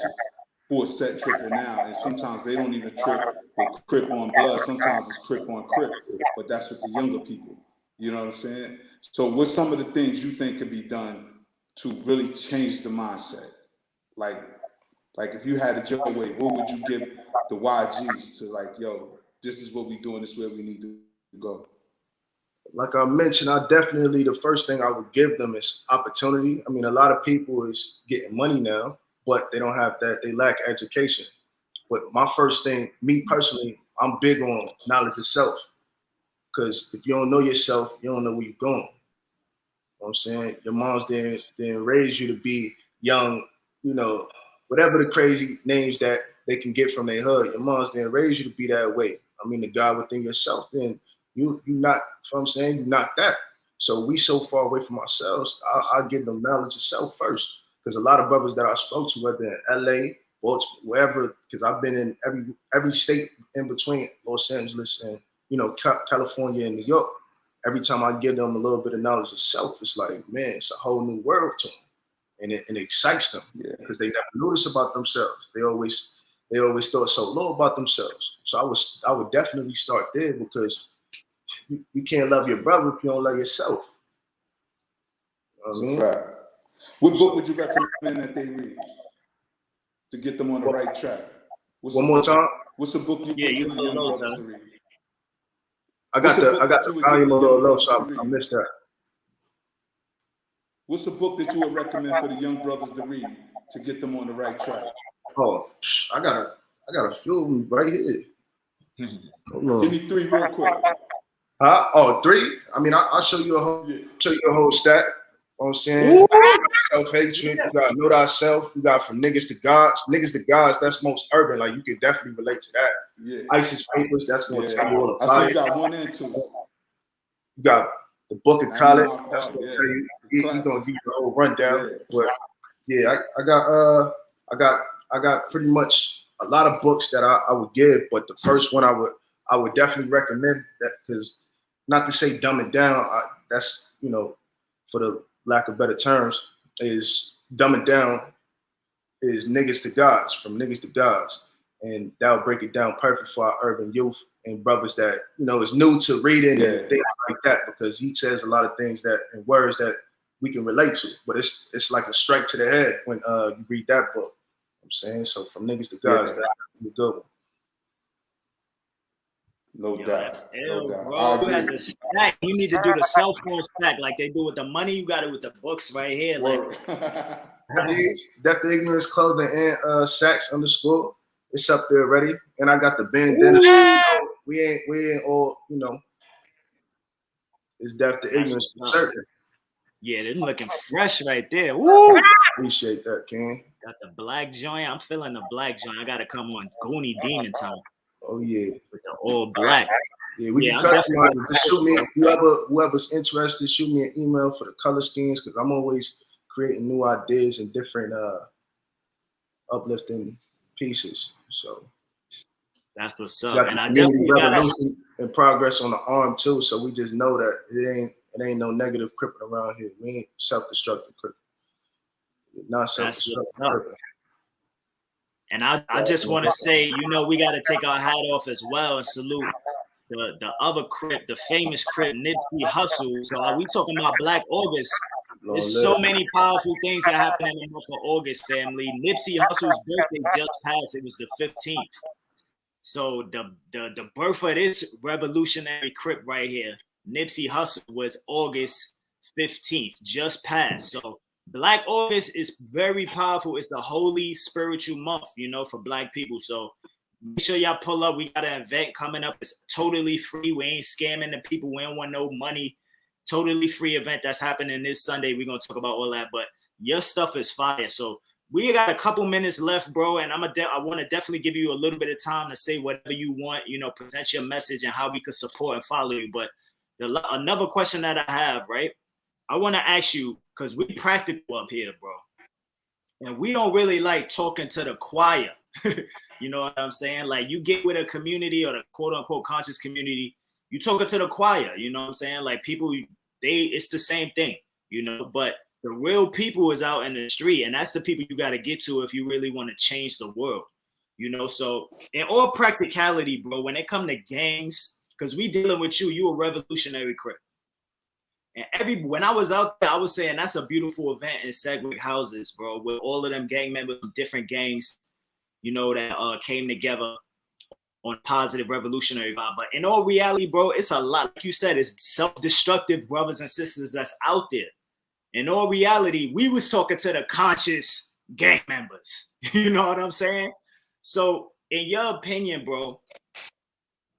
who are set tripping now. And sometimes they don't even trip with Crip on blood. Sometimes it's Crip on Crip, but that's with the younger people. You know what I'm saying? So what's some of the things you think could be done to really change the mindset? Like if you had it your way, what would you give the YGs to, like, yo, this is what we doing, this is where we need to go? Like I mentioned, the first thing I would give them is opportunity. I mean, a lot of people is getting money now, but they don't have that, they lack education. But my first thing, me personally, I'm big on knowledge of self. Because if you don't know yourself, you don't know where you're going. You know what I'm saying? Your moms didn't raise you to be young, you know, whatever the crazy names that they can get from their hood. Your moms didn't raise you to be that way. I mean, the God within yourself, then you not, you know what I'm saying? You're not that. So we so far away from ourselves, I give them knowledge of self first. Because a lot of brothers that I spoke to, whether in LA, Baltimore, wherever, because I've been in every state in between Los Angeles and, you know, California and New York. Every time I give them a little bit of knowledge of self, it's like, man, it's a whole new world to them. And it excites them because they never notice about themselves. They always thought so low about themselves. So I would definitely start there, because you can't love your brother if you don't love yourself. You know what I mean? Fact. What book would you recommend that they read to get them on the right track? One more time? What's a book you give the young brothers to read? I got the volume a little low, so I missed that. What's a book that you would recommend for the young brothers to read to get them on the right track? Oh, I got a few of them right here. Hold on. Give me 3 real quick. Oh, 3? I mean, I'll show you a whole stack. You know what I'm saying? Self-hatred, you got know thyself, you got from niggas to gods. Niggas to gods, that's most urban. Like, you can definitely relate to that. Yeah. ISIS papers, that's gonna tell you all I about see it. you got 1 and 2. You got the book of college, that's gonna tell you. He's gonna give you the whole rundown. Yeah. But yeah, I got pretty much a lot of books that I would give, but the first one I would definitely recommend that, because not to say dumb it down, that's, you know, for the lack of better terms, is dumb it down is Niggas to Gods, from Niggas to Gods. And that'll break it down perfect for our urban youth and brothers that, you know, is new to reading and things like that, because he says a lot of things that, and words that we can relate to. But it's like a strike to the head when you read that book. You know what I'm saying? So from Niggas to Gods, that's a good one. No doubt. No doubt. Bro, you had the stack. You need to do the cell phone stack like they do with the money. You got it with the books right here. Like, Death to Ignorance Clothing and Saccz _ it's up there already. And I got the bandana. We ain't all, you know, it's Death to Ignorance for certain. Yeah, they're looking fresh right there. Woo! Appreciate that, King. Got the black joint. I'm feeling the black joint. I gotta come on Goonie Demon time. Oh yeah, with the all black. Yeah, we can customize it. Just shoot me, whoever's interested, shoot me an email for the color schemes, because I'm always creating new ideas and different uplifting pieces. So that's what's up. And I definitely revolution and progress on the arm too. So we just know that it ain't no negative cripping around here. We ain't self-destructive cripping. Not self-destructive. And I just want to say, you know, we got to take our hat off as well and salute the other Crip, the famous Crip, Nipsey Hussle. So are we talking about Black August? There's so many powerful things that happen in the month of August, family. Nipsey Hussle's birthday just passed. It was the 15th. So the birth of this revolutionary Crip right here, Nipsey Hussle, was August 15th, just passed. So Black August is very powerful. It's a holy spiritual month, you know, for Black people. So make sure y'all pull up. We got an event coming up. It's totally free. We ain't scamming the people. We don't want no money. Totally free event that's happening this Sunday. We're going to talk about all that. But your stuff is fire. So we got a couple minutes left, bro. And I want to definitely give you a little bit of time to say whatever you want, you know, present your message and how we could support and follow you. But another question that I have, right? I want to ask you, because we practical up here, bro. And we don't really like talking to the choir. You know what I'm saying? Like, you get with a community or the quote unquote conscious community, you talking to the choir, you know what I'm saying? Like, people it's the same thing, you know. But the real people is out in the street, and that's the people you got to get to if you really want to change the world, you know. So in all practicality, bro, when it come to gangs, because we dealing with you a revolutionary Crip. And when I was out there, I was saying that's a beautiful event in Sedgwick houses, bro, with all of them gang members from different gangs, you know, that came together on positive revolutionary vibe. But in all reality, bro, it's a lot. Like you said, it's self-destructive brothers and sisters that's out there. In all reality, we was talking to the conscious gang members. You know what I'm saying? So in your opinion, bro,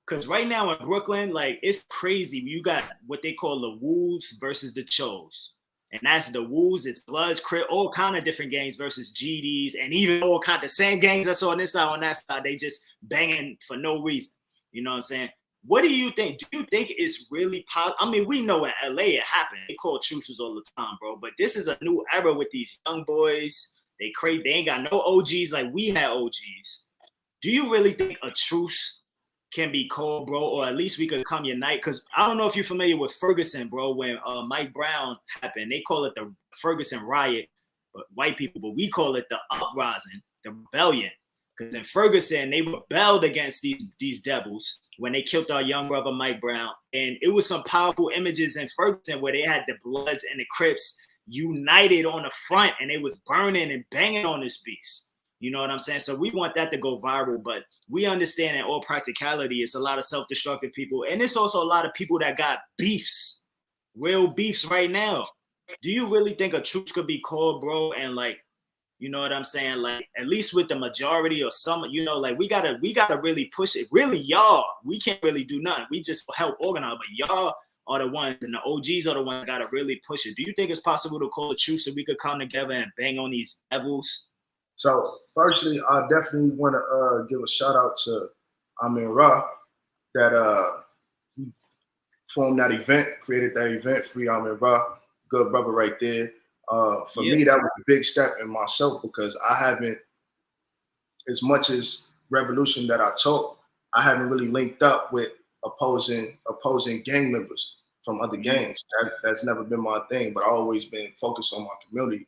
because right now in Brooklyn, like, it's crazy. You got what they call the Wolves versus the Chos. And that's the Wolves, it's Bloods, Crip, all kind of different gangs versus GDs, and even all kind of the same gangs that's on this side, on that side, they just banging for no reason. You know what I'm saying? What do you think? Do you think it's really possible? I mean, we know in LA it happened. They call truces all the time, bro. But this is a new era with these young boys. They ain't got no OGs like we had OGs. Do you really think a truce can be called, bro, or at least we could come unite? Because I don't know if you're familiar with Ferguson, bro, when Mike Brown happened. They call it the Ferguson riot, but white people, but we call it the uprising, the rebellion. Because in Ferguson, they rebelled against these devils when they killed our young brother Mike Brown. And it was some powerful images in Ferguson where they had the Bloods and the Crips united on the front, and they was burning and banging on this beast. You know what I'm saying? So we want that to go viral, but we understand in all practicality, it's a lot of self-destructive people. And it's also a lot of people that got beefs, real beefs right now. Do you really think a truce could be called, bro? And like, you know what I'm saying? Like, at least with the majority or some, you know, like we gotta really push it. Really, y'all, we can't really do nothing. We just help organize, but y'all are the ones, and the OGs are the ones that gotta really push it. Do you think it's possible to call a truce so we could come together and bang on these devils? So, firstly, I definitely want to give a shout out to Umar that he formed that event, created that event, Free Umar, good brother right there. For me, that was a big step in myself because I haven't, as much as revolution that I taught, I haven't really linked up with opposing gang members from other gangs. That's never been my thing, but I've always been focused on my community.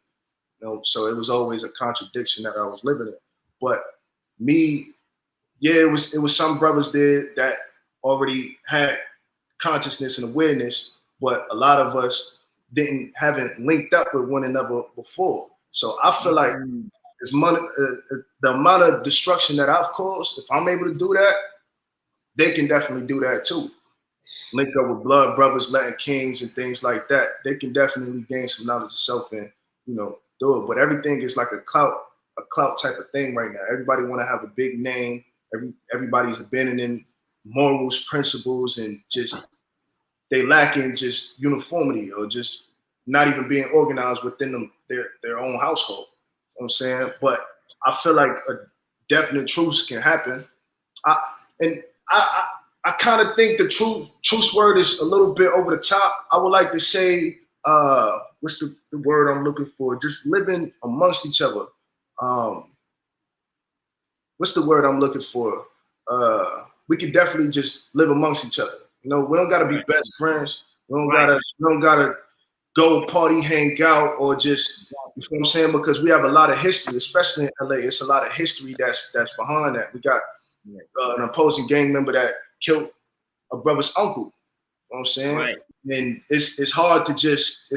You know, so it was always a contradiction that I was living in. But me, it was some brothers there that already had consciousness and awareness, but a lot of us haven't linked up with one another before. So I feel like the amount of destruction that I've caused, if I'm able to do that, they can definitely do that too. Link up with blood brothers, Latin kings, and things like that. They can definitely gain some knowledge of self and, you know, do it. But everything is like a clout type of thing right now. Everybody want to have a big name. Everybody's abandoning morals, principles, and just they lacking just uniformity or just not even being organized within their own household. You know what I'm saying? But I feel like a definite truce can happen. I kind of think the truce word is a little bit over the top. I would like to say, what's the word I'm looking for? Just living amongst each other. What's the word I'm looking for? We can definitely just live amongst each other. You know, we don't gotta be best friends. We don't gotta go party, hang out, or just, you know what I'm saying? Because we have a lot of history, especially in LA. It's a lot of history that's behind that. We got an opposing gang member that killed a brother's uncle. You know what I'm saying? Right. And it's hard to just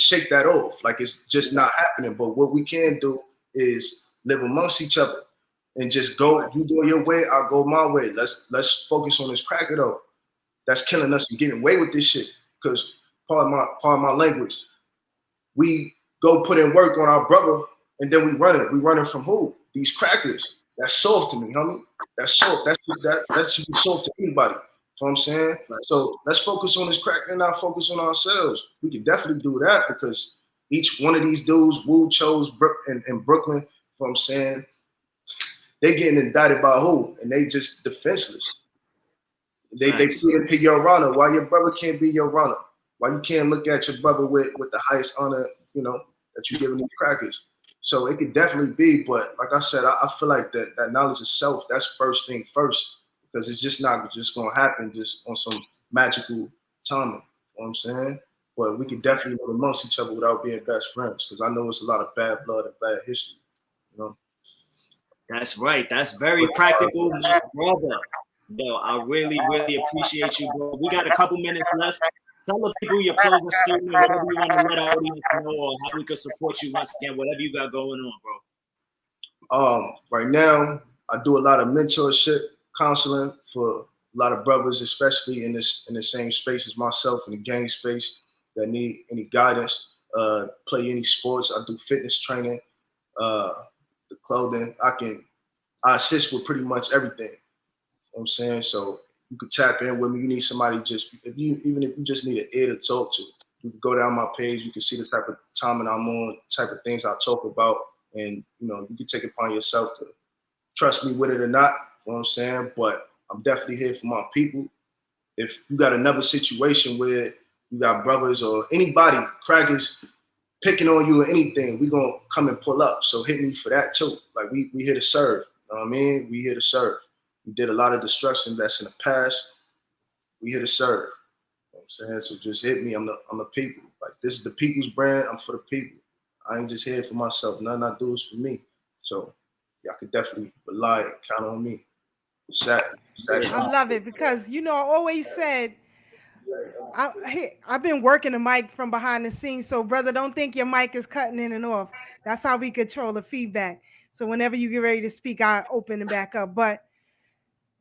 shake that off. Like, it's just not happening. But what we can do is live amongst each other and just go. You go your way, I'll go my way. Let's focus on this cracker though. That's killing us and getting away with this shit. Because part of my language, we go put in work on our brother and then we run it. We running from who? These crackers. That's soft to me, homie. That's soft. That should be soft to anybody. You know what I'm saying? So let's focus on this crack and not focus on ourselves. We can definitely do that because each one of these dudes, Wu chose in Brooklyn, you know what I'm saying? They getting indicted by who? And they just defenseless. They put into your honor. Why your brother can't be your honor? Why you can't look at your brother with the highest honor, you know, that you're giving these crackers? So it could definitely be, but like I said, I feel like that knowledge of self, that's first thing first, because it's just not just gonna happen just on some magical timing. You know what I'm saying? but we can definitely live amongst each other without being best friends. Because I know it's a lot of bad blood and bad history. You know. That's right. That's very practical, my brother. Yo, I really, really appreciate you, bro. We got a couple minutes left. Tell the people your closing statement, whatever you want to let our audience know, or how we could support you once again, whatever you got going on, bro. Right now, I do a lot of mentorship, counseling for a lot of brothers, especially in the same space as myself, in the gang space, that need any guidance, play any sports. I do fitness training, the clothing. I assist with pretty much everything. You know what I'm saying? So you could tap in with me. You need somebody even if you just need an ear to talk to, you can go down my page. You can see the type of timing I'm on, type of things I talk about. And, you know, you can take it upon yourself to trust me with it or not. You know what I'm saying? But I'm definitely here for my people. If you got another situation where you got brothers or anybody, crackers, picking on you or anything, we going to come and pull up. So hit me for that too. Like we here to serve. You know what I mean? We here to serve. We did a lot of destruction that's in the past. We here to serve. You know what I'm saying? So just hit me. I'm the people. Like, this is the people's brand. I'm for the people. I ain't just here for myself. Nothing I do is for me. So y'all could definitely rely and count on me. I love it because, you know, I always said, I've been working the mic from behind the scenes. So, brother, don't think your mic is cutting in and off. That's how we control the feedback. So whenever you get ready to speak, I open it back up. But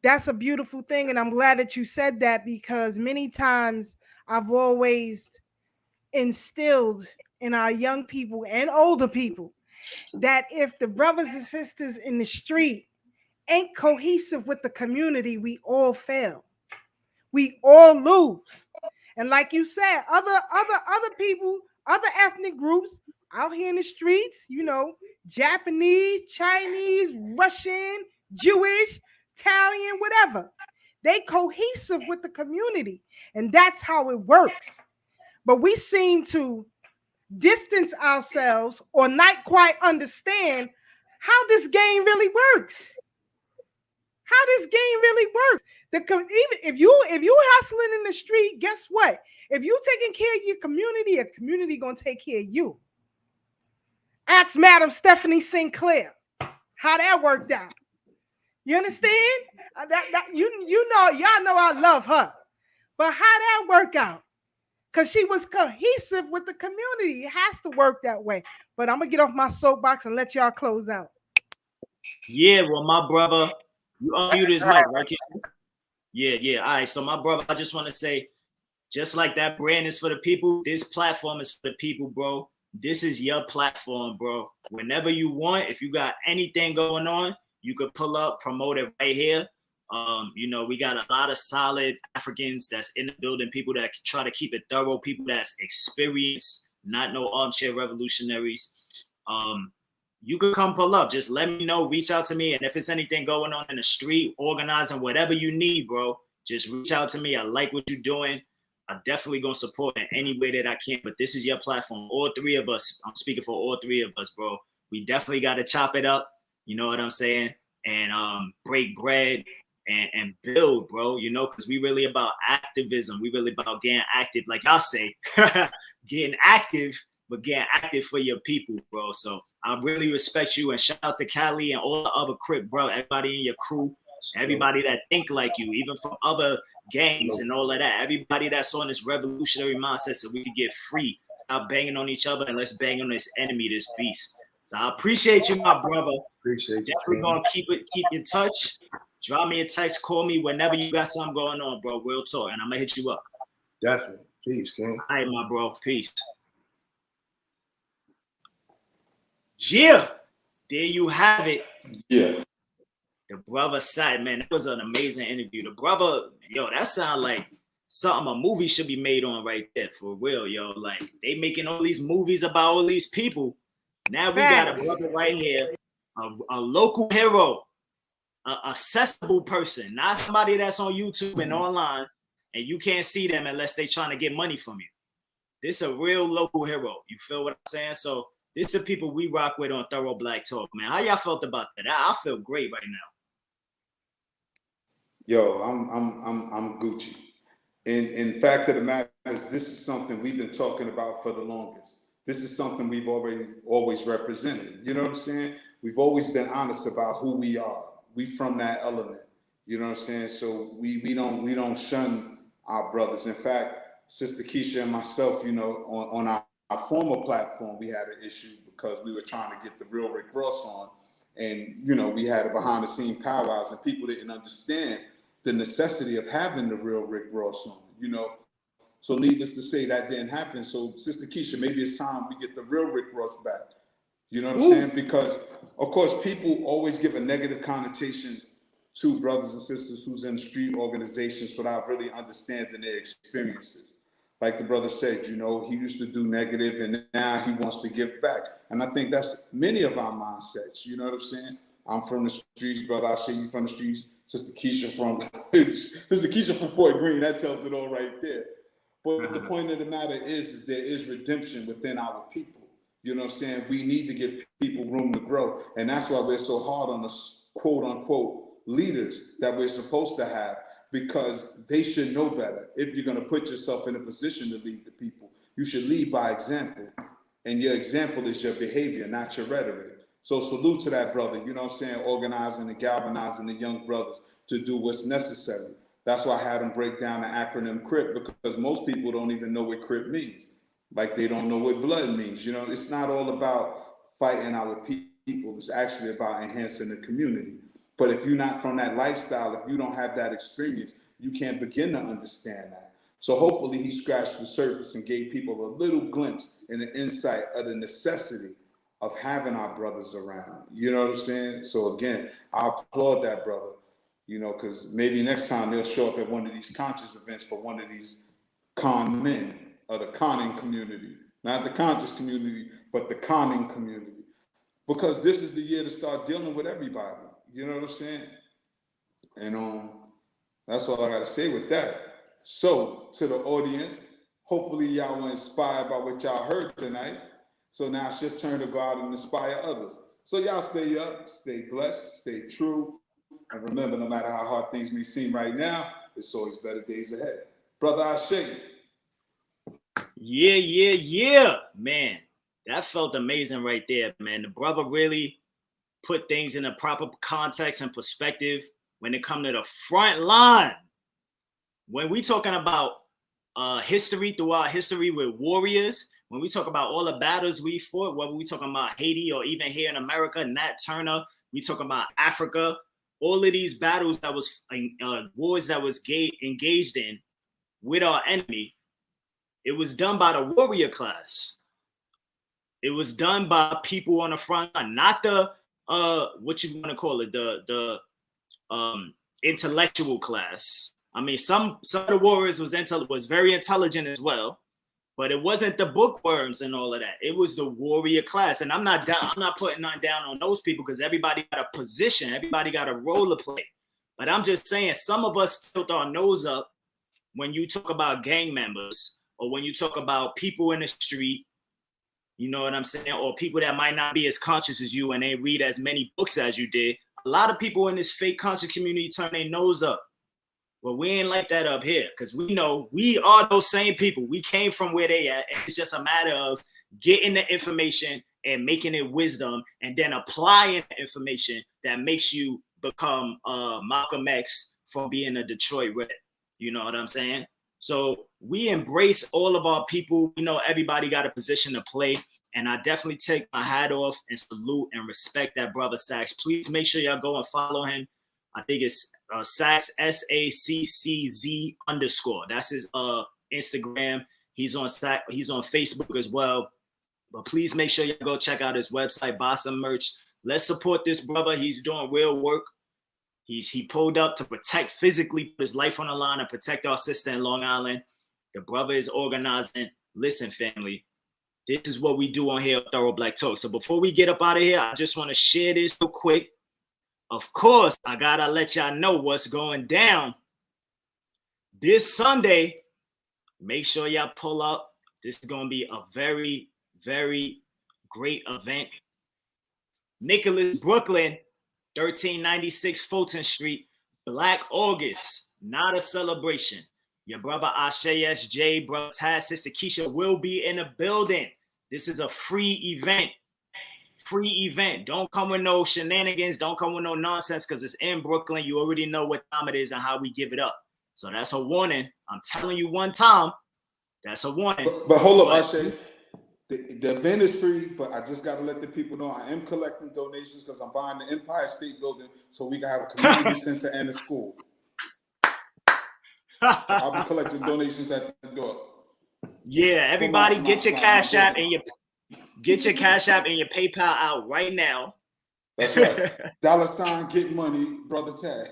that's a beautiful thing. And I'm glad that you said that, because many times I've always instilled in our young people and older people that if the brothers and sisters in the street ain't cohesive with the community, we all fail. We all lose. And like you said, other people, other ethnic groups out here in the streets, you know, Japanese, Chinese, Russian, Jewish, Italian, whatever. They cohesive with the community. And that's how it works. But we seem to distance ourselves or not quite understand how this game really works. How this game really works. Even if you hustling in the street, guess what? If you taking care of your community gonna take care of you. Ask Madam Stephanie Sinclair how that worked out. You understand? You know, y'all know I love her. But how that work out? Because she was cohesive with the community. It has to work that way. But I'm gonna get off my soapbox and let y'all close out. Yeah, well, my brother, you unmute his mic, right, kid? Yeah. All right. So, my brother, I just want to say, just like that brand is for the people, this platform is for the people, bro. This is your platform, bro. Whenever you want, if you got anything going on, you could pull up, promote it right here. You know, we got a lot of solid Africans that's in the building, people that try to keep it thorough, people that's experienced, not no armchair revolutionaries. You could come pull up. Just let me know, reach out to me. And if it's anything going on in the street, organizing, whatever you need, bro, just reach out to me. I like what you're doing. I'm definitely going to support in any way that I can. But this is your platform. All three of us, I'm speaking for all three of us, bro. We definitely got to chop it up. You know what I'm saying? And break bread and build, bro, you know, because we really about activism. We really about getting active, like y'all say, getting active, but getting active for your people, bro. So I really respect you, and shout out to Cali and all the other Crip, bro, everybody in your crew, everybody that think like you, even from other gangs and all of that, everybody that's on this revolutionary mindset so we can get free. Stop banging on each other and let's bang on this enemy, this beast. So I appreciate you, my brother. Appreciate you. Definitely gonna keep in touch. Drop me a text, call me whenever you got something going on, bro. We'll talk, and I'm gonna hit you up. Definitely. Peace, King. All right, my bro. Peace. Yeah, there you have it. Yeah. The brother Saccz, man, that was an amazing interview. The brother, yo, that sound like something a movie should be made on right there, for real, yo. Like, they making all these movies about all these people. Now we got a brother right here, a local hero, an accessible person, not somebody that's on YouTube and online, and you can't see them unless they trying to get money from you. This a real local hero. You feel what I'm saying? So this the people we rock with on Thorough Black Talk, man. How y'all felt about that? I feel great right now. Yo, I'm Gucci. in fact of the matter is, this is something we've been talking about for the longest. This is something we've always represented. You know what I'm saying? We've always been honest about who we are. We from that element. You know what I'm saying? So we don't shun our brothers. In fact, Sister Keisha and myself, you know, on our former platform, we had an issue because we were trying to get the real Rick Ross on, and you know, we had a behind the scene powwows, and people didn't understand the necessity of having the real Rick Ross on. You know, so needless to say, that didn't happen. So Sister Keisha, maybe it's time we get the real Rick Ross back. You know what I'm saying? Because of course, people always give a negative connotations to brothers and sisters who's in street organizations without really understanding their experiences. Like the brother said, you know, he used to do negative and now he wants to give back. And I think that's many of our mindsets. You know what I'm saying? I'm from the streets, brother. I'll show you from the streets. Sister Keisha from Fort Greene. That tells it all right there. But the point of the matter is there is redemption within our people. You know what I'm saying? We need to give people room to grow. And that's why we're so hard on the quote unquote leaders that we're supposed to have, because they should know better. If you're going to put yourself in a position to lead the people, you should lead by example. And your example is your behavior, not your rhetoric. So salute to that brother, you know what I'm saying, organizing and galvanizing the young brothers to do what's necessary. That's why I had them break down the acronym Crip, because most people don't even know what Crip means. Like they don't know what blood means. You know, it's not all about fighting our people. It's actually about enhancing the community. But if you're not from that lifestyle, if you don't have that experience, you can't begin to understand that. So hopefully he scratched the surface and gave people a little glimpse and an insight of the necessity of having our brothers around. You know what I'm saying? So again, I applaud that brother, you know, because maybe next time they'll show up at one of these conscious events for one of these con men of the conning community. Not the conscious community, but the conning community. Because this is the year to start dealing with everybody. You know what I'm saying? And that's all I got to say with that. So to the audience, hopefully y'all were inspired by what y'all heard tonight. So now it's your turn to go out and inspire others. So y'all stay up, stay blessed, stay true. And remember, no matter how hard things may seem right now, it's always better days ahead. Brother, I shake it. Yeah. Man, that felt amazing right there, man. The brother really put things in a proper context and perspective when it comes to the front line. When we talking about history, throughout history with warriors, when we talk about all the battles we fought, whether we talking about Haiti or even here in America, Nat Turner, we talking about Africa, all of these battles that was wars that was engaged in with our enemy, it was done by the warrior class. It was done by people on the front line, not the what you want to call it, the intellectual class. I mean, some of the warriors was very intelligent as well, but it wasn't the bookworms and all of that. It was the warrior class, and I'm not putting nothing down on those people, because everybody got a position, everybody got a role to play. But I'm just saying, some of us tilt our nose up when you talk about gang members, or when you talk about people in the street. You know what I'm saying? Or people that might not be as conscious as you and they read as many books as you did. A lot of people in this fake conscious community turn their nose up. Well, we ain't like that up here, because we know we are those same people. We came from where they at. And it's just a matter of getting the information and making it wisdom, and then applying the information that makes you become Malcolm X from being a Detroit Red. You know what I'm saying? So we embrace all of our people. We know everybody got a position to play. And I definitely take my hat off and salute and respect that brother Saccz. Please make sure y'all go and follow him. I think it's Saccz, SACCZ _. That's his Instagram. He's on Facebook as well. But please make sure y'all go check out his website, buy some merch. Let's support this brother. He's doing real work. He pulled up to protect, physically put his life on the line and protect our sister in Long Island. The brother is organizing. Listen, family, this is what we do on here at Thorough Black Talk. So before we get up out of here, I just want to share this real quick. Of course, I got to let y'all know what's going down this Sunday. Make sure y'all pull up. This is going to be a very, very great event. Nicholas, Brooklyn, 1396 Fulton Street, Black August, not a celebration. Your brother Ashe SJ, brother Taz, sister Keisha will be in the building. This is a free event. Free event. Don't come with no shenanigans. Don't come with no nonsense because it's in Brooklyn. You already know what time it is and how we give it up. So that's a warning. I'm telling you one time. That's a warning. But hold up, Ashe. The event is free, but I just got to let the people know I am collecting donations because I'm buying the Empire State Building so we can have a community center and a school. So I'll be collecting donations at the door. Yeah, everybody get your Cash App and your PayPal out right now. That's right. $ get money, brother Tag.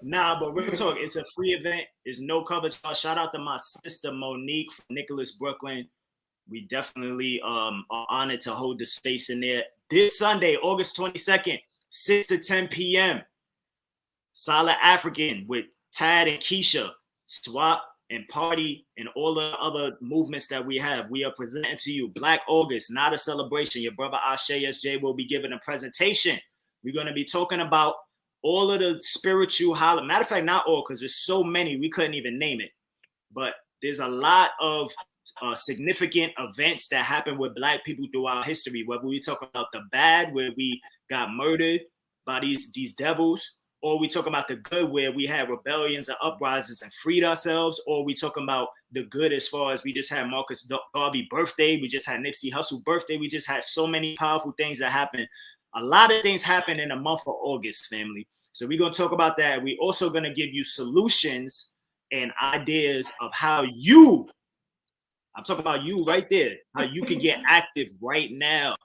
Nah, but real talk, it's a free event. It's no cover charge. Shout out to my sister Monique from Nicholas, Brooklyn. We definitely are honored to hold the space in there. This Sunday, August 22nd, 6 to 10 p.m. Solid African with Tad and Keisha, Swap and Party and all the other movements that we have. We are presenting to you Black August, not a celebration. Your brother Ashe SJ will be giving a presentation. We're going to be talking about all of the spiritual holidays. Matter of fact, not all, because there's so many, we couldn't even name it. But there's a lot of significant events that happen with Black people throughout history, whether we talk about the bad, where we got murdered by these devils, or we talk about the good, where we had rebellions and uprisings and freed ourselves, or we talking about the good as far as we just had Marcus Garvey birthday, we just had Nipsey Hussle birthday, we just had so many powerful things that happened. A lot of things happen in the month of August, family. So we're going to talk about that. We're also going to give you solutions and ideas of how you, I'm talking about you right there, how you can get active right now.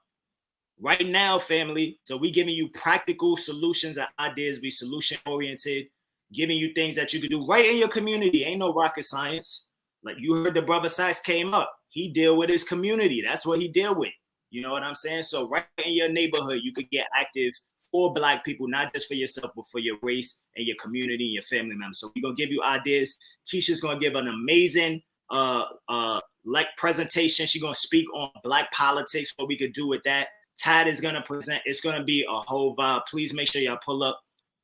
Right now, family. So we're giving you practical solutions and ideas. Be solution-oriented, giving you things that you can do right in your community. Ain't no rocket science. Like you heard the brother Saccz came up. He deal with his community. That's what he deal with. You know what I'm saying? So right in your neighborhood, you could get active for Black people, not just for yourself, but for your race and your community and your family members. So we're going to give you ideas. Keisha's going to give an amazing presentation. She's going to speak on Black politics, what we could do with that. Tad is going to present. It's going to be a whole vibe. Please make sure y'all pull up.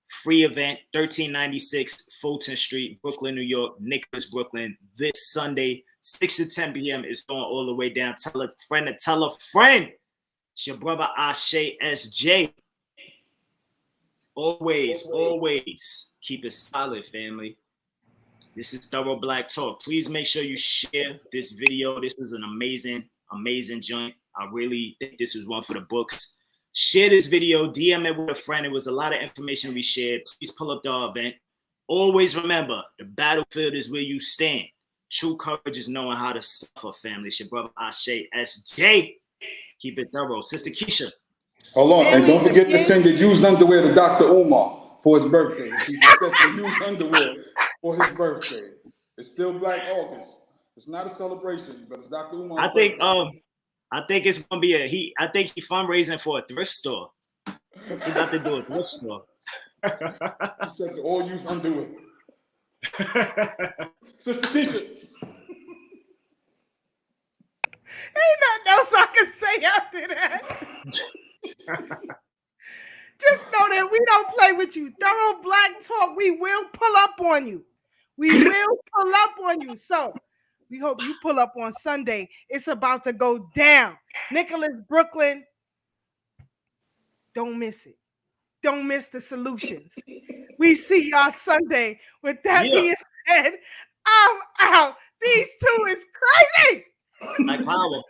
Free event, 1396 Fulton Street, Brooklyn, New York, Nicholas, Brooklyn, this Sunday, 6 to 10 p.m. It's going all the way down. Tell a friend to tell a friend. It's your brother Ashe SJ. Always keep it solid, family. This is Thorough Black Talk. Please make sure you share this video. This is an amazing joint. I really think this is one for the books. Share this video, DM it with a friend. It was a lot of information we shared. Please pull up the event. Always remember, the battlefield is where you stand. True courage is knowing how to suffer, family. It's your brother Ashe SJ. Keep it thorough. Sister Keisha. Hold on, and don't forget to send your used underwear to Dr. Umar for his birthday. He's accepting used underwear for his birthday. It's still Black August. It's not a celebration, but it's Dr. Umar. I think it's gonna be I think he's fundraising for a thrift store. He's about to do a thrift store. He said the all used underwear. Sister Keisha. Ain't nothing else I can say after that. Just know that we don't play with you. Thorough Black Talk, we will pull up on you. We will pull up on you. So we hope you pull up on Sunday. It's about to go down. Nicholas, Brooklyn. Don't miss it. Don't miss the solutions. We see y'all Sunday. With that being said, I'm out. These two is crazy. Like power.